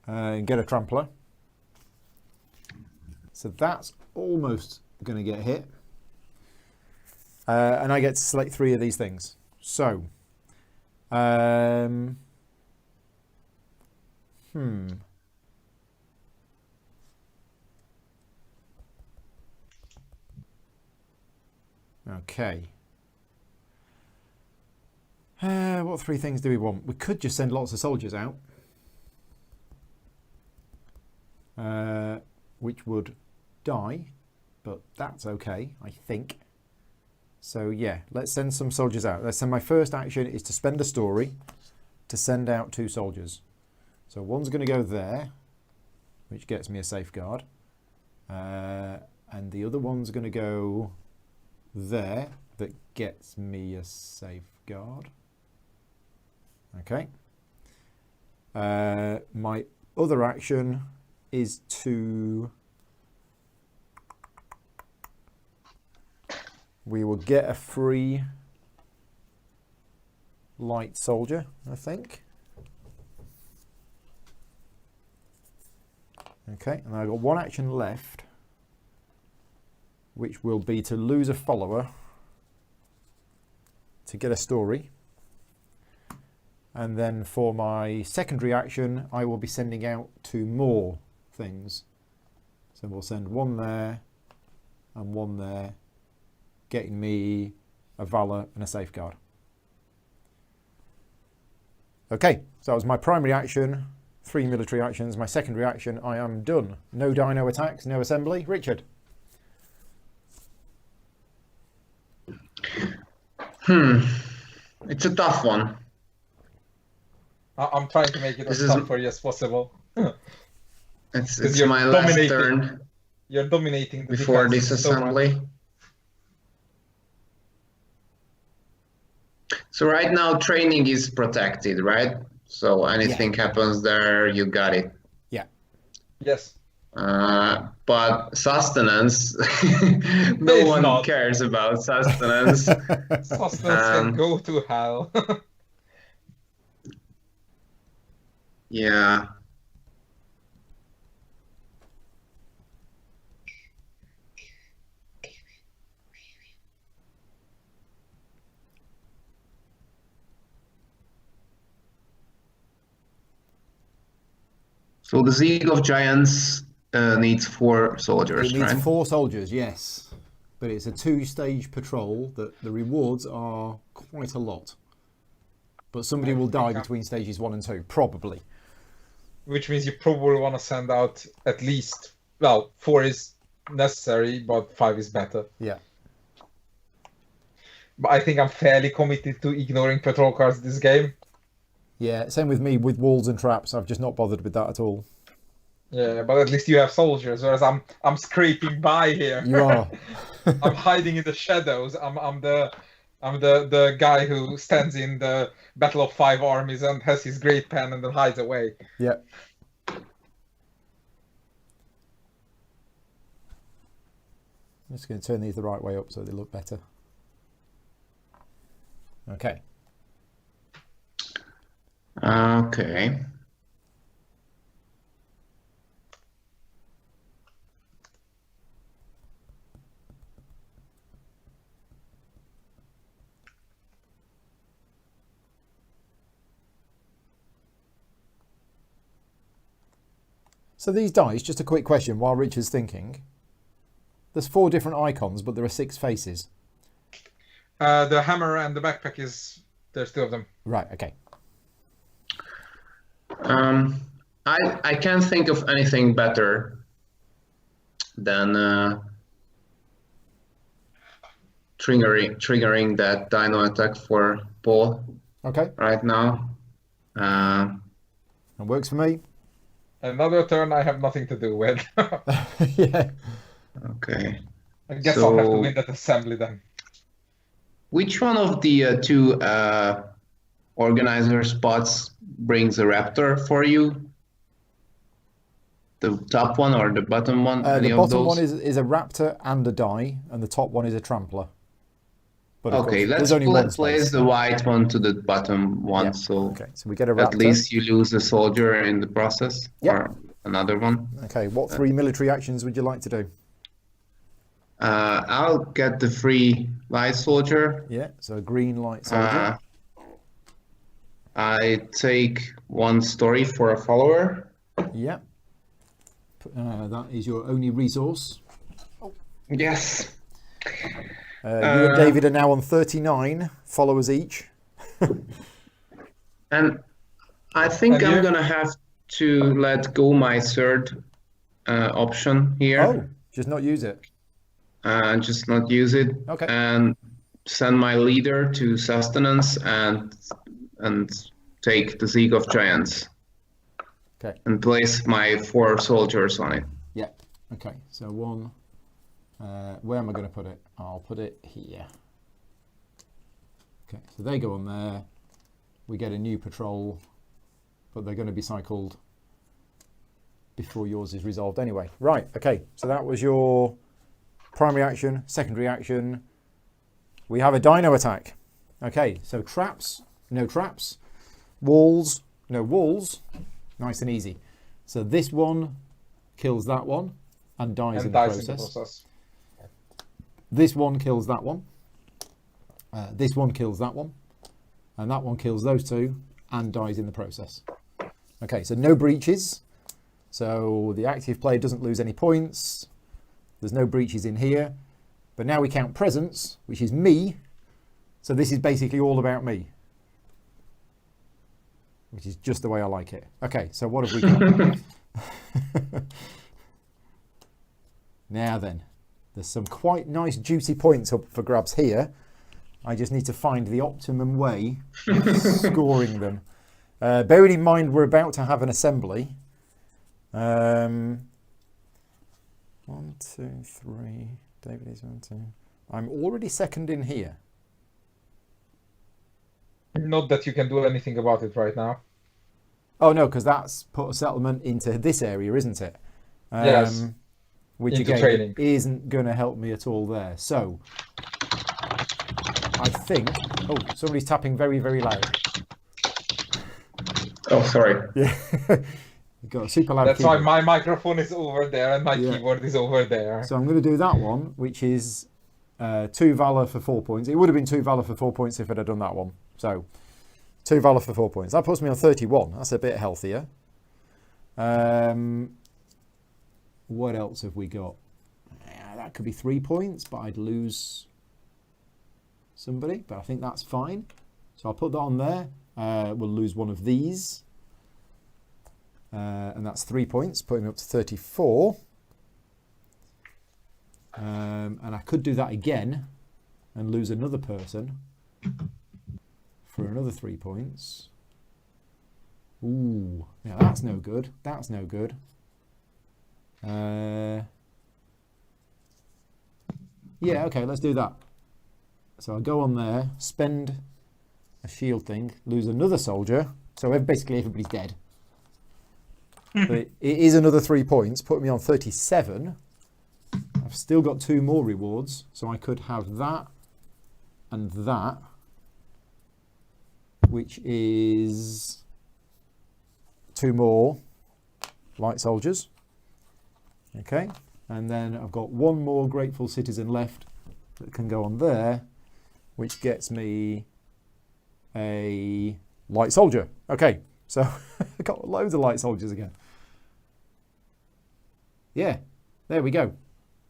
And get a trampler. So that's almost going to get hit. And I get to select 3 of these things. So, Okay. What 3 things do we want? We could just send lots of soldiers out. Which would die, but that's okay, I think. So yeah, let's send some soldiers out. Let's send my first action is to spend a story to send out 2 soldiers. So one's going to go there, which gets me a safeguard. And the other one's going to go there, that gets me a safeguard. Okay. My other action is to... We will get a free light soldier, I think. Okay, and I've got 1 action left, which will be to lose a follower to get a story. And then for my secondary action, I will be sending out 2 more things. So we'll send 1 there and 1 there, getting me a valor and a safeguard. Okay, so that was my primary action, 3 military actions. My secondary action, I am done. No dino attacks, no assembly. Richard. It's a tough one. I'm trying to make it as tough for you as possible. It's my last turn. You're dominating the before this defense so assembly. So right now training is protected, right? So anything happens there, you got it. Yeah. Yes. But sustenance, no one cares about sustenance. Sustenance can go to hell. Yeah. So the Siege of Giants needs 4 soldiers, It needs right? 4 soldiers, yes. But it's a 2-stage patrol that the rewards are quite a lot. But somebody will die between stages 1 and 2, probably. Which means you probably want to send out at least, well, 4 is necessary, but 5 is better. Yeah. But I think I'm fairly committed to ignoring patrol cards this game. Yeah, same with me with walls and traps. I've just not bothered with that at all. Yeah, but at least you have soldiers, whereas I'm scraping by here. You are. I'm hiding in the shadows. I'm the guy who stands in the Battle of Five Armies and has his great pen and then hides away. Yeah. I'm just going to turn these the right way up so they look better. Okay. Okay. So these dice, just a quick question while Richard's thinking. There's 4 different icons, but there are 6 faces. The hammer and the backpack there's 2 of them. Right, okay. I can't think of anything better than triggering that Dino Attack for Paul. Okay. Right now. It works for me. Another turn I have nothing to do with. Yeah. Okay. I guess I'll have to win that assembly then. Which one of the 2 organizer spots brings a raptor for you? The top one or the bottom one? The bottom one is a raptor and a die, and the top one is a trampler. But okay, let's place the white one to the bottom one, so we get a raptor. At least you lose a soldier in the process, or another one. Okay, what 3 military actions would you like to do? I'll get the free light soldier. Yeah, so a green light soldier. I take 1 story for a follower. Yeah. That is your only resource. Yes. You and David are now on 39 followers each. And I think I'm going to have to let go my 3rd option here. Oh, just not use it. Just not use it. Okay. And send my leader to sustenance and take the Siege of Giants. Okay. And place my 4 soldiers on it. Yeah. Okay. So 1. Where am I going to put it? I'll put it here. Okay. So they go on there. We get a new patrol, but they're going to be cycled before yours is resolved anyway. Right. Okay. So that was your primary action, secondary action. We have a Dino Attack. Okay. So traps, no traps. Walls, no walls. Nice and easy. So this one kills that one and dies in the process. This one kills that one. This one kills that one. And that one kills those 2 and dies in the process. Okay, so no breaches. So the active player doesn't lose any points. There's no breaches in here. But now we count presence, which is me. So this is basically all about me, which is just the way I like it. Okay, so what have we got? Now then, there's some quite nice juicy points up for grabs here. I just need to find the optimum way of scoring them. Bearing in mind we're about to have an assembly. 1, 2, 3. David is 1, 2. I'm already second in here. Not that you can do anything about it right now. Oh no, because that's put a settlement into this area, isn't it? Yes. Which into again training. Isn't going to help me at all there. So I think. Oh, somebody's tapping very, very loud. Oh, sorry. Yeah. You've got a super loud That's keyboard. why my microphone is over there and my keyboard is over there. So I'm going to do that one, which is 2 Valor for 4 points. It would have been 2 Valor for 4 points if I'd have done that one. So 2 Valor for 4 points. That puts me on 31. That's a bit healthier. What else have we got? That could be 3 points, but I'd lose somebody. But I think that's fine. So I'll put that on there. We'll lose one of these. And that's 3 points, putting me up to 34. And I could do that again and lose another person for another 3 points. Ooh, yeah, that's no good. That's no good. Yeah, okay, let's do that. So I go on there, spend a shield thing, lose another soldier. So basically everybody's dead. But it is another 3 points, put me on 37. I've still got 2 more rewards, so I could have that and that, which is 2 more light soldiers. Okay, and then I've got 1 more grateful citizen left that can go on there, which gets me a light soldier. Okay, so I've got loads of light soldiers again. Yeah, there we go.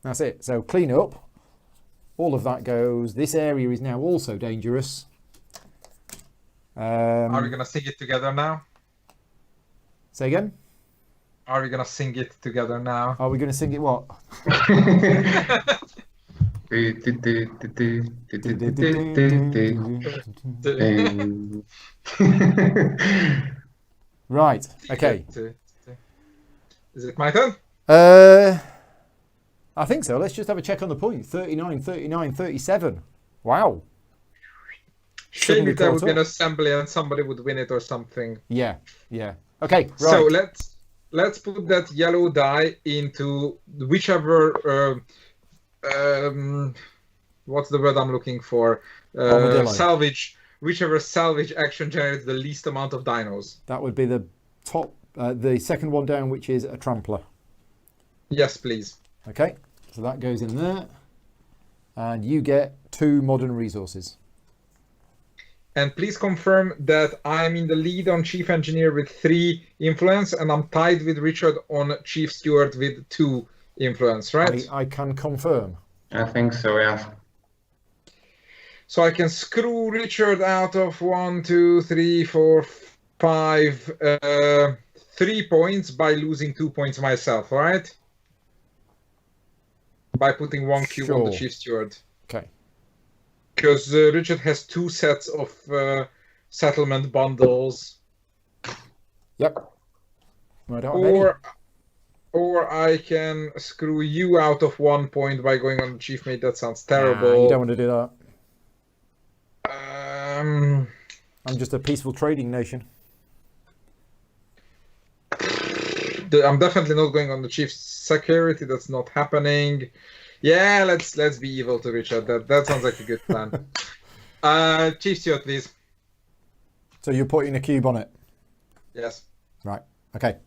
That's it. So clean up. All of that goes. This area is now also dangerous. Are we going to sing it together now? Say again? Are we going to sing it together now? Are we going to sing it what? Right, okay. Is it my turn? I think so. Let's just have a check on the point. 39, 39, 37. Wow. Shame if there would be an assembly and somebody would win it or something. Yeah, yeah. Okay, right. So let's put that yellow die into whichever what's the word I'm looking for? Salvage. Whichever salvage action generates the least amount of dinos. That would be the top, the second one down, which is a trampler. Yes, please. Okay, so that goes in there, and you get 2 modern resources. And please confirm that I'm in the lead on Chief Engineer with 3 influence, and I'm tied with Richard on Chief Steward with 2 influence, right? I can confirm. I think so, yeah. So I can screw Richard out of 1, 2, 3, 4, 5, 3 points by losing 2 points myself, right? By putting 1 cube on the Chief Steward. Okay. Because Richard has 2 sets of settlement bundles. Yep. I don't or I can screw you out of 1 point by going on the Chief Mate. That sounds terrible. Nah, you don't want to do that. I'm just a peaceful trading nation. I'm definitely not going on the Chief Security. That's not happening. Yeah, let's be evil to Richard. That sounds like a good plan. Chief Steward, please. So you're putting a cube on it? Yes. Right. Okay.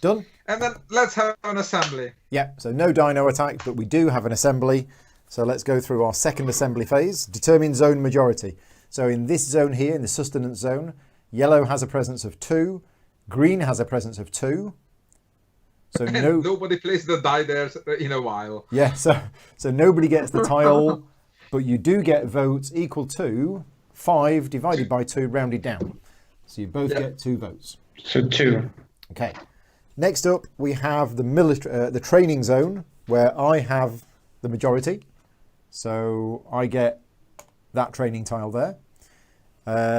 Done? And then let's have an assembly. Yeah, so no Dino Attack, but we do have an assembly. So let's go through our second assembly phase. Determine zone majority. So in this zone here, in the sustenance zone, yellow has a presence of 2, green has a presence of 2. So nobody plays the die there in a while. Yeah, so nobody gets the tile, but you do get votes equal to 5 divided by 2 rounded down. So you both get 2 votes. So 2. Okay. Next up, we have the training zone, where I have the majority. So I get that training tile there.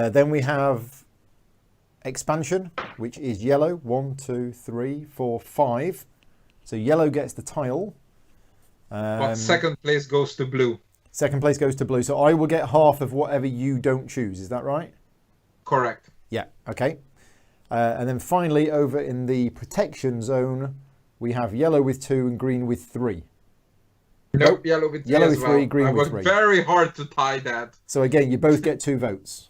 Then we have expansion, which is yellow. 1, 2, 3, 4, 5. So yellow gets the tile. But second place goes to blue. Second place goes to blue. So I will get half of whatever you don't choose. Is that right? Correct. Yeah. Okay. And then finally, over in the protection zone, we have yellow with 2 and green with 3. Nope, yellow with 3 yellow as with 3, well. green with 3. I worked very hard to tie that. So again, you both get 2 votes.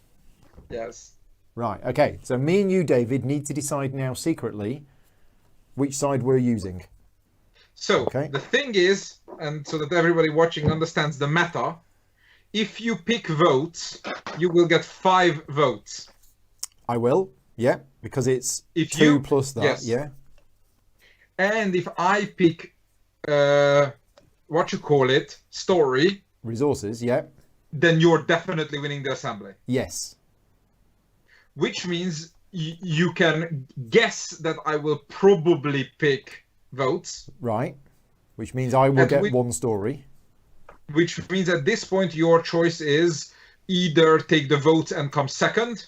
Yes. Right, okay. So me and you, David, need to decide now secretly which side we're using. So the thing is, and so that everybody watching understands the meta, if you pick votes, you will get 5 votes. I will, yeah, because it's if 2 plus that, yeah. And if I pick, story. Resources, yeah. Then you're definitely winning the assembly. Yes. Which means you can guess that I will probably pick votes. Right. Which means I will get 1 story. Which means at this point your choice is either take the votes and come second,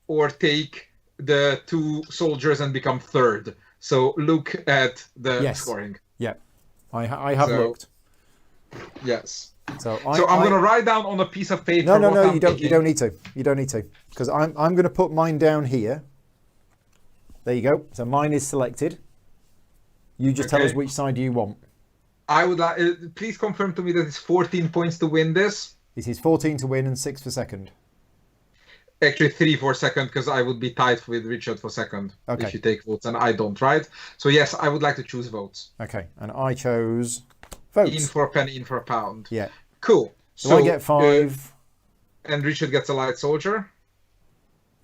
or take the 2 soldiers and become 3rd. So look at the scoring. Yeah, I have looked. Yes. So I'm going to write down on a piece of paper. No. You don't need to. You don't need to, because I'm going to put mine down here. There you go. So mine is selected. You just tell us which side you want. I would like. Please confirm to me that it's 14 points to win this. This is 14 to win and 6 for second. Actually, 3 for second, because I would be tied with Richard for second if you take votes, and I don't, right? So yes, I would like to choose votes. Okay, and I chose votes. In for a penny, in for a pound. Yeah. Cool. So I get 5. And Richard gets a light soldier.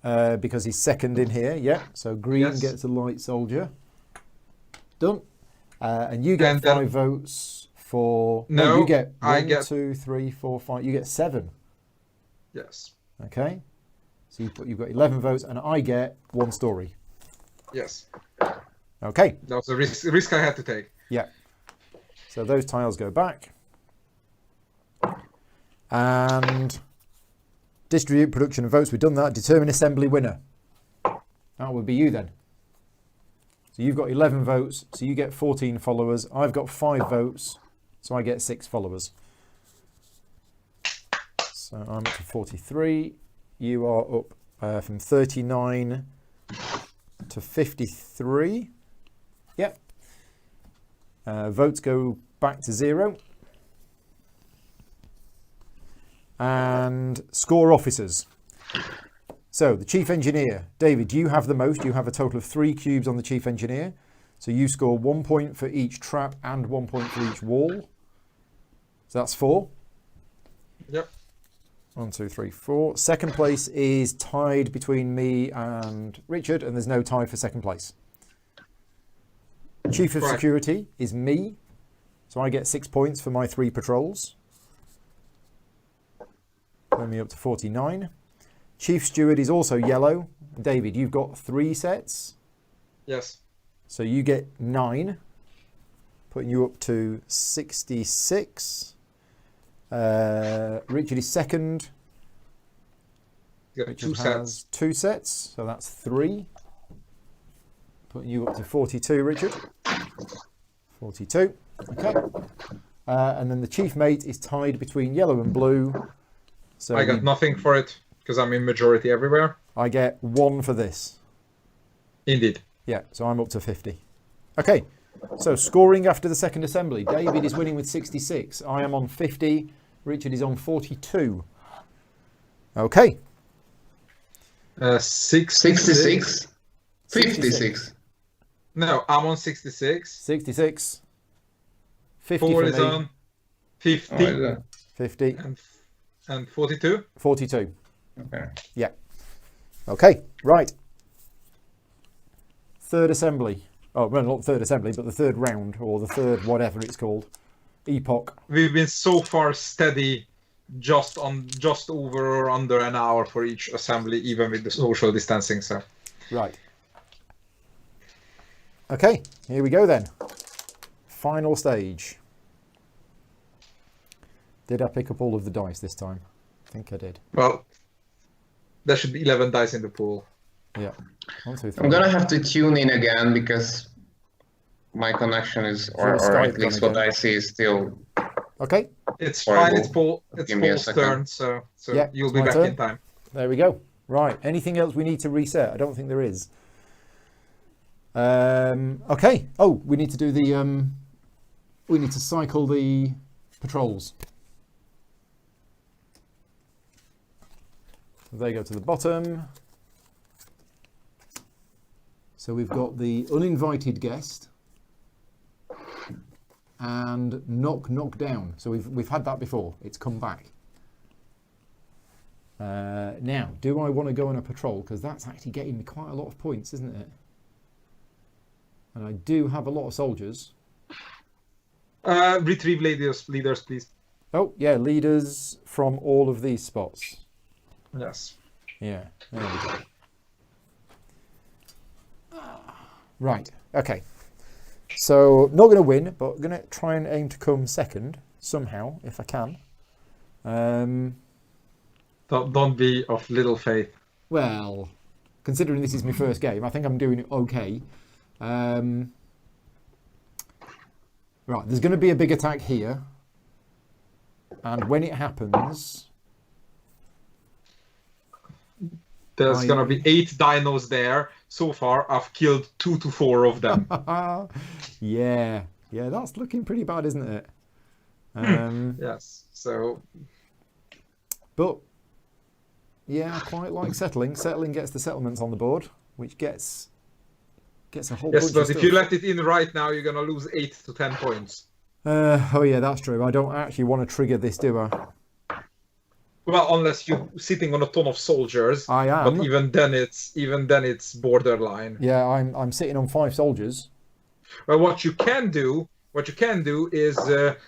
Because he's second in here, yeah. So green gets a light soldier. Done. And you get 5 votes for... No, you get 1, 2, 3, 4, 5. You get 7. Yes. Okay. So you've got 11 votes, and I get 1 story. Yes. Okay. That was a risk I had to take. Yeah. So those tiles go back. And distribute production of votes. We've done that. Determine assembly winner. That would be you then. So you've got 11 votes, so you get 14 followers. I've got 5 votes, so I get 6 followers. So I'm up to 43. You are up from 39 to 53. Yep. Votes go back to 0. And score officers. So the chief engineer, David, you have the most. You have a total of 3 cubes on the chief engineer. So you score 1 point for each trap and 1 point for each wall. So that's 4. Yep. 1, 2, 3, 4. Second place is tied between me and Richard, and there's no tie for second place. Chief of security is me. So I get 6 points for my 3 patrols. Bring me up to 49. Chief steward is also yellow. David, you've got 3 sets. Yes. So you get 9, putting you up to 66. Richard is second. Richard 2 has sets. 2 sets, so that's 3. Putting you up to 42, Richard. 42. Okay. And then the chief mate is tied between yellow and blue. So I got nothing for it because I'm in majority everywhere. I get 1 for this. Indeed. Yeah, so I'm up to 50. Okay, so scoring after the second assembly. David is winning with 66. I am on 50. Richard is on 42. Okay. 66. 56. No, I'm on 66. 66. 50 4 for is me. on 50. 50. And 42? 42. Okay. Yeah. Okay, right. Third assembly. Oh, well, not third assembly, but the third round, or the third whatever it's called. Epoch. We've been so far steady, just over or under an hour for each assembly, even with the social distancing. So. Right. Okay, here we go then. Final stage. Did I pick up all of the dice this time? I think I did. Well, there should be 11 dice in the pool. Yeah. 1, 2, 3. I'm gonna have to tune in again because my connection is, or at least what I see is still. Okay. It's horrible. fine. It's Paul's turn, so yeah, you'll be back turn. in time. There we go. Right. Anything else we need to reset? I don't think there is. Okay. Oh, we need to do the. We need to cycle the patrols. They go to the bottom. So we've got the uninvited guest and knock down. So we've had that before. It's come back. Now, do I want to go on a patrol? Because that's actually getting me quite a lot of points, isn't it? And I do have a lot of soldiers. Retrieve leaders, please. Oh, yeah, leaders from all of these spots. Yes. Yeah, there we go. Right, okay. So, not going to win, but I'm going to try and aim to come second, somehow, if I can. Don't be of little faith. Well, considering this is my first game, I think I'm doing it okay. Right, there's going to be a big attack here. And when it happens... There's going to be 8 dinos there. So far, I've killed 2 to 4 of them. Yeah, that's looking pretty bad, isn't it? Yes, so... But, yeah, I quite like settling. Settling gets the settlements on the board, which gets a whole bunch of stuff. Yes, but if you let it in right now, you're going to lose 8 to 10 points. Oh, yeah, that's true. I don't actually want to trigger this, do I? Well, unless you're sitting on a ton of soldiers. I am. But even then it's borderline. Yeah, I'm sitting on 5 soldiers. Well, what you can do is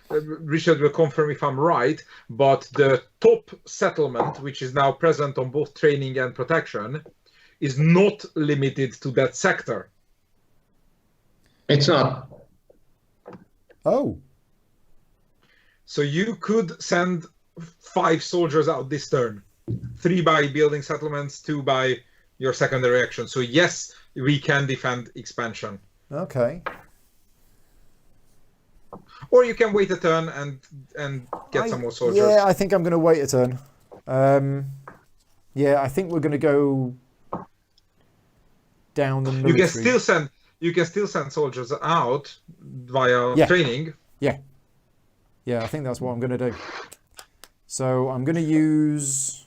Richard will confirm if I'm right, but the top settlement, which is now present on both training and protection, is not limited to that sector. It's not. Oh. So you could send 5 soldiers out this turn. 3 by building settlements, 2 by your secondary action. So yes, we can defend expansion. Okay. Or you can wait a turn and get some more soldiers. Yeah, I think I'm going to wait a turn. Yeah, I think we're going to go down the military. You can still send soldiers out via training. Yeah, I think that's what I'm going to do. So I'm going to use...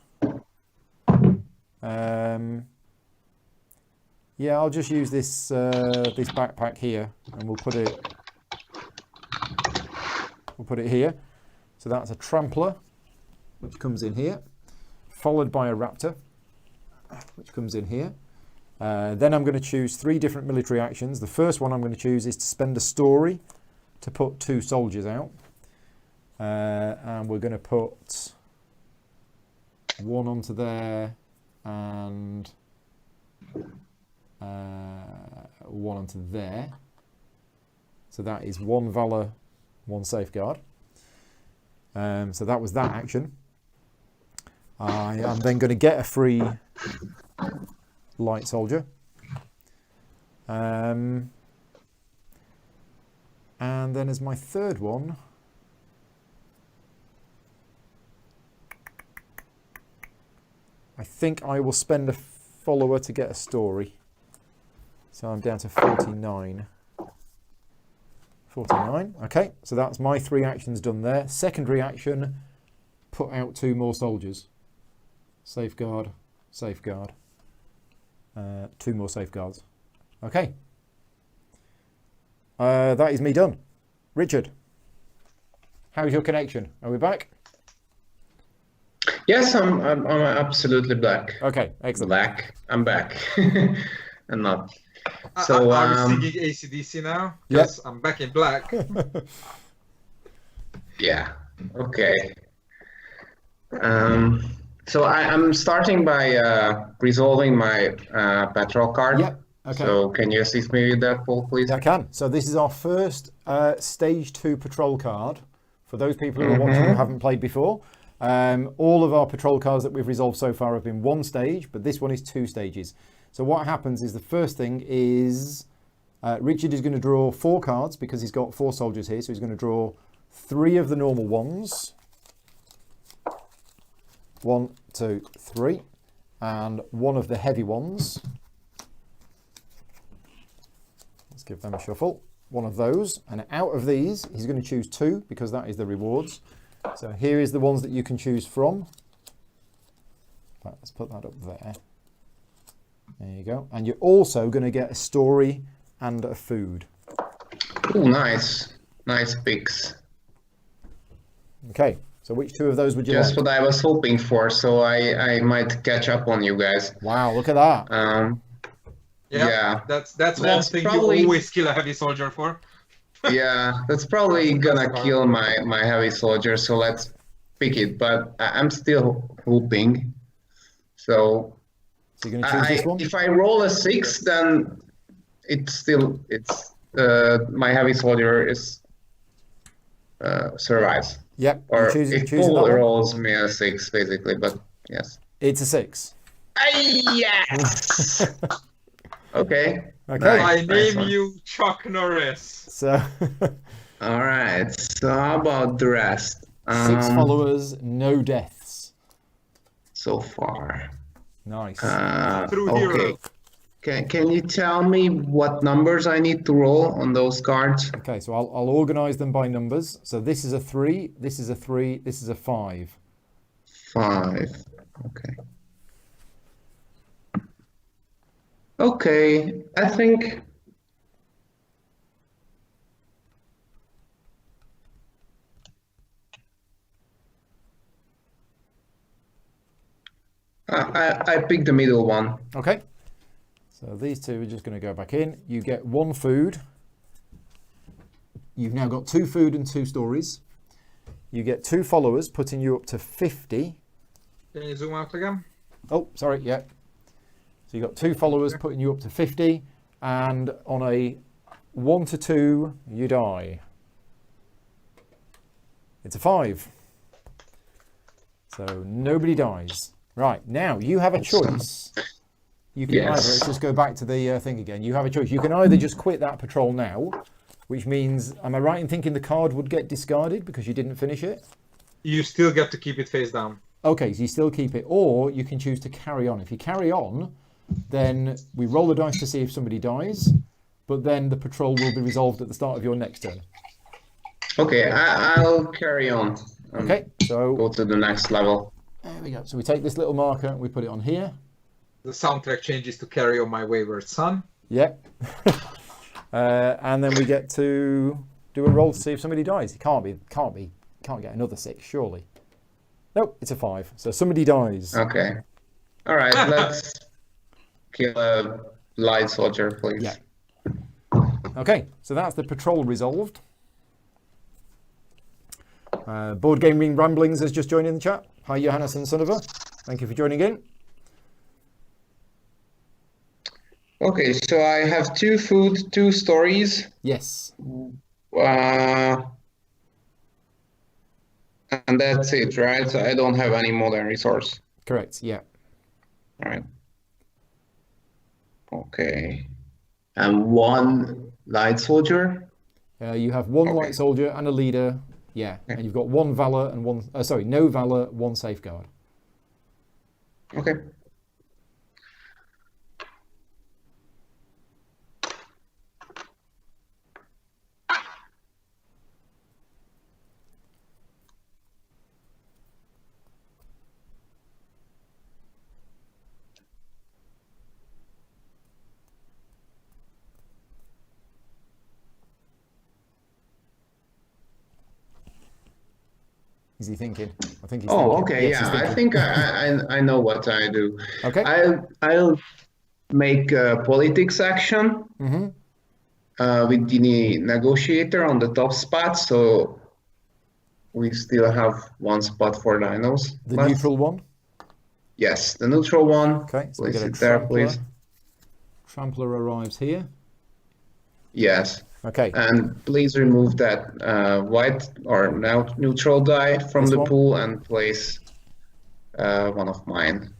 yeah, I'll just use this this backpack here, and we'll put it here. So that's a trampler, which comes in here, followed by a raptor, which comes in here. Then I'm going to choose 3 different military actions. The first one I'm going to choose is to spend a story to put 2 soldiers out. And we're going to put 1 onto there and 1 onto there. So that is 1 Valor, 1 Safeguard. So that was that action. I am then going to get a free light soldier. And then as my third one, I think I will spend a follower to get a story. So I'm down to 49. 49, okay, so that's my 3 actions done there. Secondary action, put out 2 more soldiers. Safeguard, safeguard. 2 more safeguards. Okay. That is me done. Richard, how's your connection? Are we back? Yes, I'm absolutely black. Okay, excellent. Black. I'm back. And not. So are we singing AC/DC now? Yes, I'm back in black. Yeah. Okay. So I'm starting by resolving my patrol card. Yeah. Okay. So can you assist me with that, Paul, please? I can. So this is our first stage 2 patrol card. For those people who are watching who haven't played before, all of our patrol cards that we've resolved so far have been 1 stage, but this one is 2 stages. So what happens is the first thing is Richard is going to draw 4 cards because he's got 4 soldiers here. So he's going to draw 3 of the normal ones. 1, 2, 3. And 1 of the heavy ones. Let's give them a shuffle. 1 of those. And out of these, he's going to choose 2 because that is the rewards. So here is the ones that you can choose from. Right, let's put that up there. There you go. And you're also going to get a story and a food. Oh, nice. Nice picks. Okay, so which 2 of those would you like? Just what I was hoping for, so I might catch up on you guys. Wow, look at that. Yeah. That's one thing probably... you always kill a heavy soldier for. Yeah, that's probably gonna kill my heavy soldier, so let's pick it. But I'm still hoping. So you're going to choose this one? If I roll a 6, then it's my heavy soldier is survives. Yep. Or if Paul rolls me a 6, basically, but yes. It's a 6. Yes. Okay. Okay. I Nice name one. you Chuck Norris. So All right. So how about the rest? 6 followers, no deaths. So far. Nice. True Okay. hero. Can you tell me what numbers I need to roll on those cards? Okay, so I'll organize them by numbers. So this is a 3, this is a 3, this is a 5. 5. Okay. Okay. I think I picked the middle one. Okay. So these two are just going to go back in. You get 1 food. You've now got 2 food and 2 stories. You get 2 followers, putting you up to 50. Can you zoom out again? Oh, sorry, yeah. So you got 2 followers, putting you up to 50. And on a 1 to 2, you die. It's a 5. So nobody dies. Right, now you have a choice. You can either, let's just go back to the thing again. You have a choice. You can either just quit that patrol now, which means, am I right in thinking the card would get discarded because you didn't finish it? You still get to keep it face down. Okay, so you still keep it, or you can choose to carry on. If you carry on, then we roll the dice to see if somebody dies, but then the patrol will be resolved at the start of your next turn. Okay, I'll carry on. Okay, so Go to the next level. there we go. So we take this little marker and we put it on here. The soundtrack changes to Carry On My Wayward Son. Yep. And then we get to do a roll to see if somebody dies. It can't get another 6, surely. Nope, it's a 5. So somebody dies. Okay. All right, let's kill a light soldier, please. Yeah. Okay, so that's the patrol resolved. Board Gaming Ramblings has just joined in the chat. Hi, Johannes and Sonova. Thank you for joining in. Okay, so I have 2 food, 2 stories. Yes. And that's it, right? So I don't have any modern resource. Correct, yeah. All right. Okay. And 1 light soldier. You have 1 light soldier and a leader. Yeah, Okay. and you've got 1 valor and 1... no valor, 1 safeguard. Okay. Is he thinking? I think he's Oh, thinking. okay, Yes, he's yeah. I thinking. think I know what I do. Okay. I'll make a politics action with the negotiator on the top spot, so we still have 1 spot for dinos. The left. neutral one. Yes, the neutral one. Okay, so we Place get a it there, trampler. please. Trampler arrives here. Yes. Okay. And please remove that white or now neutral die from This the one? pool and place 1 of mine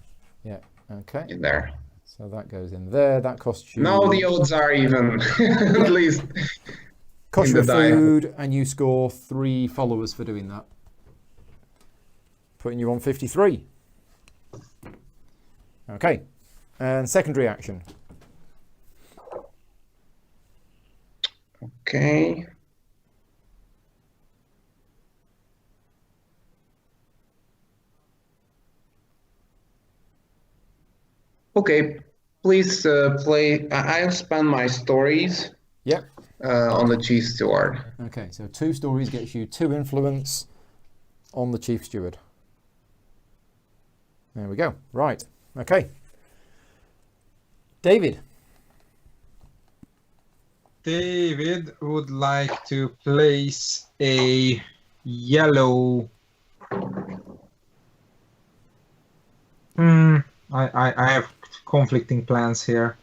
Yeah. Okay. in there. So that goes in there. That costs you. Now the odds are even, at least. Cost in you the a die. food, and you score 3 followers for doing that. Putting you on 53. Okay. And secondary action. Okay. Okay, please play. I'll spend my stories Yep. on the chief steward. Okay, so 2 stories gets you 2 influence on the chief steward. There we go. Right. Okay. David. David would like to place a yellow. I have conflicting plans here.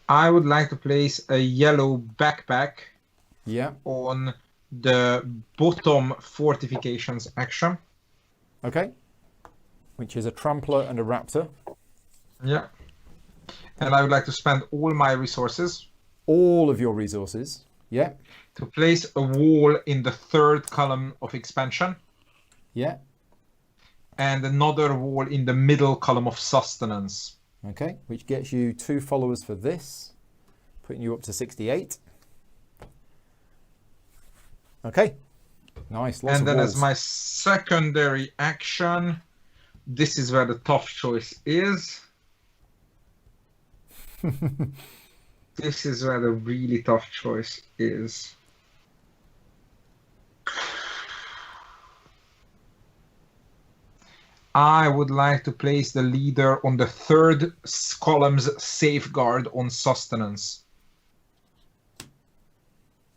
I would like to place a yellow backpack Yeah. on the bottom fortifications action. Okay. Which is a trampler and a raptor. Yeah. And I would like to spend all my resources All of your resources. Yeah. to place a wall in the third column of expansion Yeah. and another wall in the middle column of sustenance. Okay. Which gets you 2 followers for this, putting you up to 68. Okay. Nice. Lots And of then walls. as my secondary action, this is where the tough choice is. This is where the really tough choice is. I would like to place the leader on the third column's safeguard on sustenance.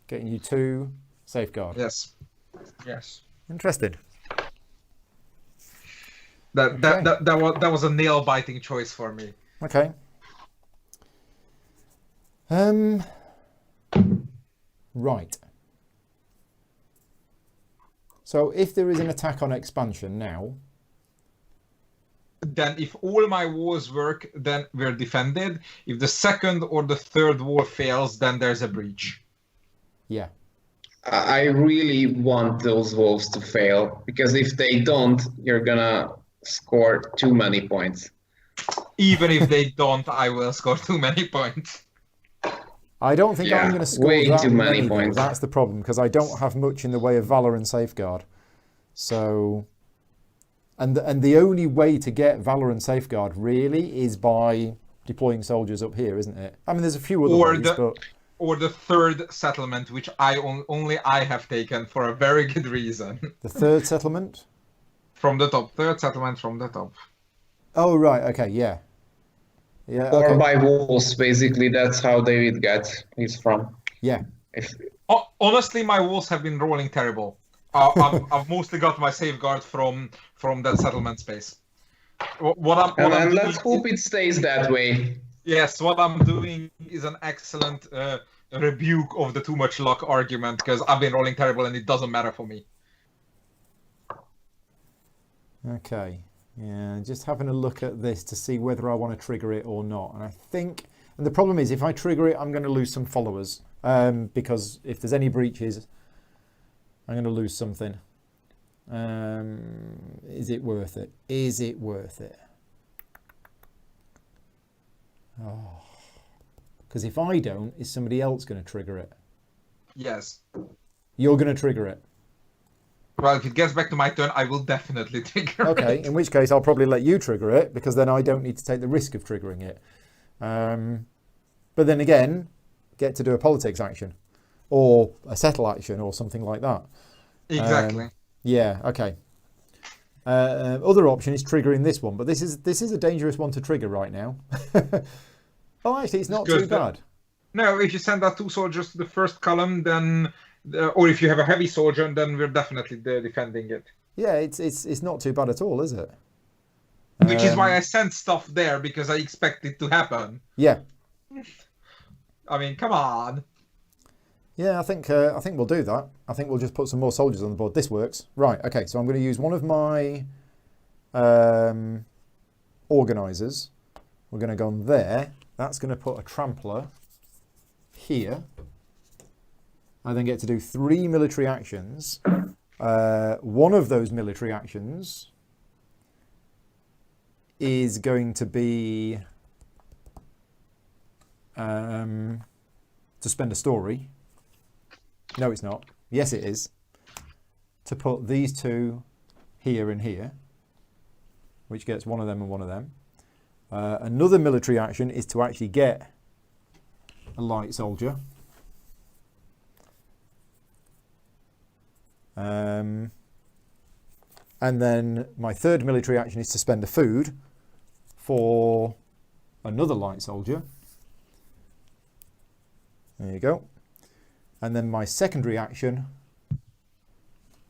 Getting you 2 safeguard. Yes. Yes. Interesting. That was a nail biting choice for me. Okay. Right. So if there is an attack on expansion now, Then if all my walls work, then we're defended. If the second or the third wall fails, then there's a breach. yeah. I really want those wolves to fail, because if they don't, you're gonna score too many points. Even if they don't, I will score too many points. I don't think Yeah, I'm going to score way that too many though. points. That's the problem, because I don't have much in the way of Valor and Safeguard. So, and the only way to get Valor and Safeguard really is by deploying soldiers up here, isn't it? I mean, there's a few other ways, but... Or the third settlement, which only I have taken for a very good reason. The third settlement? From the top. Third settlement from the top. Oh, right. Okay, yeah. Yeah, Or okay. by wolves, basically. That's how David gets his from. Yeah. If, Honestly, my walls have been rolling terrible. I've mostly got my safeguard from that settlement space. and let's hope it stays that way. Yes, what I'm doing is an excellent rebuke of the too much luck argument, because I've been rolling terrible and it doesn't matter for me. Okay. Yeah, just having a look at this to see whether I want to trigger it or not. And I think, and the problem is if I trigger it, I'm going to lose some followers. Because if there's any breaches, I'm going to lose something. Is it worth it? Is it worth it? Oh. Because if I don't, is somebody else going to trigger it? Yes. You're going to trigger it? Well, if it gets back to my turn, I will definitely trigger it. Okay, in which case I'll probably let you trigger it, because then I don't need to take the risk of triggering it. But then again, get to do a politics action or a settle action or something like that. Exactly. Yeah, okay. Other option is triggering this one, but this is a dangerous one to trigger right now. Oh, actually, it's not too bad. No, if you send out 2 soldiers to the first column, then, or if you have a heavy soldier, then we're definitely defending it. Yeah, it's not too bad at all, is it? Which is why I sent stuff there, because I expect it to happen. Yeah. I mean, come on. Yeah, I think we'll do that. I think we'll just put some more soldiers on the board. This works. Right, okay, so I'm going to use one of my organisers. We're going to go on there. That's going to put a trampler here. I then get to do 3 military actions. One of those military actions is going to be to spend a story. No, it's not. Yes, it is. To put these 2 here and here, which gets one of them and one of them. Another military action is to actually get a light soldier. And then my third military action is to spend a food for another light soldier. There you go. And then my secondary action.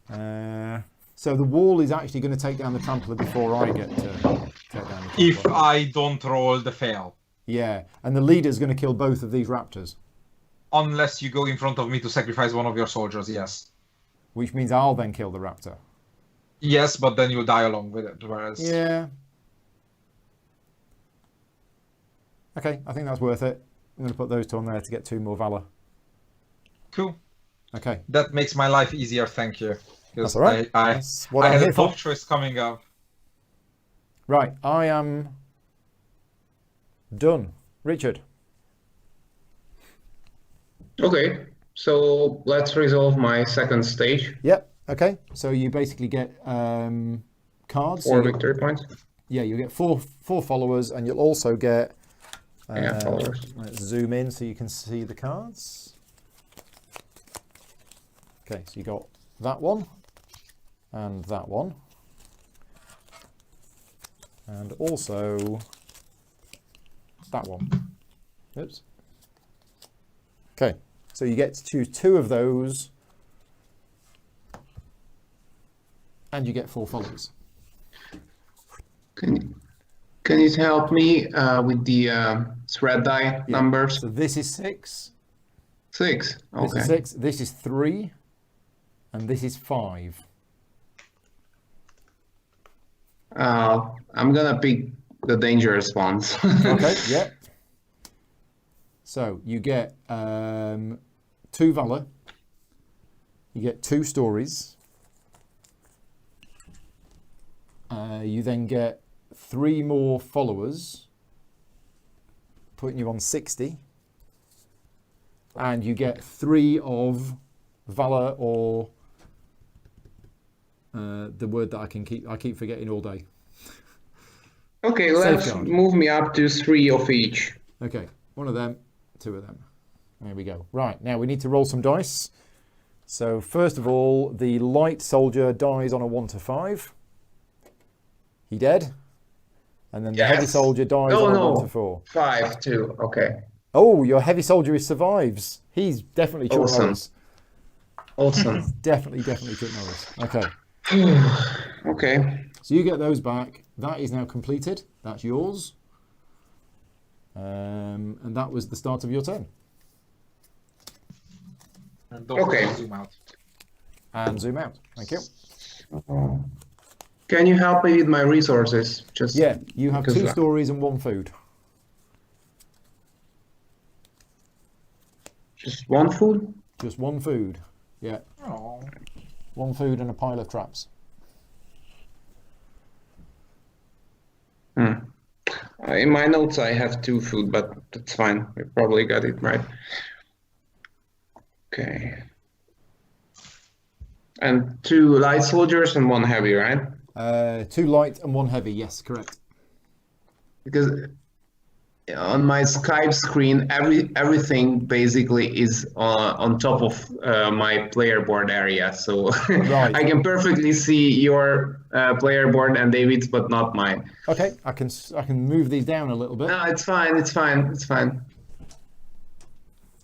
So the wall is actually going to take down the trampler before I get to take down the trampler. If I don't roll the fail. Yeah, and the leader's going to kill both of these raptors. Unless you go in front of me to sacrifice one of your soldiers, yes. Which means I'll then kill the raptor. Yes, but then you die along with it, whereas... Yeah. Okay, I think that's worth it. I'm going to put those two on there to get 2 more valor. Cool. Okay. That makes my life easier, thank you. That's all right. That's what I'm had here a tough for. choice coming up. Right, I am done. Richard. Okay, so let's resolve my second stage. Yep. Okay. So you basically get cards. 4 victory points. Yeah, you get four followers, and you'll also get. Followers. Let's zoom in so you can see the cards. Okay, so you got that one, and that one, and also that one. Oops. Okay, so you get to choose 2 of those, and you get 4 followers. Can you help me with the thread die numbers? So this is 6. 6. Okay. This is 6. This is 3, and this is 5. I'm gonna pick the dangerous ones. Okay. Yep. So you get 2 valor. You get 2 stories. You then get 3 more followers, putting you on 60, and you get 3 of valor, or the word that I keep forgetting all day. Okay, let's Safeguard. move me up to 3 of each. Okay, 1 of them, 2 of them. There we go. Right, now we need to roll some dice. So first of all, the light soldier dies on a 1 to 5. He dead. And then the heavy Yes. soldier dies on a 1 to 4. 5 too. Okay. Oh, your heavy soldier survives. He's definitely Chuck Awesome. Norris. Awesome. Definitely Chuck Norris. Okay. Okay. So you get those back. That is now completed. That's yours. And that was the start of your turn. And don't Okay. zoom out. And zoom out. Thank you. Can you help me with my resources? Just Yeah, you have because 2 stories and 1 food. Just 1 food? Just 1 food. Yeah, Oh. 1 food and a pile of traps. In my notes, I have 2 food, but that's fine. We probably got it right. Okay. And 2 light soldiers and 1 heavy, right? 2 light and 1 heavy. Yes, correct. Because on my Skype screen, everything basically is on top of my player board area. So Right. I can perfectly see your player board and David's, but not mine. Okay, I can move these down a little bit. No, it's fine. It's fine. It's fine.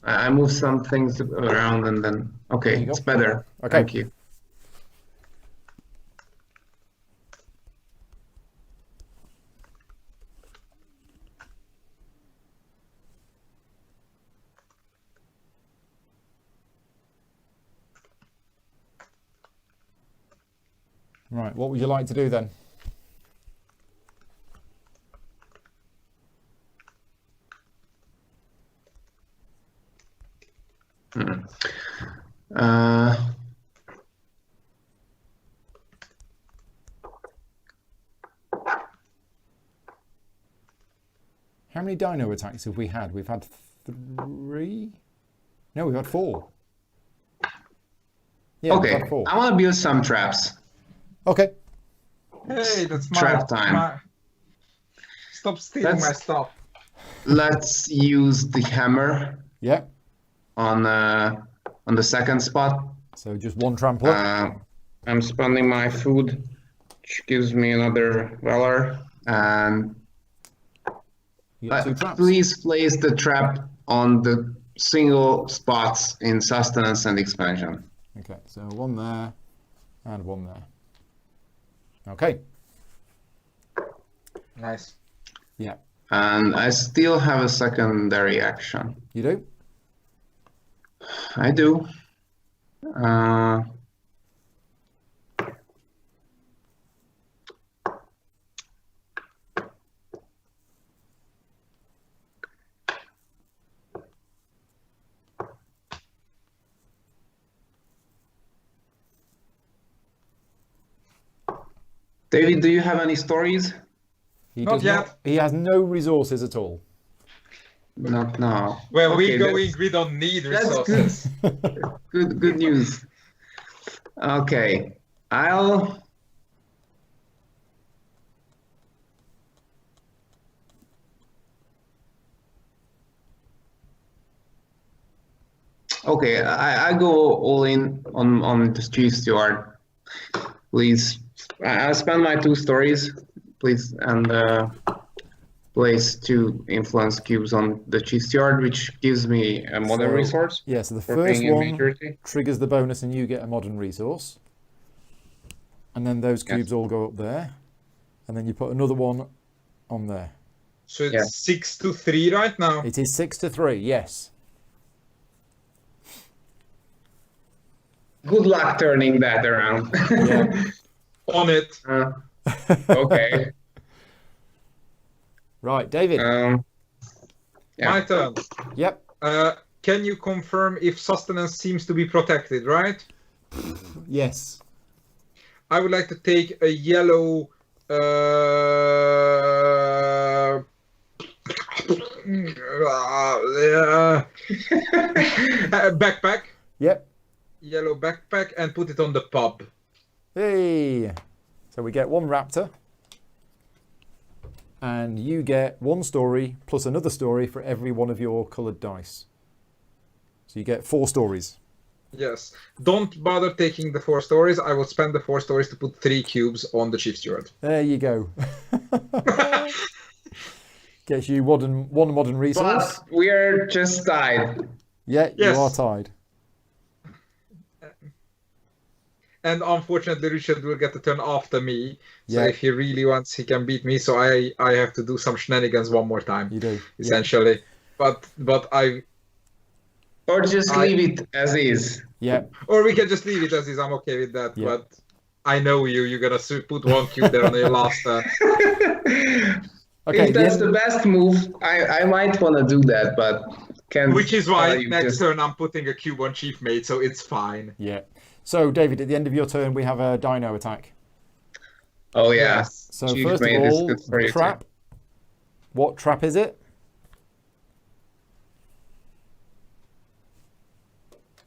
I move some things around and then okay, you go. it's better. Okay. Thank you. Right, what would you like to do then? How many dino attacks have we had? We've had 3? No, we've had 4. Yeah, we've Okay, had 4. I want to build some traps. Okay. Hey, that's Trap time. Stop stealing my Let's- stuff. Let's use the hammer Yeah. on the second spot. So just 1 trampler. I'm spending my food, which gives me another valor. And You get 2 traps. please place the trap on the single spots in sustenance and expansion. Okay, so 1 there and 1 there. Okay. Nice. Yeah. And I still have a secondary action. You do? I do. David, do you have any stories? He Not does yet. not. He has no resources at all. Not now. Where Okay, we going, we don't need that's resources. good news. Okay, I go all in on the chief steward. Please, I'll spend my 2 stories, please, and place 2 influence cubes on the chief steward, which gives me a modern resource. Yeah, so the for first being a one majority. triggers the bonus and you get a modern resource. And then those cubes all go up there. And then you put another one on there. So it's 6-3 right now. It is 6-3, yes. Good luck turning that around. Yeah. On it. Okay. Right, David. Yeah. My turn. Yep. Can you confirm if sustenance seems to be protected, right? Yes. I would like to take a yellow backpack. Yep. Yellow backpack and put it on the pub. Hey. So we get 1 raptor. And you get 1 story plus another story for every one of your coloured dice. So you get 4 stories. Yes. Don't bother taking the 4 stories. I will spend the 4 stories to put 3 cubes on the chief steward. There you go. Gets you one modern resource. But we are just tied. Yeah, Yes. you are tied. And unfortunately, Richard will get the turn after me. So Yeah. if he really wants, he can beat me. So I have to do some shenanigans one more time. You do. Essentially. But I... Or just leave it as is. Yeah. Or we can just leave it as is. I'm okay with that. Yeah. But I know you. You're going to put 1 cube there on your last turn. Okay. If that's the best move, I might want to do that, but can't. Which is why you next just- turn I'm putting a cube on chief mate. So it's fine. Yeah. So, David, at the end of your turn, we have a Dino Attack. Oh yeah. Yes. So, Chief first of mate is all, good for you, trap. What trap is it?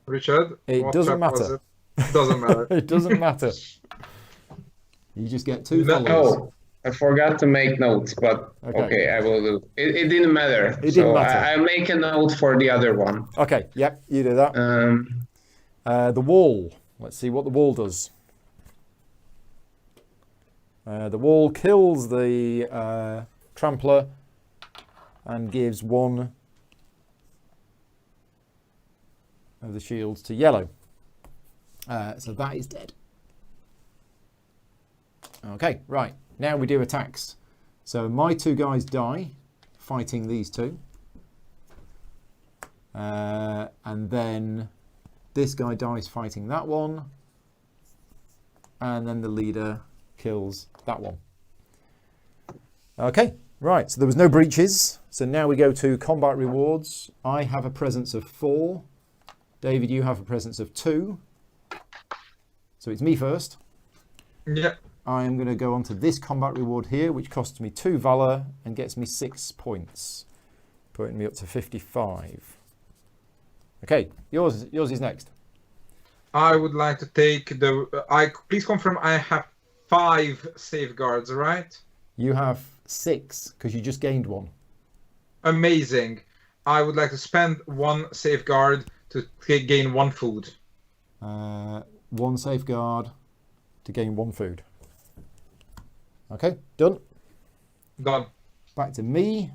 Richard? It what doesn't trap was matter. it? Doesn't matter. It doesn't matter. You just get 2 No. followers. Oh, I forgot to make notes, but Okay. okay, I will do. It didn't matter. It didn't matter. I make a note for the other one. Okay, yep, you do that. The wall. Let's see what the wall does. The wall kills the trampler and gives 1 of the shields to yellow. So that is dead. Okay, right. Now we do attacks. So my 2 guys die fighting these 2. And then this guy dies fighting that one. And then the leader kills that one. Okay, right. So there was no breaches. So now we go to combat rewards. I have a presence of 4. David, you have a presence of 2. So it's me first. Yeah. I am going to go on to this combat reward here, which costs me 2 valor and gets me 6 points, putting me up to 55. Okay, yours is next. I would like to take the... please confirm I have 5 safeguards, right? You have 6 because you just gained 1. Amazing. I would like to spend 1 safeguard to gain 1 food. 1 safeguard to gain 1 food. Okay, done. Done. Back to me.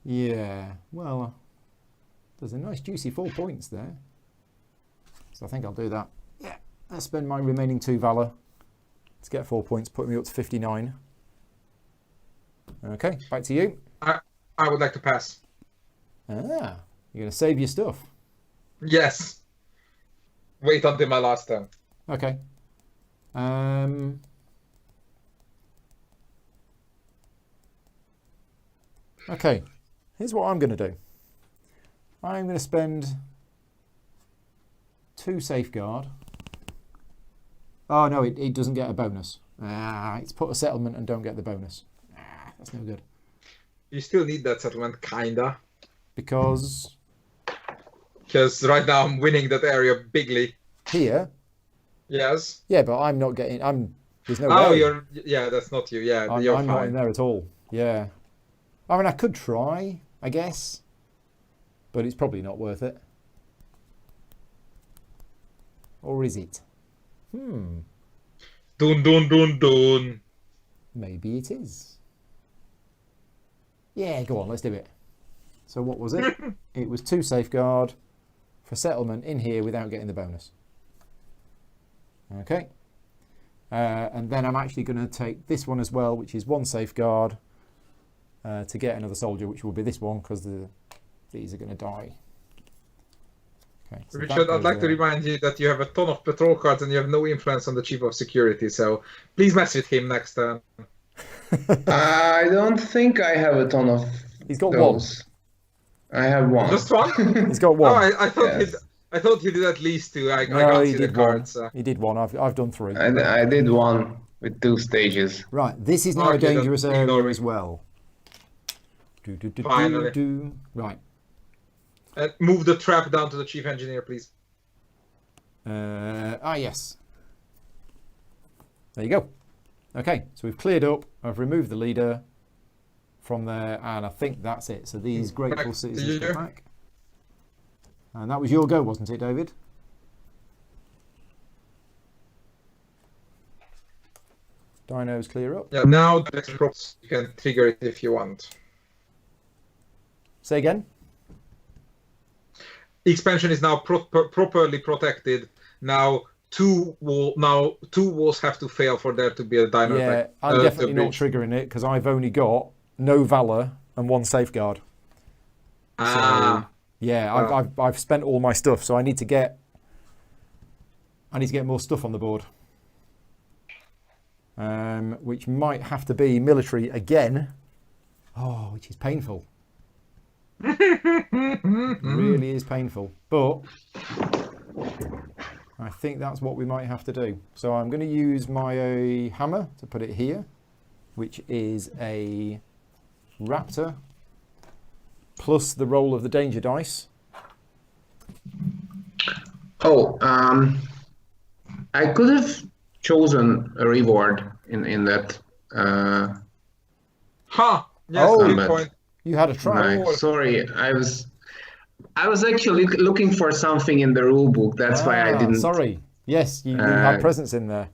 Yeah, well, there's a nice juicy 4 points there. So I think I'll do that. Yeah, I'll spend my remaining 2 valor to get 4 points, put me up to 59. Okay, back to you. I would like to pass. Ah, you're going to save your stuff. Yes. Wait until my last turn. Okay. Okay, here's what I'm going to do. I'm going to spend 2 safeguard. Oh no, it doesn't get a bonus. It's put a settlement and don't get the bonus. That's no good. You still need that settlement, kinda. Because right now I'm winning that area bigly. here, Yes. yeah, but I'm not getting. There's no Oh, way. yeah, that's not you. Yeah, I'm you're not in fine. there at all. Yeah. I mean, I could try, I guess, but it's probably not worth it. Or is it? Dun dun dun dun. Maybe it is. Yeah, go on, let's do it. So what was it? It was 2 safeguard for settlement in here without getting the bonus. Okay. And then I'm actually going to take this one as well, which is 1 safeguard to get another soldier, which will be this one because these are going to die. Okay, so Richard, I'd like to remind you that you have a ton of patrol cards and you have no influence on the chief of security, so please mess with him next time. I don't think I have a ton of He's got those. I have 1. Just one? He's got Oh, 1. I thought Yes. I thought he did at least 2. I No, can't he see the did 1. cards. He did 1. I've done 3. I did 1 with 2 stages. Right, this is now a Okay, then dangerous area ignore as well. Finally. Right. Move the trap down to the chief engineer, please. Yes. There you go. Okay, so we've cleared up. I've removed the leader from there, and I think that's it. So these grateful Back to citizens you. go back. And that was your go, wasn't it, David? Dinos clear up. Yeah, now the next props, you can trigger it if you want. Say again? Expansion is now properly protected. Now two walls have to fail for there to be a Dino Yeah, Attack. I'm definitely the not bridge. triggering it because I've only got no valor and 1 safeguard. Ah, Yeah, Wow. I've spent all my stuff, so I need to get more stuff on the board. Which might have to be military again. Oh, which is painful. Really is painful. But I think that's what we might have to do. So I'm going to use my hammer to put it here, which is a Raptor plus the roll of the danger dice. Oh, I could have chosen a reward in that. ha! Yes, Oh, good but- point. You had a try. No, sorry, I was actually looking for something in the rule book. That's why I didn't. Sorry. Yes, you had presents in there.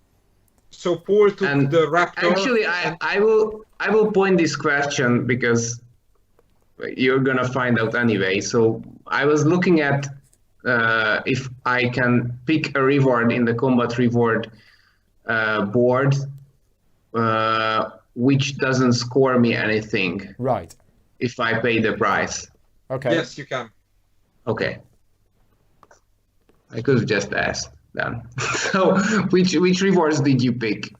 So Paul took And the Raptor. actually, I will point this question because you're gonna find out anyway. So I was looking at if I can pick a reward in the combat reward board, which doesn't score me anything Right. if I pay the price. Okay. Yes, you can. Okay. I could have just asked then. So, which rewards did you pick?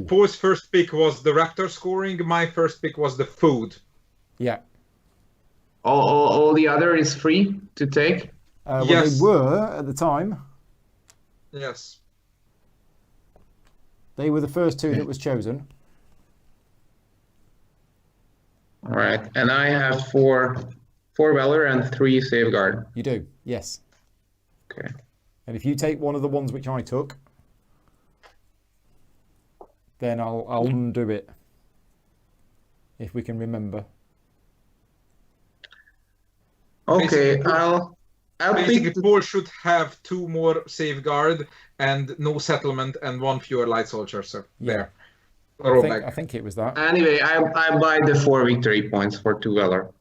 Paul's first pick was the Raptor scoring. My first pick was the food. Yeah. All the other is free to take? Well, Yes. they were at the time. Yes. They were the first 2 that was chosen. All right. And I have four Valor and 3 Safeguard. You do. Yes. Okay. And if you take one of the ones which I took, then I'll undo it. If we can remember. Okay, Basically- I'll Basically, pick. Paul should have 2 more safeguard and no settlement and 1 fewer light soldier. So there. I think it was that. Anyway, I buy the 4 victory points for 2 Valor.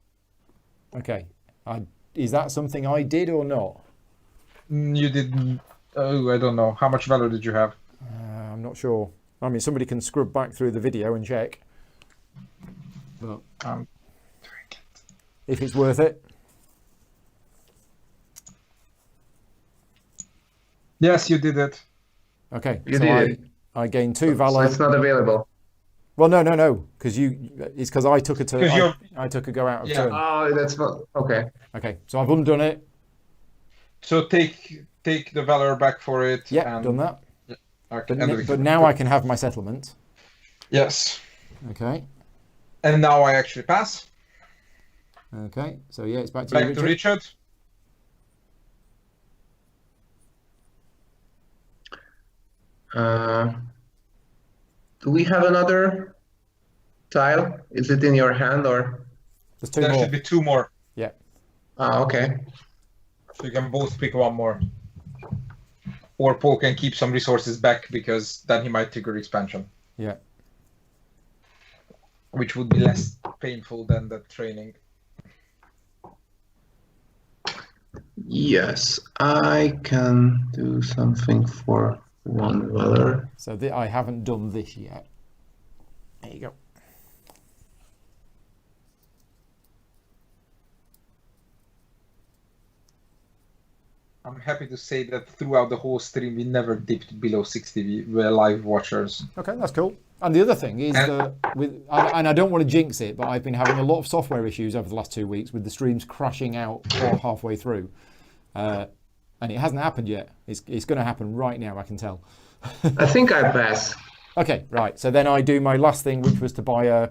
Okay. Is that something I did or not? You didn't. Oh, I don't know. How much valor did you have? I'm not sure. I mean, somebody can scrub back through the video and check. But if it's worth it. Yes, you did it. Okay. You so did it. I gained 2 So valor. it's not available. Well, no, because it's because I took a turn. 'Cause I took a go out of Yeah. turn. Oh, that's not okay. Okay, so I've undone it. So take the valor back for it. Yeah, and... done that. Okay. But now I can have my settlement. Yes. Okay. And now I actually pass. Okay. So yeah, it's back to Back you, to Richard. Richard. Do we have another tile? Is it in your hand or? There's two There more. should be two more. Yeah. Okay. So you can both pick one more. Or Paul can keep some resources back because then he might trigger expansion. Yeah. Which would be less painful than the training. Yes, I can do something for one valor. So I haven't done this yet. There you go. I'm happy to say that throughout the whole stream we never dipped below 60 live watchers. Okay, that's cool. And the other thing is that and I don't want to jinx it, but I've been having a lot of software issues over the last 2 weeks with the streams crashing out halfway through. And it hasn't happened yet. It's going to happen right now, I can tell. I think I pass. Okay, right. So then I do my last thing, which was to buy a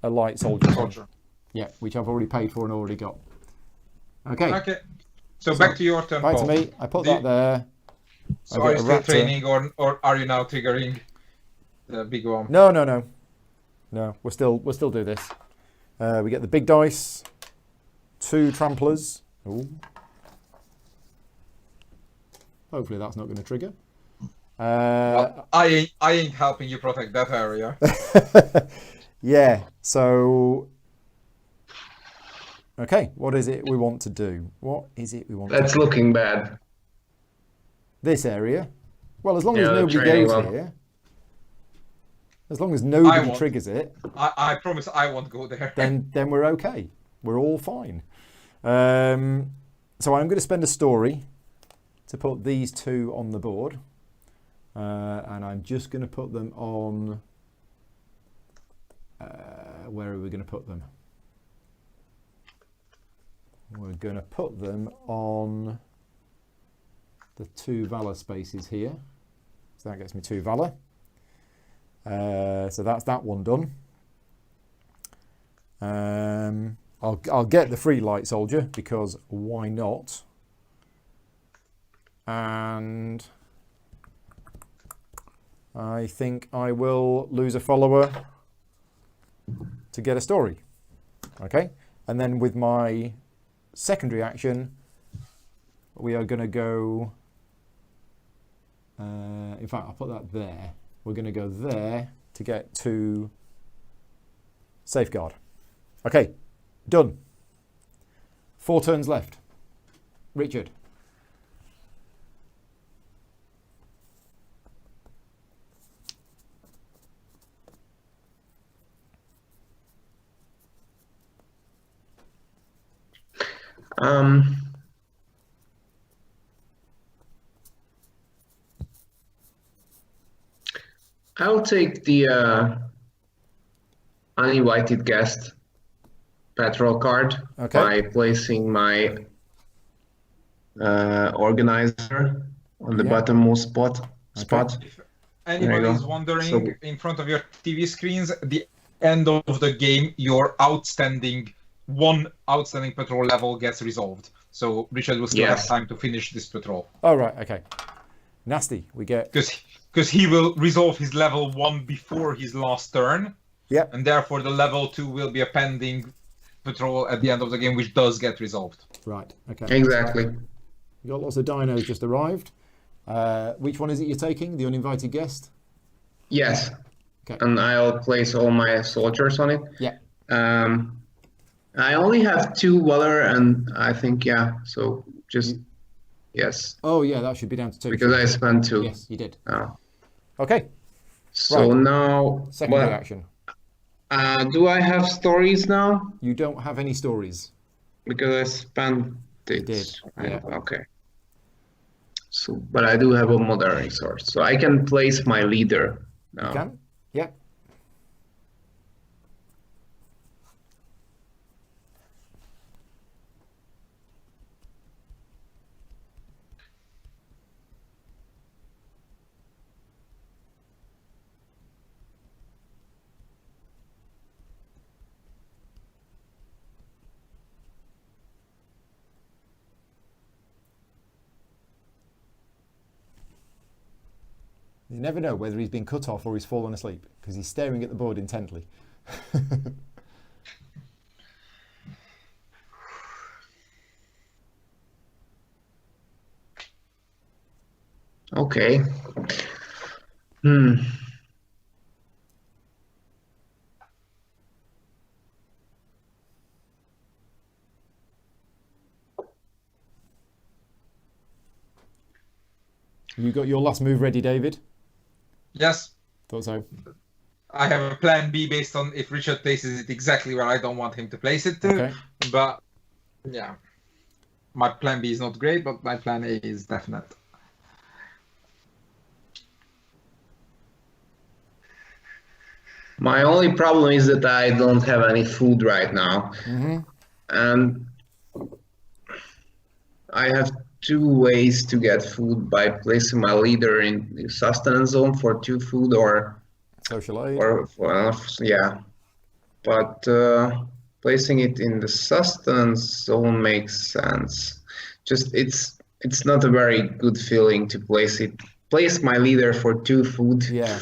light soldier. Yeah, which I've already paid for and already got. Okay. Okay. So back to your turn, Back Paul. to me. I put that there. So I are get you a still Raptor. training or are you now triggering the big one? No. No, we'll still do this. We get the big dice, 2 tramplers. Ooh. Hopefully that's not going to trigger. I ain't helping you protect that area. Yeah, so... Okay, what is it we want to do? What is it we want That's to do? looking bad. This area? Well, as long as Yeah, the nobody training goes one. here, as long as nobody won't. triggers it, I promise I won't go there. then we're okay. We're all fine. So I'm going to spend a story to put these 2 on the board. And I'm just going to put them on... where are we going to put them? We're going to put them on the 2 valor spaces here. So that gets me 2 valor. So that's that one done. I'll get the free light soldier because why not? And I think I will lose a follower to get a story. Okay, and then with my secondary action, we are going to go. In fact, I'll put that there. We're going to go there to get to safeguard. Okay, done. 4 turns left. Richard. I'll take the uninvited guest patrol card by placing my organizer on the bottommost spot. If anybody is wondering, in front of your TV screens, at the end of the game, your one outstanding patrol level gets resolved. So Richard will still have time to finish this patrol. Oh, right, okay. Nasty, we get... Because he will resolve his level 1 before his last turn. Yeah. And therefore the level 2 will be a pending patrol at the end of the game, which does get resolved. Right, okay. Exactly. You got lots of dinos just arrived. Which one is it you're taking? The uninvited guest? Yes. Okay. And I'll place all my soldiers on it. Yeah. I only have 2 valor, and I think so just yes. Oh yeah, that should be down to 2. Because I spent 2. Yes, you did. Okay. So right. Now secondary action. Do I have stories now? You don't have any stories. Because I spent it. You did. Yeah. Okay. So, but I do have a modern resource, so I can place my leader now. You can? Yeah. You never know whether he's been cut off or he's fallen asleep because he's staring at the board intently. Okay. You got your last move ready, David? Yes. Thought so. I have a plan B based on if Richard places it exactly where I don't want him to place it to. Okay. But yeah, my plan B is not great, but my plan A is definite. My only problem is that I don't have any food right now. And I have two ways to get food: by placing my leader in the sustenance zone for 2 food, or Social aid. yeah. But placing it in the sustenance zone makes sense. Just it's not a very good feeling to place my leader for 2 food. Yeah.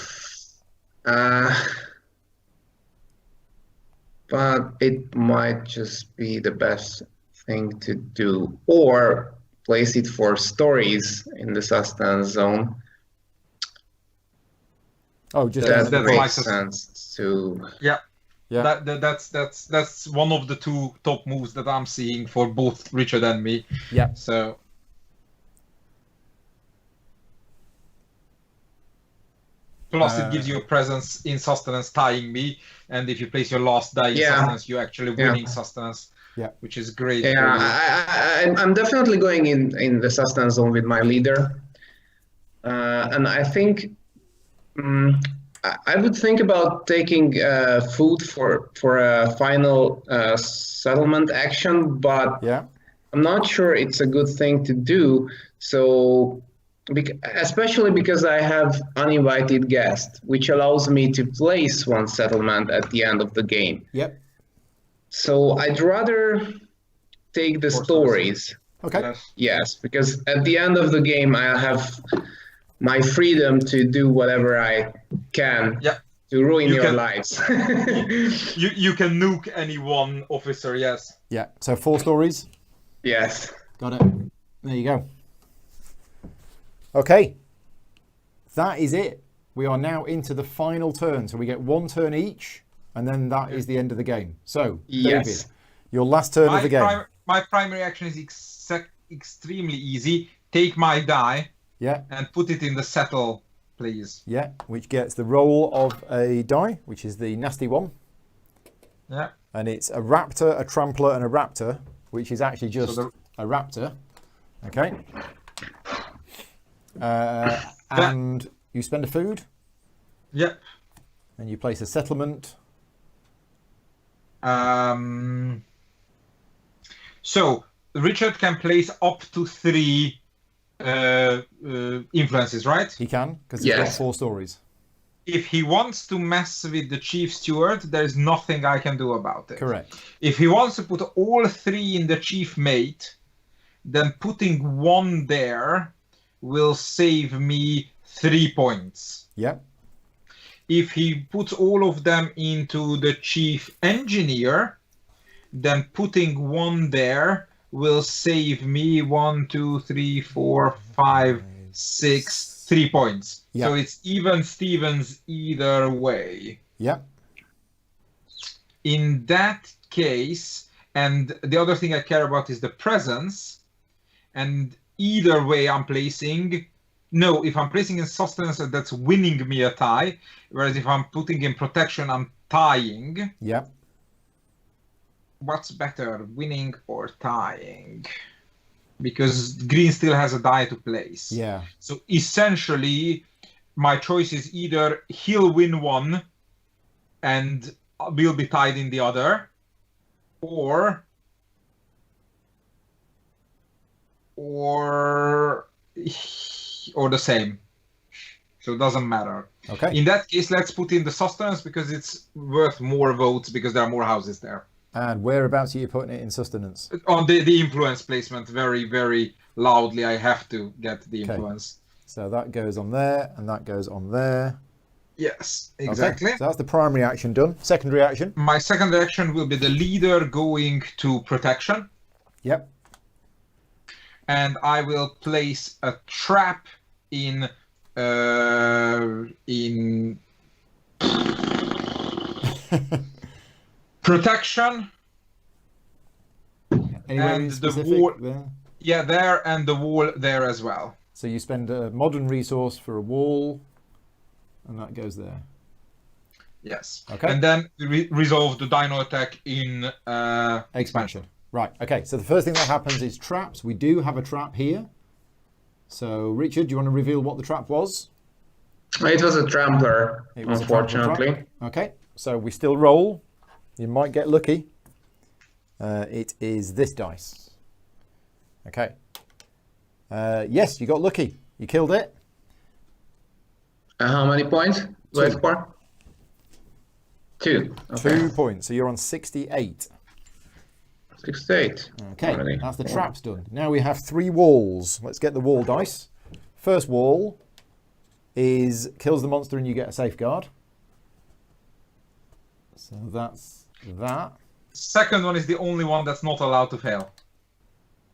But it might just be the best thing to do, or place it for stories in the sustenance zone. Oh, just That that's makes my sense too. Yeah. Yeah. That's one of the 2 top moves that I'm seeing for both Richard and me. Yeah. So plus it gives you a presence in sustenance tying me, and if you place your last die in sustenance, you're actually winning sustenance. Yeah. Which is great. Yeah, I'm definitely going in the sustenance zone with my leader, and I think I would think about taking food for a final settlement action, but Yeah. I'm not sure it's a good thing to do. So, especially because I have uninvited guest, which allows me to place 1 settlement at the end of the game. Yep. So I'd rather take the stories. Okay. Yes, because at the end of the game, I have my freedom to do whatever I can to ruin your lives. you can nuke any one officer, yes. Yeah. So 4 stories. Yes. Got it. There you go. Okay. That is it. We are now into the final turn. So we get 1 turn each, and then that is the end of the game. So, David, your last turn of the game. My primary action is extremely easy. Take my die and put it in the settle, please. Yeah, which gets the roll of a die, which is the nasty one. Yeah. And it's a raptor, a trampler, and a raptor, which is actually just a raptor. Okay. And you spend a food. Yep. And you place a settlement. So Richard can place up to 3 influences, right? He can, because he's got 4 stories. If he wants to mess with the chief steward, there's nothing I can do about it. Correct. If he wants to put all 3 in the chief mate, then putting 1 there will save me 3 points. Yep. If he puts all of them into the chief engineer, then putting 1 there will save me 1, 2, 3, 4, 5, 6, 3 points. Yep. So it's even Stevens either way. Yep. In that case, and the other thing I care about is the presence, and either way I'm placing, no, if I'm placing in sustenance, that's winning me a tie, whereas if I'm putting in protection, I'm tying. Yep. What's better, winning or tying? Because green still has a die to place. Yeah. So essentially, my choice is either he'll win 1 and we'll be tied in the other, or the same. So it doesn't matter. Okay. In that case, let's put in the sustenance because it's worth more votes because there are more houses there. And whereabouts are you putting it in sustenance? On the influence placement, very, very loudly, I have to get the influence. So that goes on there, and that goes on there. Yes, exactly. Okay, so that's the primary action done. Secondary action. My second action will be the leader going to protection. Yep. And I will place a trap in protection. Anywhere And the specific wall- there? Yeah, there, and the wall there as well. So you spend a modern resource for a wall, and that goes there. Yes. Okay. And then resolve the Dino Attack in Expansion. Right, okay, so the first thing that happens is traps. We do have a trap here. So, Richard, do you want to reveal what the trap was? It was a trampler, It was a trampler unfortunately. trap. Okay, so we still roll. You might get lucky. It is this dice. Okay. Yes, you got lucky. You killed it. How many points? Wait for? 2. Okay. 2 points. So you're on 68. 68. Okay, Already. that's the traps done. Now we have 3 walls. Let's get the wall dice. First wall is kills the monster and you get a safeguard. So that's that. Second one is the only one that's not allowed to fail.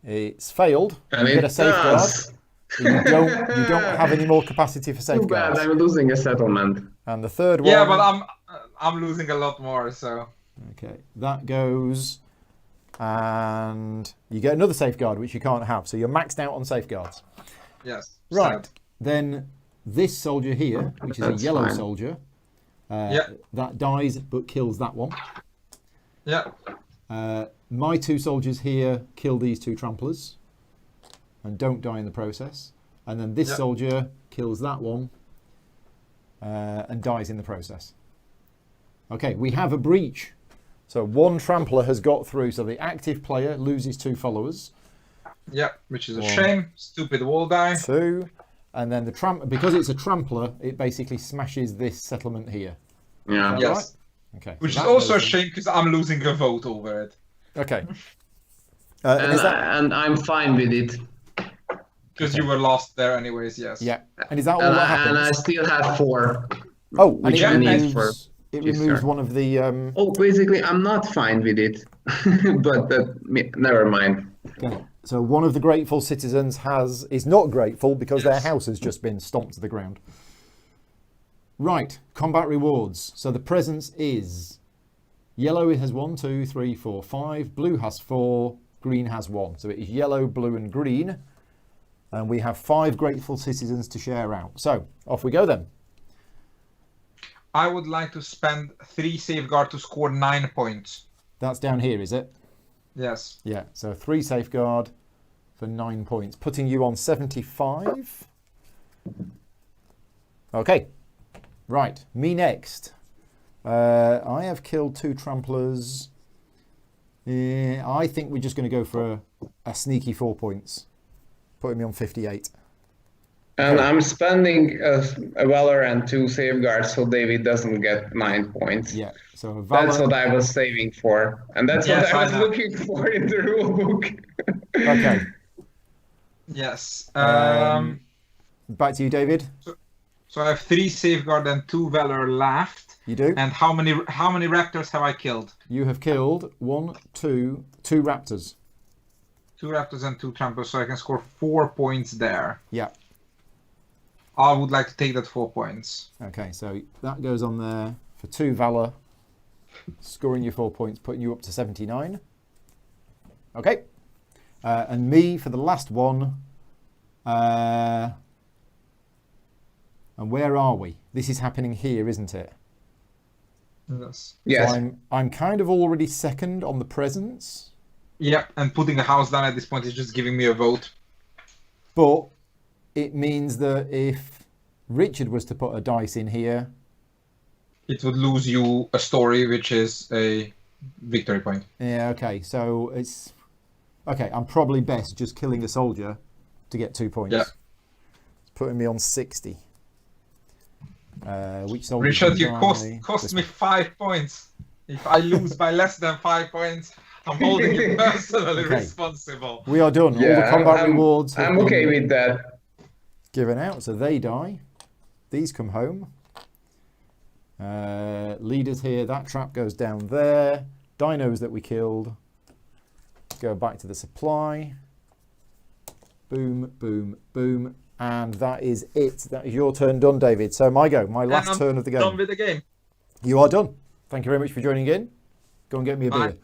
It's failed. And You get a it safeguard. does. You don't have any more capacity for Too bad, safeguards. I'm losing a settlement. And the third one. Yeah, but I'm losing a lot more, so Okay, that goes, and you get another safeguard which you can't have. So you're maxed out on safeguards. yes. Right. sad. Then this soldier here, which is a That's yellow fine. soldier, Yeah. that dies but kills that one. Yeah. My 2 soldiers here kill these 2 tramplers and don't die in the process. And then this Yeah. soldier kills that one and dies in the process. Okay, we have a breach. So 1 trampler has got through. So the active player loses 2 followers. Yeah, which is a One. shame. Stupid wall die. 2. And then the because it's a trampler, it basically smashes this settlement here. Yeah. Is that Yes. right? Okay. Which so is that also a goes in. shame because I'm losing a vote over it. Okay. And, is that, and I'm fine with it. Because you were lost there anyways, yes. yeah. And is that all And, that and I happens? still have 4. Oh, and which it I need removes, for it this removes turn. one of the. Oh, basically, I'm not fine with it. But never mind. Okay. So one of the grateful citizens is not grateful because their house has just been stomped to the ground. Right, combat rewards. So the presence is yellow has 1, 2, 3, 4, 5, blue has 4, green has 1. So it is yellow, blue and green. And we have 5 grateful citizens to share out. So off we go then. I would like to spend 3 safeguard to score 9 points. That's down here, is it? Yes. Yeah, so 3 safeguard for 9 points, putting you on 75. Okay, right, me next. I have killed 2 tramplers. I think we're just going to go for a sneaky 4 points, putting me on 58. And I'm spending a Valor and 2 safeguards so David doesn't get 9 points. Yeah, so a Valor. That's what I was saving for. And that's Yes, what I I was know. looking for in the rulebook. Okay, Yes. back to you, David. So I have 3 safeguard and 2 valor left. You do. And how many raptors have I killed? You have killed 2 raptors. 2 raptors and 2 trampers, so I can score 4 points there. Yeah. I would like to take that 4 points. Okay, so that goes on there for 2 Valor, scoring you 4 points, putting you up to 79. Okay, and me for the last one. And where are we? This is happening here, isn't it? Yes. Yes. So I'm kind of already second on the presence, Yep, and putting a house down at this point is just giving me a vote. but it means that if Richard was to put a dice in here, It would lose you a story, which is a victory point. yeah, okay, so it's okay. I'm probably best just killing a soldier to get 2 points. Yeah. It's putting me on 60. Which soldier? Richard, can you die? cost This me one. 5 points. If I lose by less than 5 points, I'm holding you personally Okay. responsible. We are done. All the Yeah, combat I'm- rewards. have I'm been okay with that. given out, so they die. These come home. Leaders here, that trap goes down there. Dinos that we killed go back to the supply. Boom, boom, boom. And that is it. That is your turn done, David. So my go, my last turn of the game. Done with the game. You are done. Thank you very much for joining in. Go and get me a Bye.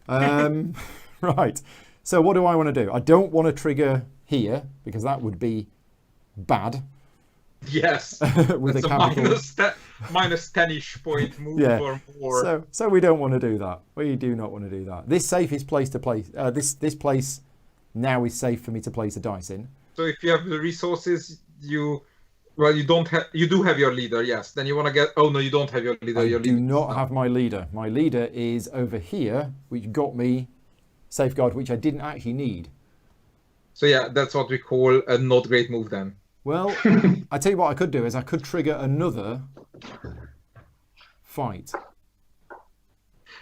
beer. Right. So what do I want to do? I don't want to trigger here because that would be bad. Yes. With It's a a capital. minus 10-ish point move Yeah. or more. So we don't want to do that. We do not want to do that. This safest place to place. This place now is safe for me to place a dice in. So if you have the resources, you do have your leader, yes. Then you want to get. Oh no, you don't have your leader. I Your do leader not have my leader. My leader is over here, which got me safeguard, which I didn't actually need. So yeah, that's what we call a not great move then. Well, I tell you what I could do is I could trigger another fight.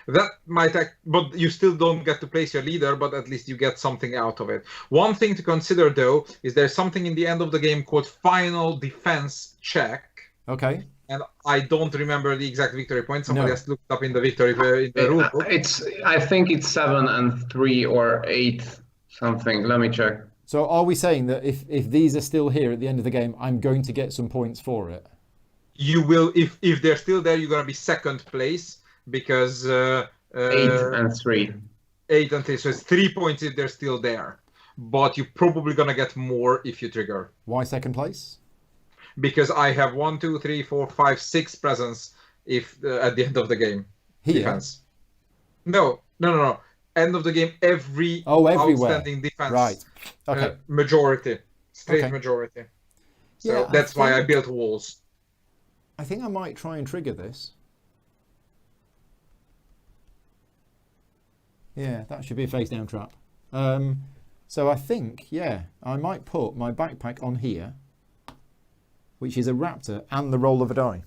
That might, but you still don't get to place your leader, but at least you get something out of it. One thing to consider though is there's something in the end of the game called final defense check. Okay. And I don't remember the exact victory point. Somebody No. has looked up in the victory in the rule book. I think it's 7 and 3 or 8 something. Let me check. So are we saying that if these are still here at the end of the game, I'm going to get some points for it? You will, if they're still there, you're gonna be second place because 8 and 3. 8 and 3. So it's 3 points if they're still there, but you're probably gonna get more if you trigger. Why second place? Because I have 1, 2, 3, 4, 5, 6 presents if at the end of the game. Here? Defense. No. End of the game, every everywhere. outstanding defense. Right. Okay. Majority. Straight Okay. majority. So Yeah, that's why I think- built walls. I think I might try and trigger this. Yeah, that should be a face down trap. So I think, yeah, I might put my backpack on here, which is a raptor and the roll of a die.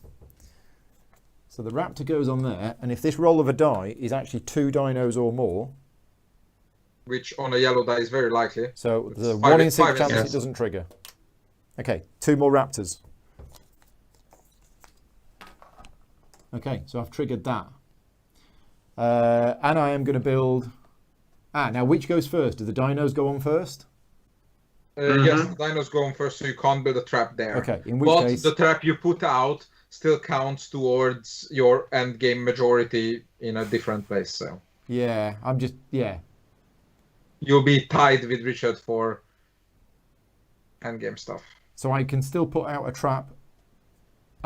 So the raptor goes on there, and if this roll of a die is actually 2 dinos or more, Which on a yellow die is very likely. so It's the 5 1 in 6 5 chance yes. it doesn't trigger. Okay, 2 more raptors. Okay, so I've triggered that. And I am going to build... now which goes first? Do the dinos go on first? Yes, the dinos go on first, so you can't build a trap there. Okay, in which But case... the trap you put out still counts towards your end game majority in a different place. So Yeah, I'm just... Yeah. you'll be tied with Richard for end game stuff. So I can still put out a trap,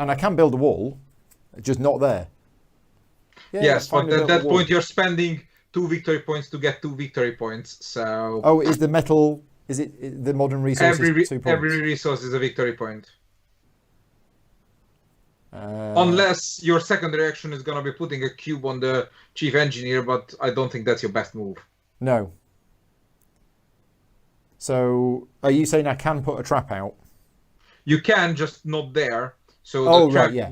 and I can build a wall, just not there. Yeah, Yes, fine but to at build a that wall. point you're spending 2 victory points to get 2 victory points. So Oh, is the metal... Is it the modern resources 2 points? every resource is a victory point. Uh, Unless your secondary action is going to be putting a cube on the chief engineer, but I don't think that's your best move. No. So, are you saying I can put a trap out? You can, just not there. So Oh, the trap, right, yeah.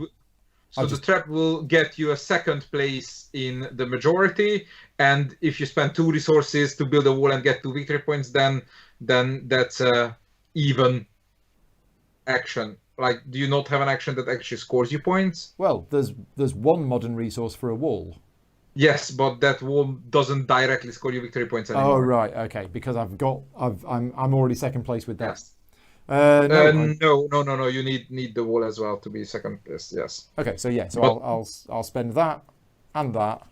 So the trap will get you a second place in the majority, and if you spend 2 resources to build a wall and get 2 victory points, then that's a even action. Like, do you not have an action that actually scores you points? Well, there's 1 modern resource for a wall. Yes, but that wall doesn't directly score you victory points anymore. Oh, right, okay, because I'm already second place with that. Yes. No, You need the wall as well to be second place. Yes. Okay, so yeah, so But- I'll spend that and that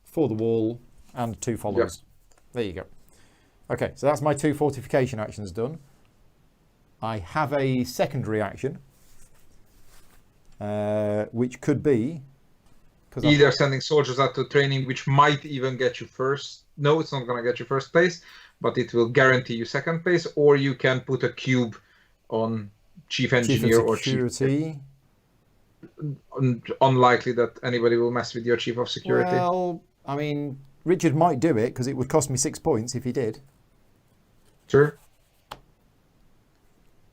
for the wall and 2 followers. There you go. Okay, so that's my 2 fortification actions done. I have a secondary action, which could be Either sending soldiers out to training, which might even get you first. No, it's not going to get you first place, but it will guarantee you second place. Or you can put a cube on chief engineer or chief. security. Unlikely that anybody will mess with your chief of security. Well, I mean, Richard might do it because it would cost me 6 points if he did. Sure.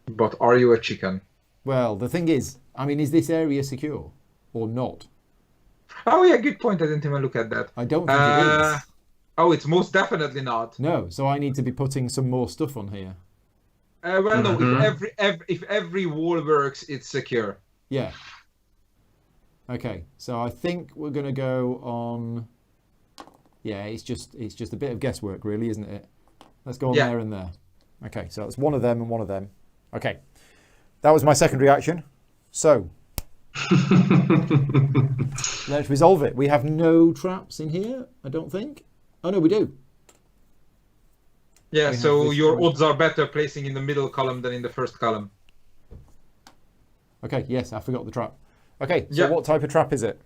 But are you a chicken? Well, the thing is, I mean, is this area secure or not? Oh yeah, good point. I didn't even look at that. I don't think it is. Oh, it's most definitely not. No, so I need to be putting some more stuff on here. Well, no. Mhm. If every wall works, it's secure. Yeah. Okay, so I think we're going to go on. Yeah, it's just a bit of guesswork, really, isn't it? Let's go on Yeah. there and there. Okay, so it's one of them and one of them. Okay, that was my second reaction. So let's resolve it. We have no traps in here, I don't think. Oh no, we do. Yeah. We have So this your one. odds are better placing in the middle column than in the first column. Okay, yes, I forgot the trap. Okay, so Yeah. what type of trap is it?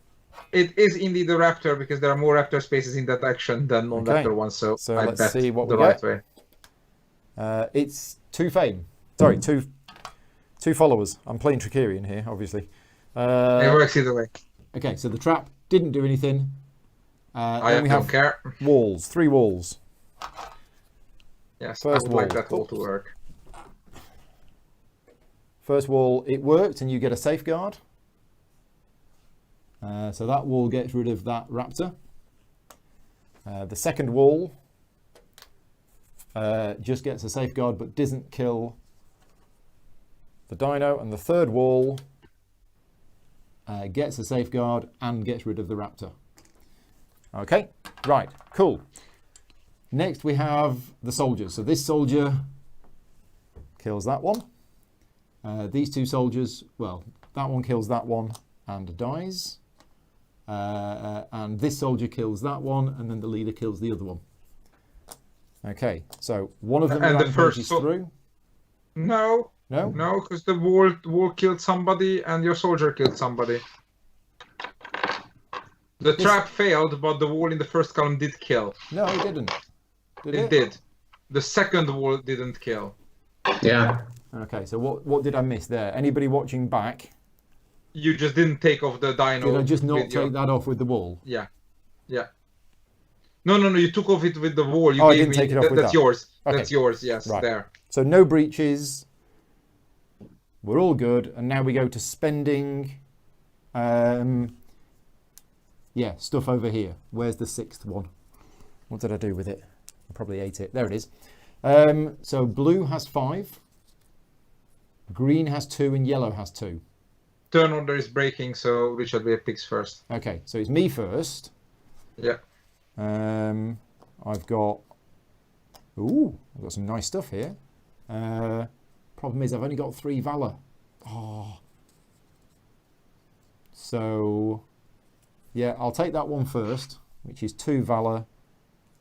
It is indeed a raptor because there are more raptor spaces in that action than non-raptor Okay. ones. So So I let's bet see what we the right get. way. It's two fame. Sorry, two followers. I'm playing Tricerian here, obviously. It works either way. Okay, so the trap didn't do anything. I Then we don't have care. walls, 3 walls. Yes, First I would like wall. that wall to work. First wall, it worked, and you get a safeguard. So that wall gets rid of that raptor. The second wall just gets a safeguard, but doesn't kill the dino. And the third wall gets a safeguard and gets rid of the raptor. Okay, right, cool. Next we have the soldiers. So this soldier kills that one. These two soldiers, well, that one kills that one and dies. And this soldier kills that one, and then the leader kills the other one. Okay, so one of them And the rampages first through. No, No? no, because the wall killed somebody and your soldier killed somebody. The trap failed, but the wall in the first column did kill. No, it didn't. Did It it? did. The second wall didn't kill. Yeah. Okay, so what did I miss there? Anybody watching back? You just didn't take off the dino. Did I just not with take your- that off with the wall? Yeah, yeah. No, you took off it with the wall. You Oh, I gave didn't me. take it off with That's that. yours. Okay. That's yours. Yes, Right. there. So no breaches. We're all good, and now we go to spending. Yeah, stuff over here. Where's the sixth one? What did I do with it? I probably ate it. There it is. So blue has 5, green has 2, and yellow has 2. Turn order is breaking, so Richard Weir picks first. Okay, so it's me first. Yeah. I've got. Ooh, I've got some nice stuff here. Problem is, I've only got 3 valor. Oh. So, yeah, I'll take that one first, which is 2 valor,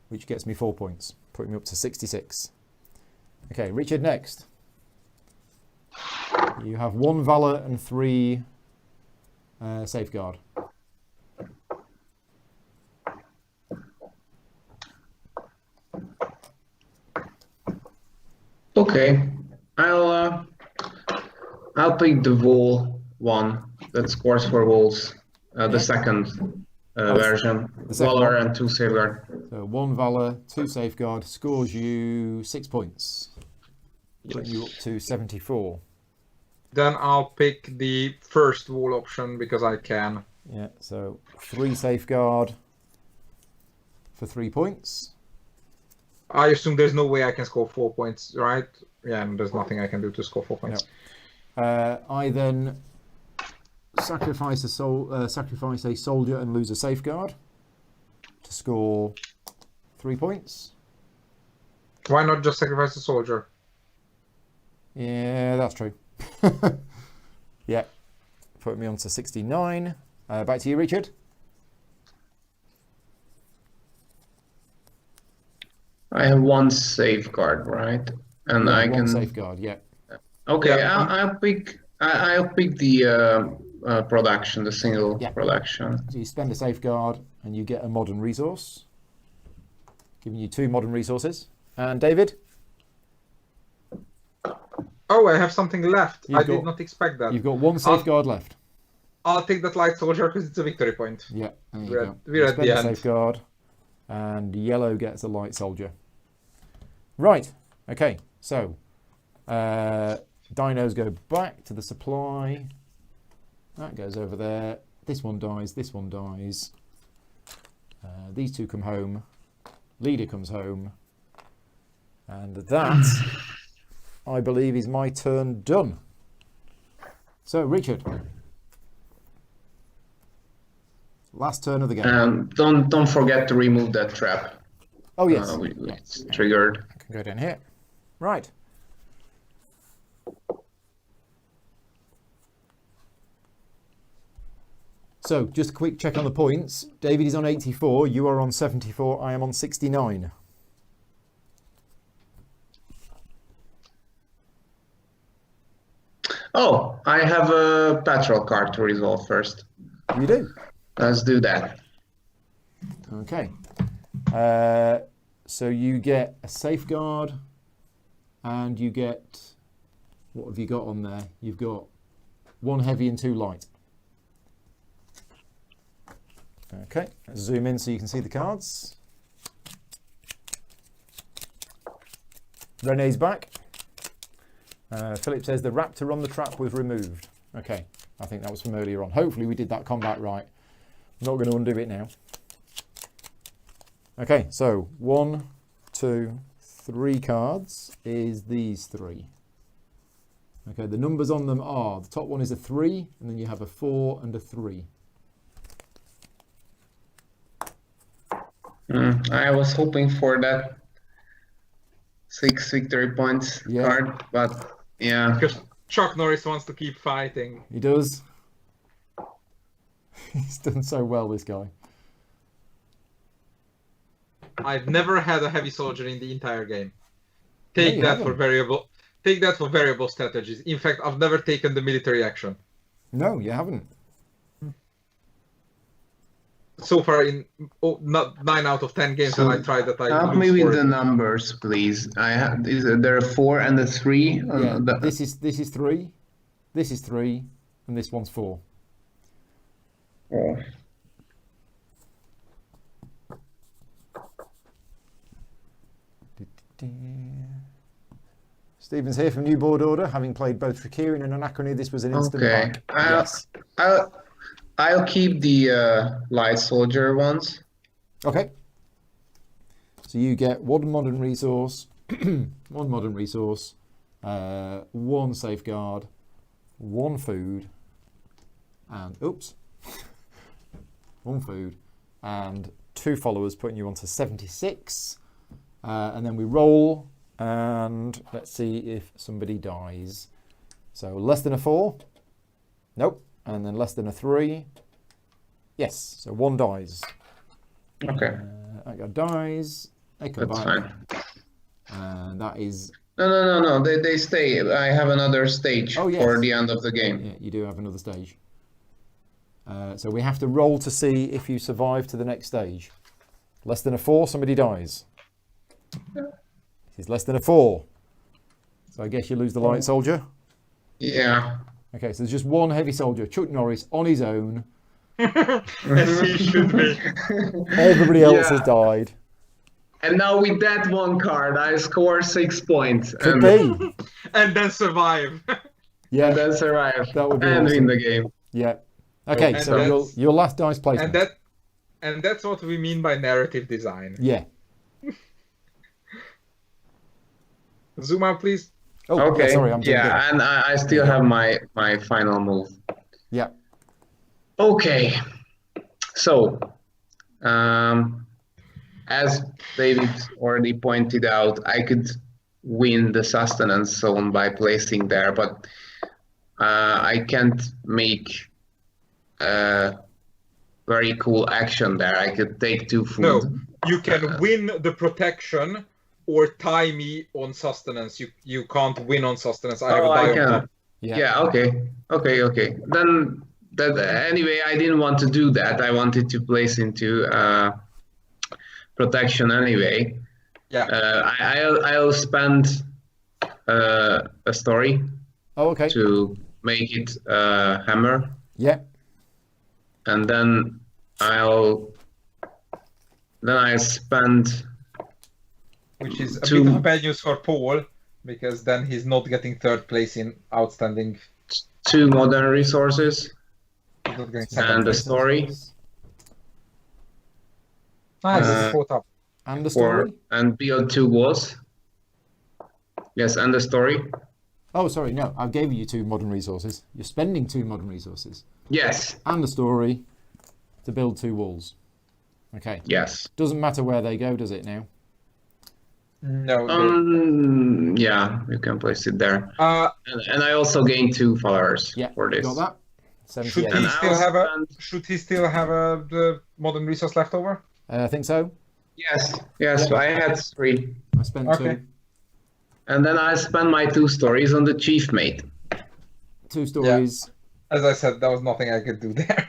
which gets me 4 points, putting me up to 66. Okay, Richard, next. You have 1 valor and 3 safeguard. Okay. I'll pick the wall one that scores for walls. The second version. the second Valor one. and 2 safeguard. So 1 valor, 2 safeguard, scores you 6 points, putting you up to 74. Then I'll pick the first wall option because I can. Yeah, so 3 safeguard for 3 points. I assume there's no way I can score 4 points, right? Yeah, and there's nothing I can do to score 4 points. I then sacrifice a soldier and lose a safeguard to score 3 points. Why not just sacrifice a soldier? Yeah, that's true. Yeah, put me on to 69. Back to you, Richard. I have 1 safeguard, right? And Yeah, I 1 can. safeguard, yeah. Okay, Yeah. I'll pick. I'll pick the production, the single Yeah. production. So you spend a safeguard and you get a modern resource, giving you 2 modern resources. And David? Oh, I have something left. You've I got- did not expect that. You've got 1 safeguard left. I'll take that light soldier because it's a victory point. Yeah, there you We're go. at- we're You at spend the a end. safeguard, and yellow gets a light soldier. Right. Okay. So, dinos go back to the supply. That goes over there. This one dies. This one dies. These 2 come home. Leader comes home, and that I believe, is my turn done. So, Richard. Last turn of the game. Don't forget to remove that trap. Oh, yes. It's triggered. I can go down here. Right. So, just a quick check on the points. David is on 84, you are on 74, I am on 69. Oh, I have a patrol card to resolve first. You do? Let's do that. Okay. So you get a safeguard, and you get, what have you got on there? You've got 1 heavy and 2 light. Okay, let's zoom in so you can see the cards. Renee's back. Philip says the Raptor on the trap was removed. Okay, I think that was from earlier on. Hopefully we did that combat right. I'm not going to undo it now. Okay, so 1, 2, 3 cards is these 3. Okay, the numbers on them are, the top one is a 3, and then you have a 4 and a 3. I was hoping for that 6 victory points card, but yeah. Because Chuck Norris wants to keep fighting. He does. He's done so well, this guy. I've never had a heavy soldier in the entire game. Take that for variable strategies. In fact, I've never taken the military action. No, you haven't. So far, in 9 out of 10 games that I tried that I help me with the numbers, please. Is there a 4 and a 3? Yeah, this is 3, this is 3, and this one's 4. Oh. Stephen's here from New Board Order, having played both Tricerian and Anachrony. This was an instant back. Yes. I'll keep the light soldier ones. Okay. So you get 1 modern resource, 1 modern resource, 1 safeguard, 1 food, and 1 food, and 2 followers, putting you on to 76. And then we roll, and let's see if somebody dies. So less than a 4? Nope. And then less than a 3? Yes. So 1 dies. Okay. That guy dies. They come That's back. fine. And that is... No. They stay. I have another stage Oh, yes. for the end of the game. Yeah, you do have another stage. So we have to roll to see if you survive to the next stage. Less than a 4, somebody dies. It's less than a 4. So I guess you lose the light soldier. Yeah. Okay, so there's just 1 heavy soldier, Chuck Norris, on his own. As he should be. Everybody else has died. And now with that 1 card, I score 6 points. Could be. And then survive. Yeah. And then survive. That would be and awesome. win the game. Yeah. Okay, And so your last dice placement. And that's what we mean by narrative design. Yeah. Zoom out, please. Oh, Okay. yeah, sorry, I'm doing good. and I still have my final move. Yeah. Okay. So, as David already pointed out, I could win the sustenance zone by placing there, but I can't make a very cool action there. I could take 2 food. No, you can win the protection or tie me on sustenance. You can't win on sustenance. I have a die on top. Yeah. Okay. Then anyway, I didn't want to do that. I wanted to place into protection anyway. Yeah. I'll spend a story. Oh, okay. To make it hammer. Yeah. And then I'll spend. Which is a bit of bad news for Paul, because then he's not getting 3rd place in outstanding. 2 modern resources. He's not getting And the story. Nice, caught up. And the story. And build 2 walls. Yes, and the story. Oh, sorry, no, I gave you 2 modern resources. You're spending 2 modern resources. Yes. And the story to build 2 walls. Okay. Yes. Doesn't matter where they go, does it now? No. Yeah, you can place it there. Uh, And I also gained 2 followers Yeah, for this. got that. should 78. he And still I'll have a? spend- Should he still have the modern resource left over? I think so. Yes, yes, Yeah. I had 3. I spent Okay. 2. And then I spent my 2 stories on the chief mate. 2 stories As I said, there was nothing I could do there.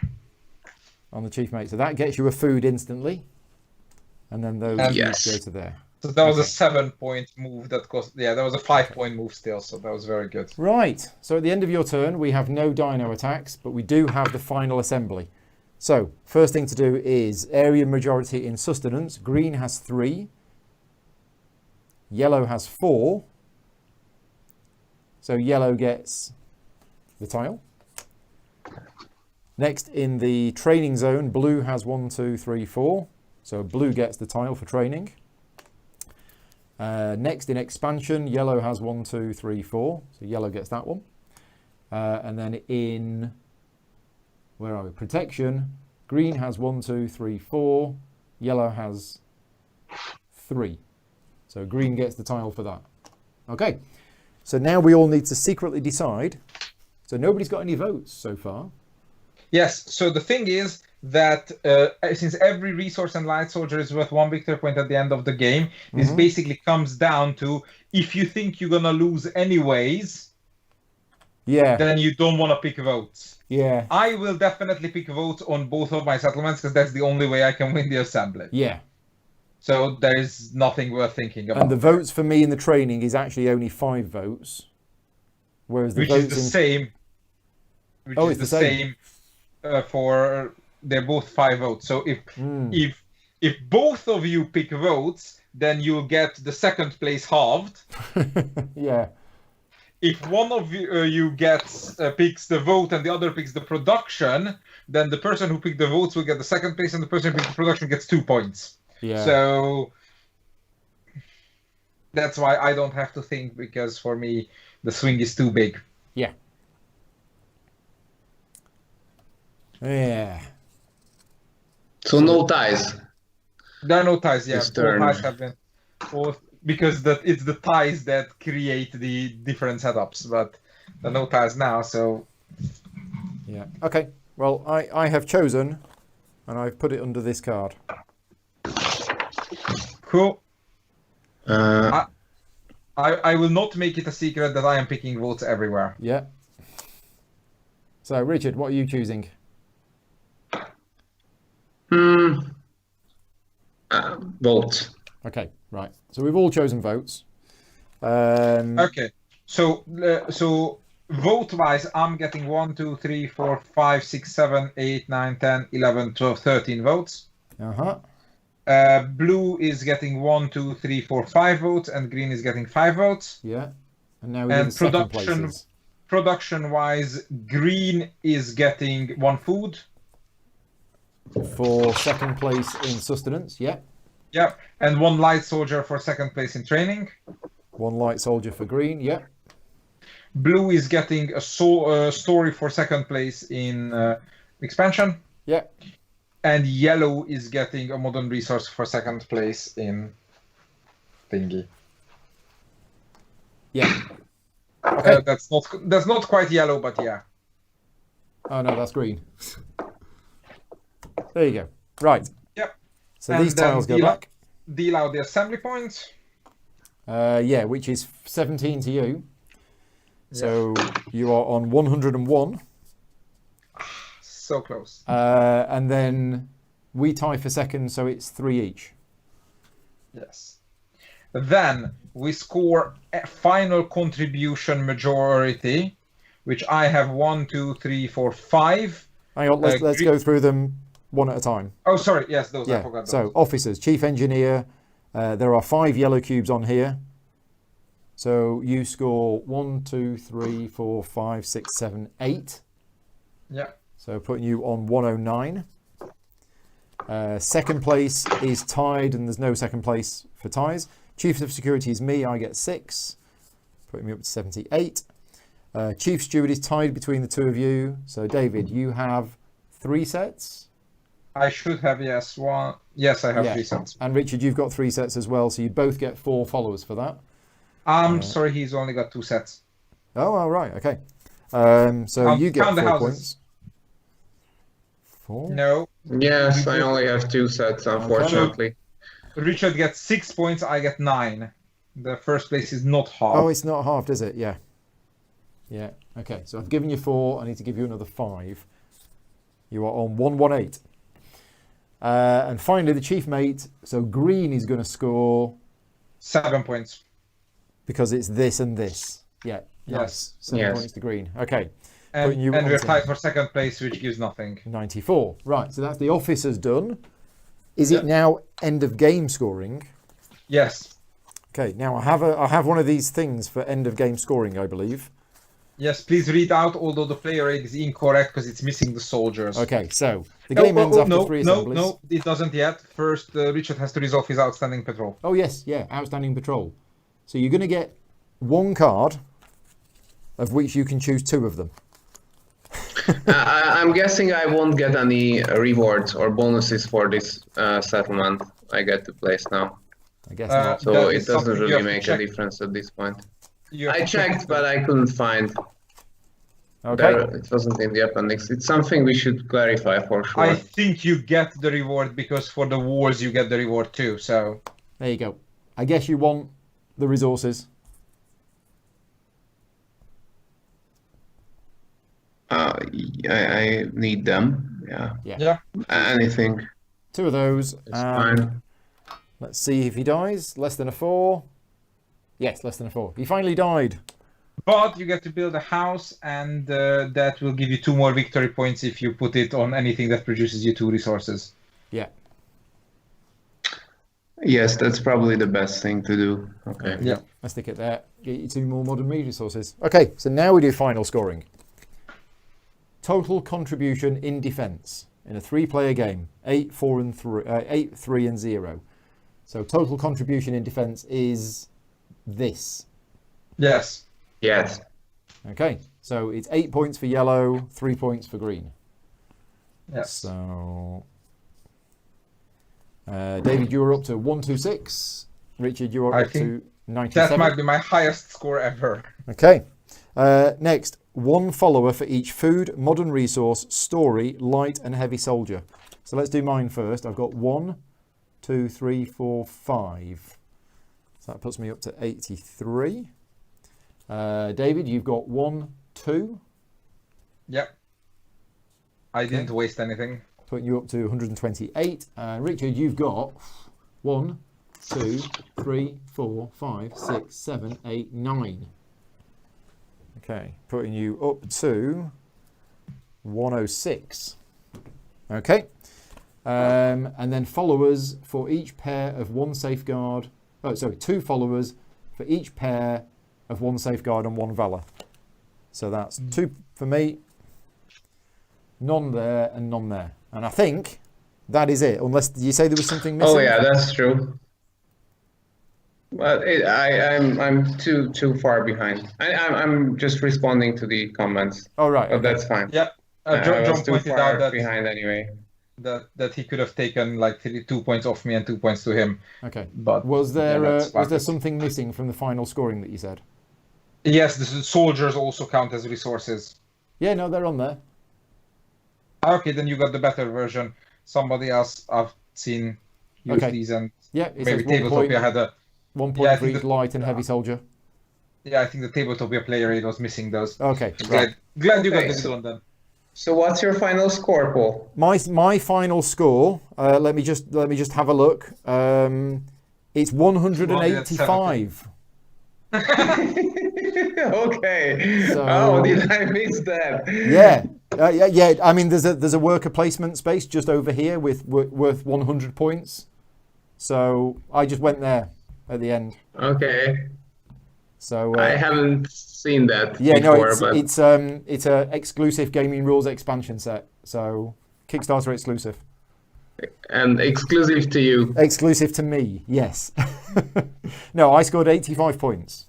on the chief mate. So that gets you a food instantly. And then those And- Yes. go to there. So that was a Okay. 7-point move that cost. Yeah, that was a 5-point move still. So that was very good. Right. So at the end of your turn, we have no dino attacks, but we do have the final assembly. So first thing to do is area majority in sustenance. Green has 3. Yellow has 4. So yellow gets the tile. Next in the training zone, blue has 1, 2, 3, 4. So blue gets the tile for training. Next in expansion, yellow has 1, 2, 3, 4. So yellow gets that one. And then in, where are we? Protection, green has 1, 2, 3, 4. Yellow has 3. So green gets the tile for that. Okay. So now we all need to secretly decide. So nobody's got any votes so far. Yes. So the thing is that since every resource and light soldier is worth 1 victory point at the end of the game, this basically comes down to if you think you're gonna lose anyways, Yeah. then you don't want to pick votes. Yeah. I will definitely pick votes on both of my settlements because that's the only way I can win the assembly. Yeah. So there is nothing worth thinking about. And the votes for me in the training is actually only 5 votes. Whereas the which votes is the in... same. Which Oh, is it's the the same. for they're both 5 votes. So if both of you pick votes, then you'll get the second place halved. Yeah. If one of you gets picks the vote and the other picks the production, then the person who picked the votes will get the second place, and the person who picked the production gets 2 points. Yeah. So that's why I don't have to think, because for me the swing is too big. Yeah. Yeah. So no ties. There are no ties. Yeah, This all turn. ties have been, because it's the ties that create the different setups. But there are no ties now, so Yeah. Okay. Well, I have chosen, and I've put it under this card. cool. Uh, I will not make it a secret that I am picking votes everywhere. Yeah. So, Richard, what are you choosing? vote. Okay. Right. So we've all chosen votes. Um, Okay, so vote-wise, I'm getting 1, 2, 3, 4, 5, 6, 7, 8, 9, 10, 11, 12, 13 votes. Uh-huh. Blue is getting 1, 2, 3, 4, 5 votes, and green is getting 5 votes. Yeah. And now we do And the second production- places. Production-wise, green is getting 1 food. For second place in sustenance, yeah. Yep, and 1 light soldier for second place in training. 1 light soldier for green, yeah. Blue is getting a story for second place in expansion. Yeah. And yellow is getting a modern resource for second place in thingy. Yeah. Okay. That's not quite yellow, but yeah. Oh no, that's green. There you go. Right. Yep. So And these then tiles go deal- back. Deal out the assembly points. Yeah, which is 17 to you. So you are on 101. So close. And then we tie for second, so it's 3 each. Yes. Then we score a final contribution majority, which I have 1, 2, 3, 4, 5. Hang on, let's Green- go through them one at a time. Oh, sorry. Yes, those. I Yeah. forgot those. So officers, chief engineer. There are 5 yellow cubes on here. So you score 1, 2, 3, 4, 5, 6, 7, 8. Yeah. So putting you on 109. Second place is tied, and there's no second place for ties. Chief of security is me. I get 6. putting me up to 78. Chief Steward is tied between the two of you. So, David, you have 3 sets. I should have, yes. One. Yes, I have 3 sets. And Richard, you've got 3 sets as well, so you both get 4 followers for that. Sorry, he's only got 2 sets. Oh, all right, okay. So you get 4 points. 4? No. Yes, I only have 2 sets, unfortunately. Richard gets 6 points, I get 9. The first place is not halved. Oh, it's not halved, is it? Yeah. Yeah, okay. So I've given you 4. I need to give you another 5. You are on 118. And finally, the chief mate. So green is going to score 7 points. Because it's this and this. Yeah. Yes. 7 points to green. Okay. And we're tied for second place, which gives nothing. 94. Right, so that's the officers done. Is it now end of game scoring? Yes. Okay, now I have one of these things for end of game scoring, I believe. Yes, please read out, although the player aid is incorrect because it's missing the soldiers. Okay, so the game ends after 3 assemblies. No, it doesn't yet. First, Richard has to resolve his outstanding patrol. Oh, yes, yeah, outstanding patrol. So you're going to get 1 card, of which you can choose 2 of them. I'm guessing I won't get any rewards or bonuses for this settlement I get to place now. I guess not. So it doesn't really make a difference at this point. I checked, but I couldn't find. Okay. It wasn't in the appendix. It's something we should clarify for sure. I think you get the reward because for the wars you get the reward too. So there you go. I guess you want the resources. I need them. Yeah. Anything. 2 of those. It's fine. Let's see if he dies. Less than a 4. Yes, less than a 4. He finally died. But you get to build a house, and that will give you 2 more victory points if you put it on anything that produces you 2 resources. Yeah. Yes, that's probably the best thing to do. Okay. Yeah. Let's stick it there. Get you 2 more modern meat resources. Okay, so now we do final scoring. Total contribution in defense in a 3-player game. 8, 3, and 0. So total contribution in defense is this. Yes. Yes. Okay, so it's 8 points for yellow, 3 points for green. Yes. So, David, you're up to 126. Richard, you're up to 97. That might be my highest score ever. Okay. Next, 1 follower for each food, modern resource, story, light, and heavy soldier. So let's do mine first. I've got 1, 2, 3, 4, 5. So that puts me up to 83. David, you've got 1, 2. Yep. I didn't waste anything. Putting you up to 128. Richard, you've got 1, 2, 3, 4, 5, 6, 7, 8, 9. Okay, putting you up to 106. Okay. And then followers for each pair of 1 safeguard. Oh, sorry, 2 followers for each pair of 1 safeguard and 1 valor. So that's 2 for me, none there and none there. And I think that is it, unless you say there was something missing. Oh yeah, that's true. Well, I'm too far behind. I'm just responding to the comments. Oh right, but okay. that's fine. Yep. John John pointed out that behind anyway. That he could have taken like 2 points off me and 2 points to him. Okay. But was there something missing from the final scoring that you said? Yes, the soldiers also count as resources. Yeah, no, they're on there. Okay, then you got the better version. Somebody else I've seen use these, and maybe Tabletopia had a 1 point for each light and heavy soldier. Yeah, I think the Tabletopia player aid was missing those. Okay. Glad you got the good one then. So what's your final score, Paul? My final score. Let me just have a look. It's 185. Okay. So, oh, did I miss that? Yeah. Yeah. I mean, there's a worker placement space just over here worth 100 points. So I just went there at the end. Okay. So I haven't seen that. Yeah, before, no, it's a exclusive gaming rules expansion set. So Kickstarter exclusive. And exclusive to you. Exclusive to me, yes. No, I scored 85 points.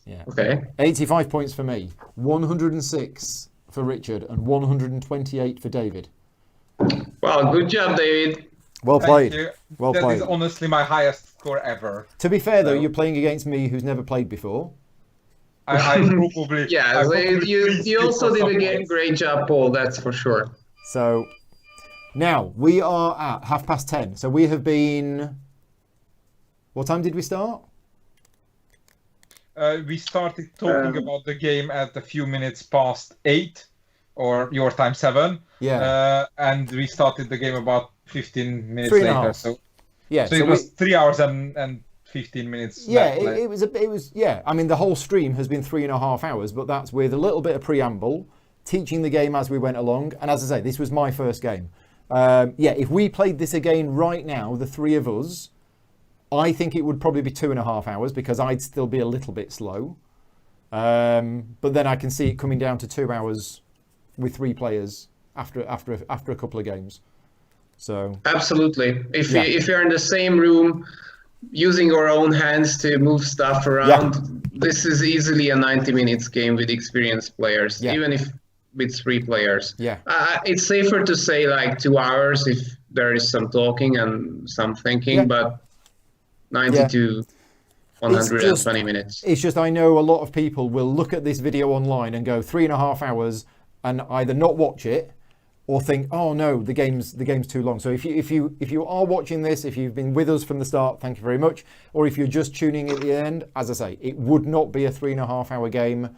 Yeah. Okay. 85 points for me, 106 for Richard, and 128 for David. Well, good job, David. Well played. Thank you. Well That played. is honestly my highest score ever. To be fair, though, So- you're playing against me who's never played before. I probably Yeah, I probably you freezed also for did some a points. great job, Paul. That's for sure. So now we are at 10:30. So we have been. What time did we start? We started talking about the game at a few minutes past 8, or your time 7. Yeah. And we started the game about 15 minutes 3.5. later. So Yeah. it was 3 hours and 15 minutes. Yeah, left. it was. Yeah, I mean, the whole stream has been 3.5 hours, but that's with a little bit of preamble, teaching the game as we went along. And as I say, this was my first game. If we played this again right now, the three of us, I think it would probably be 2.5 hours because I'd still be a little bit slow. But then I can see it coming down to 2 hours with 3 players after a couple of games. So Absolutely. If you're in the same room, using your own hands to move stuff around, this is easily a 90 minutes game with experienced players, even if with 3 players. Yeah. It's safer to say like 2 hours if there is some talking and some thinking, but 90 to 120 minutes. It's just I know a lot of people will look at this video online and go 3.5 hours and either not watch it or think, oh no, the game's too long. So if you are watching this, if you've been with us from the start, thank you very much. Or if you're just tuning at the end, as I say, it would not be a 3.5 hour game.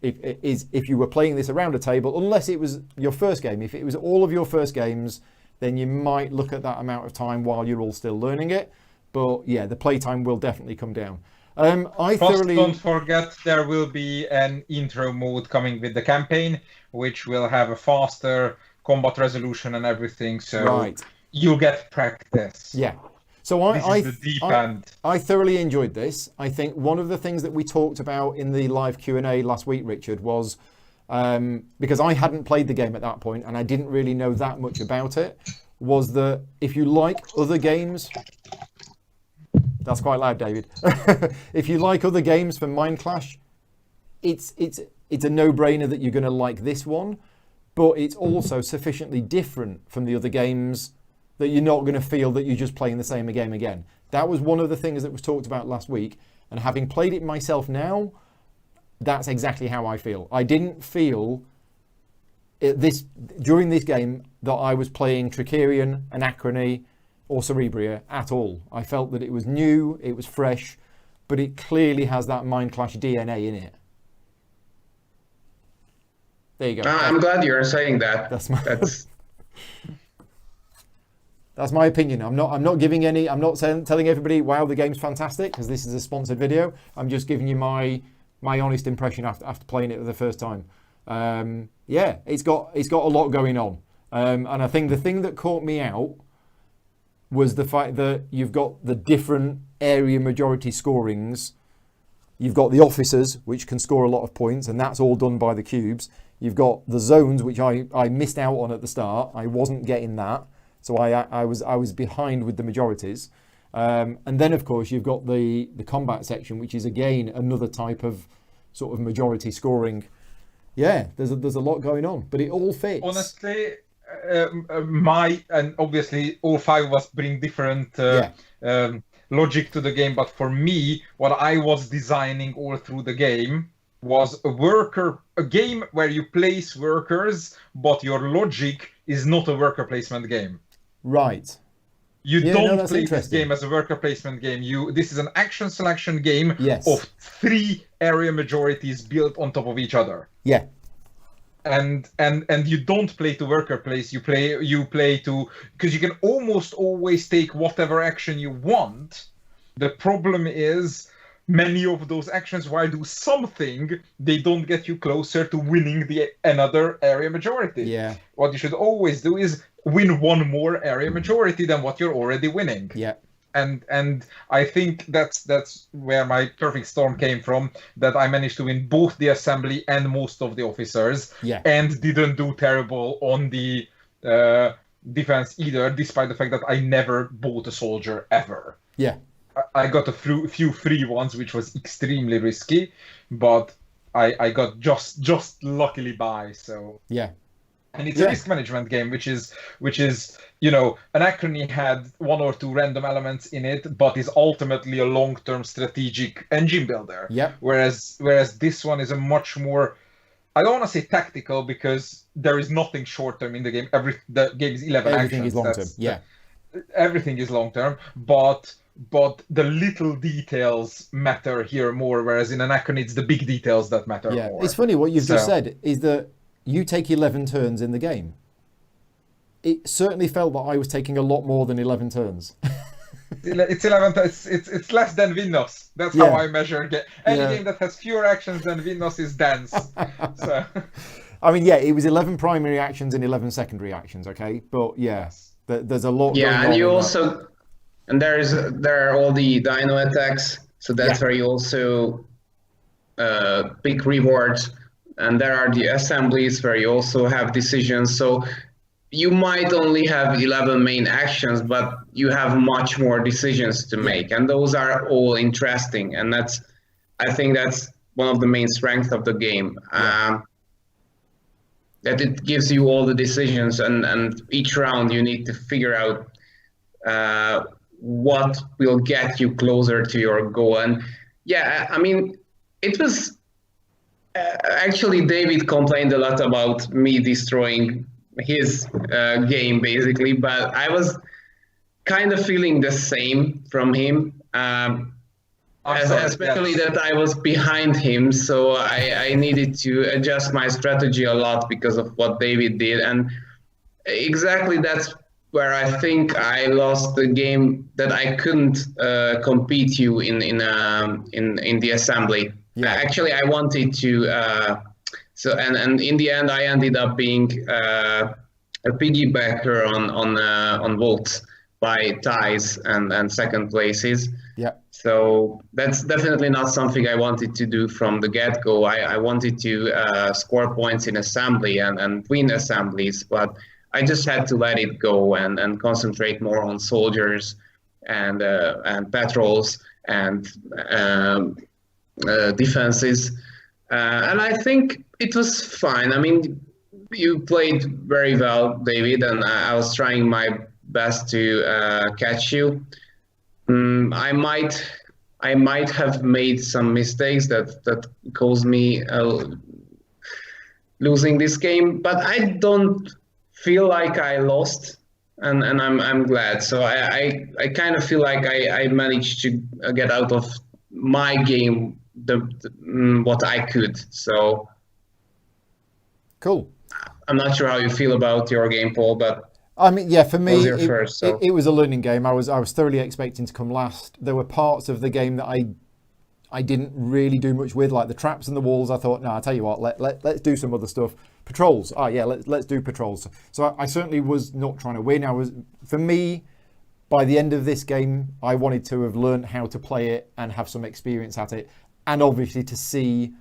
If you were playing this around a table, unless it was your first game. If it was all of your first games, then you might look at that amount of time while you're all still learning it. But yeah, the playtime will definitely come down. Don't forget there will be an intro mode coming with the campaign, which will have a faster combat resolution and everything. So you'll get practice. Yeah. So I thoroughly enjoyed this. I think one of the things that we talked about in the live Q&A last week, Richard, was because I hadn't played the game at that point and I didn't really know that much about it, was that if you like other games... That's quite loud, David. If you like other games from Mindclash, it's a no-brainer that you're going to like this one, but it's also sufficiently different from the other games that you're not going to feel that you're just playing the same game again. That was one of the things that was talked about last week, and having played it myself now, that's exactly how I feel. I didn't feel during this game that I was playing Tricerion, Anachrony, or Cerebria at all. I felt that it was new, it was fresh, but it clearly has that Mindclash DNA in it. There you go. I'm glad you're saying that. That's my opinion. I'm not giving any. I'm not telling everybody, wow, the game's fantastic, because this is a sponsored video. I'm just giving you my honest impression after playing it for the first time. It's got a lot going on, and I think the thing that caught me out was the fact that you've got the different area majority scorings. You've got the officers, which can score a lot of points, and that's all done by the cubes. You've got the zones, which I missed out on at the start. I wasn't getting that, so I was behind with the majorities. And then, of course, you've got the combat section, which is, again, another type of sort of majority scoring. Yeah, there's a lot going on, but it all fits. Honestly... and obviously all 5 of us bring different logic to the game, but for me, what I was designing all through the game was a game where you place workers, but your logic is not a worker placement game. Right. You don't play this game as a worker placement game. This is an action selection game of 3 area majorities built on top of each other. Yeah. And you don't play to worker place, you play to, because you can almost always take whatever action you want. The problem is many of those actions, while do something, they don't get you closer to winning another area majority. Yeah. What you should always do is win one more area majority than what you're already winning. Yeah. And I think that's where my perfect storm came from, that I managed to win both the assembly and most of the officers, and didn't do terrible on the defense either, despite the fact that I never bought a soldier ever. Yeah. I got a few free ones, which was extremely risky, but I got just luckily by. So Yeah. and it's a risk management game, which is Anachrony had one or two random elements in it, but is ultimately a long-term strategic engine builder. Yeah. Whereas this one is a much more, I don't want to say tactical, because there is nothing short-term in the game. The game is 11 Everything actions. is long-term. Yeah. Everything is long-term, but the little details matter here more, whereas in Anachrony it's the big details that matter more. It's funny what you've just said is that you take 11 turns in the game. It certainly felt that I was taking a lot more than 11 turns. It's 11. It's less than Windows. That's how I measure any game that has fewer actions than Windows is dense. So, I mean, it was 11 primary actions and 11 secondary actions. Okay, but there's a lot. Yeah, going and on you in also, and there are all the Dino attacks. So that's where you also pick rewards. And there are the assemblies where you also have decisions. So you might only have 11 main actions, but you have much more decisions to make. And those are all interesting. And I think that's one of the main strengths of the game. That it gives you all the decisions, and each round you need to figure out what will get you closer to your goal. And I mean, it was... actually, David complained a lot about me destroying his game, basically, but I was kind of feeling the same from him, especially that I was behind him, so I needed to adjust my strategy a lot because of what David did, and exactly that's where I think I lost the game, that I couldn't compete you in the assembly. Yeah. Actually, I wanted to, and in the end, I ended up being a piggybacker on votes by ties and second places. Yeah. So that's definitely not something I wanted to do from the get-go. I wanted to score points in assembly and win assemblies, but I just had to let it go and concentrate more on soldiers and patrols and defenses, and I think it was fine. I mean, you played very well, David, and I was trying my best to catch you. I might have made some mistakes that caused me losing this game, but I don't feel like I lost, and I'm glad. So I kind of feel like I managed to get out of my game what I could. So cool. I'm not sure how you feel about your game, Paul, but I mean, for me, it was a learning game. I was thoroughly expecting to come last. There were parts of the game that I didn't really do much with, like the traps and the walls. I thought, no, I'll tell you what, let's do some other stuff. Patrols. Let's do patrols. So I certainly was not trying to win. For me, by the end of this game, I wanted to have learned how to play it and have some experience at it. And obviously to see,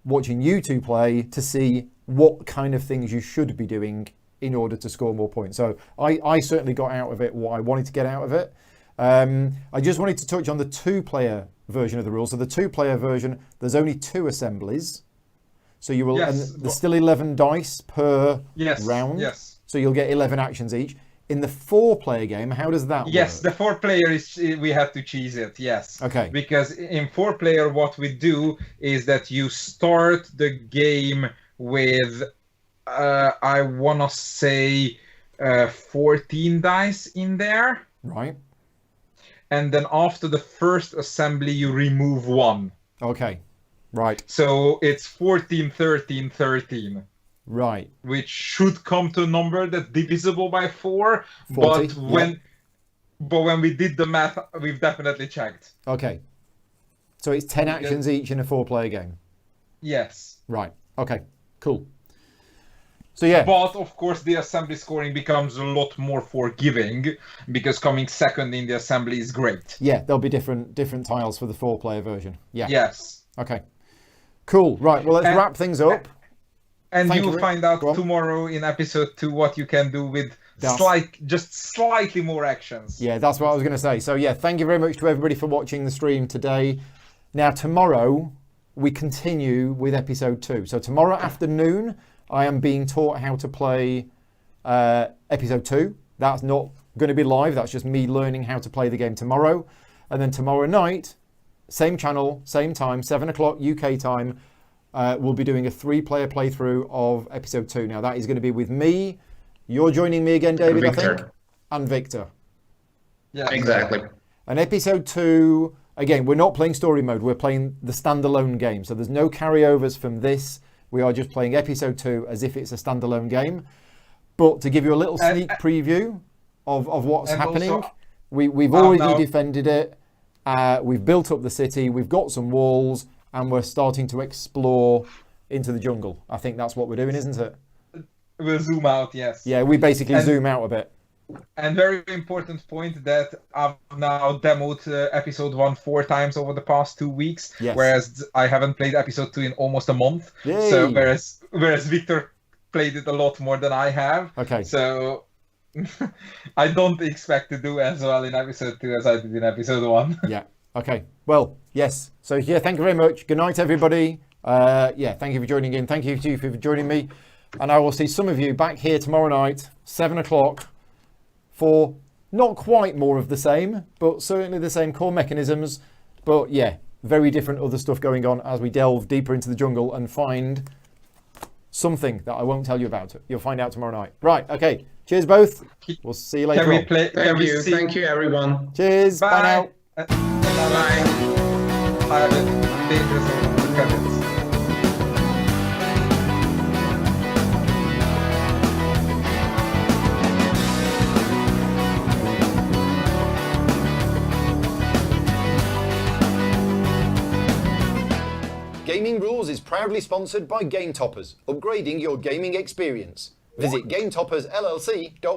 watching you two play, to see what kind of things you should be doing in order to score more points. So I certainly got out of it what I wanted to get out of it. I just wanted to touch on the 2-player version of the rules. So the 2-player version, there's only 2 assemblies. So you will, and there's still 11 dice per round. Yes. So you'll get 11 actions each. In the 4-player game, how does that work? Yes, the 4-player is, we have to cheese it, yes. Okay. Because in 4-player, what we do is that you start the game with, I want to say, 14 dice in there. Right. And then after the first assembly, you remove 1. Okay. Right. So it's 14, 13, 13. Right. Which should come to a number that's divisible by 4. 40, but when we did the math, we've definitely checked. Okay. So it's 10 actions each in a 4-player game? Yes. Right. Okay. Cool. So yeah. But of course the assembly scoring becomes a lot more forgiving, because coming second in the assembly is great. Yeah, there'll be different tiles for the 4-player version. Yeah. Yes. Okay. Cool. Right. Well, let's wrap things up. And you will find out tomorrow in episode 2 what you can do with just slightly more actions. Yeah, that's what I was going to say. So yeah, thank you very much to everybody for watching the stream today. Now tomorrow we continue with episode 2. So tomorrow afternoon I am being taught how to play episode 2. That's not going to be live. That's just me learning how to play the game tomorrow. And then tomorrow night, same channel, same time, 7 o'clock UK time, we'll be doing a 3-player playthrough of episode 2. Now that is going to be with me. You're joining me again, David, Victor. I think, and Victor. Yeah, Exactly. And episode 2, again, we're not playing story mode. We're playing the standalone game. So there's no carryovers from this. We are just playing episode 2 as if it's a standalone game. But to give you a little sneak preview of what's happening, also, we've already defended it. We've built up the city. We've got some walls, and we're starting to explore into the jungle. I think that's what we're doing, isn't it? We'll zoom out, yes. Yeah, we basically zoom out a bit. And very important point that I've now demoed episode 1 4 times over the past 2 weeks, Yes. whereas I haven't played episode 2 in almost a month. Yay. So whereas Victor played it a lot more than I have. Okay. So I don't expect to do as well in episode 2 as I did in episode 1. Yeah. Okay. Well, yes. So yeah, thank you very much. Good night, everybody. Yeah, thank you for joining in. Thank you to you for joining me. And I will see some of you back here tomorrow night, 7 o'clock, for not quite more of the same, but certainly the same core mechanisms. But yeah, very different other stuff going on as we delve deeper into the jungle and find something that I won't tell you about. You'll find out tomorrow night. Right. Okay. Cheers, both. We'll see you later. Can we on. play? Thank you, everyone. Cheers. Bye now. Bye. Bye. I have a dangerous credits. Gaming Rules is proudly sponsored by Game Toppers, upgrading your gaming experience. Visit GameToppersLLC.com.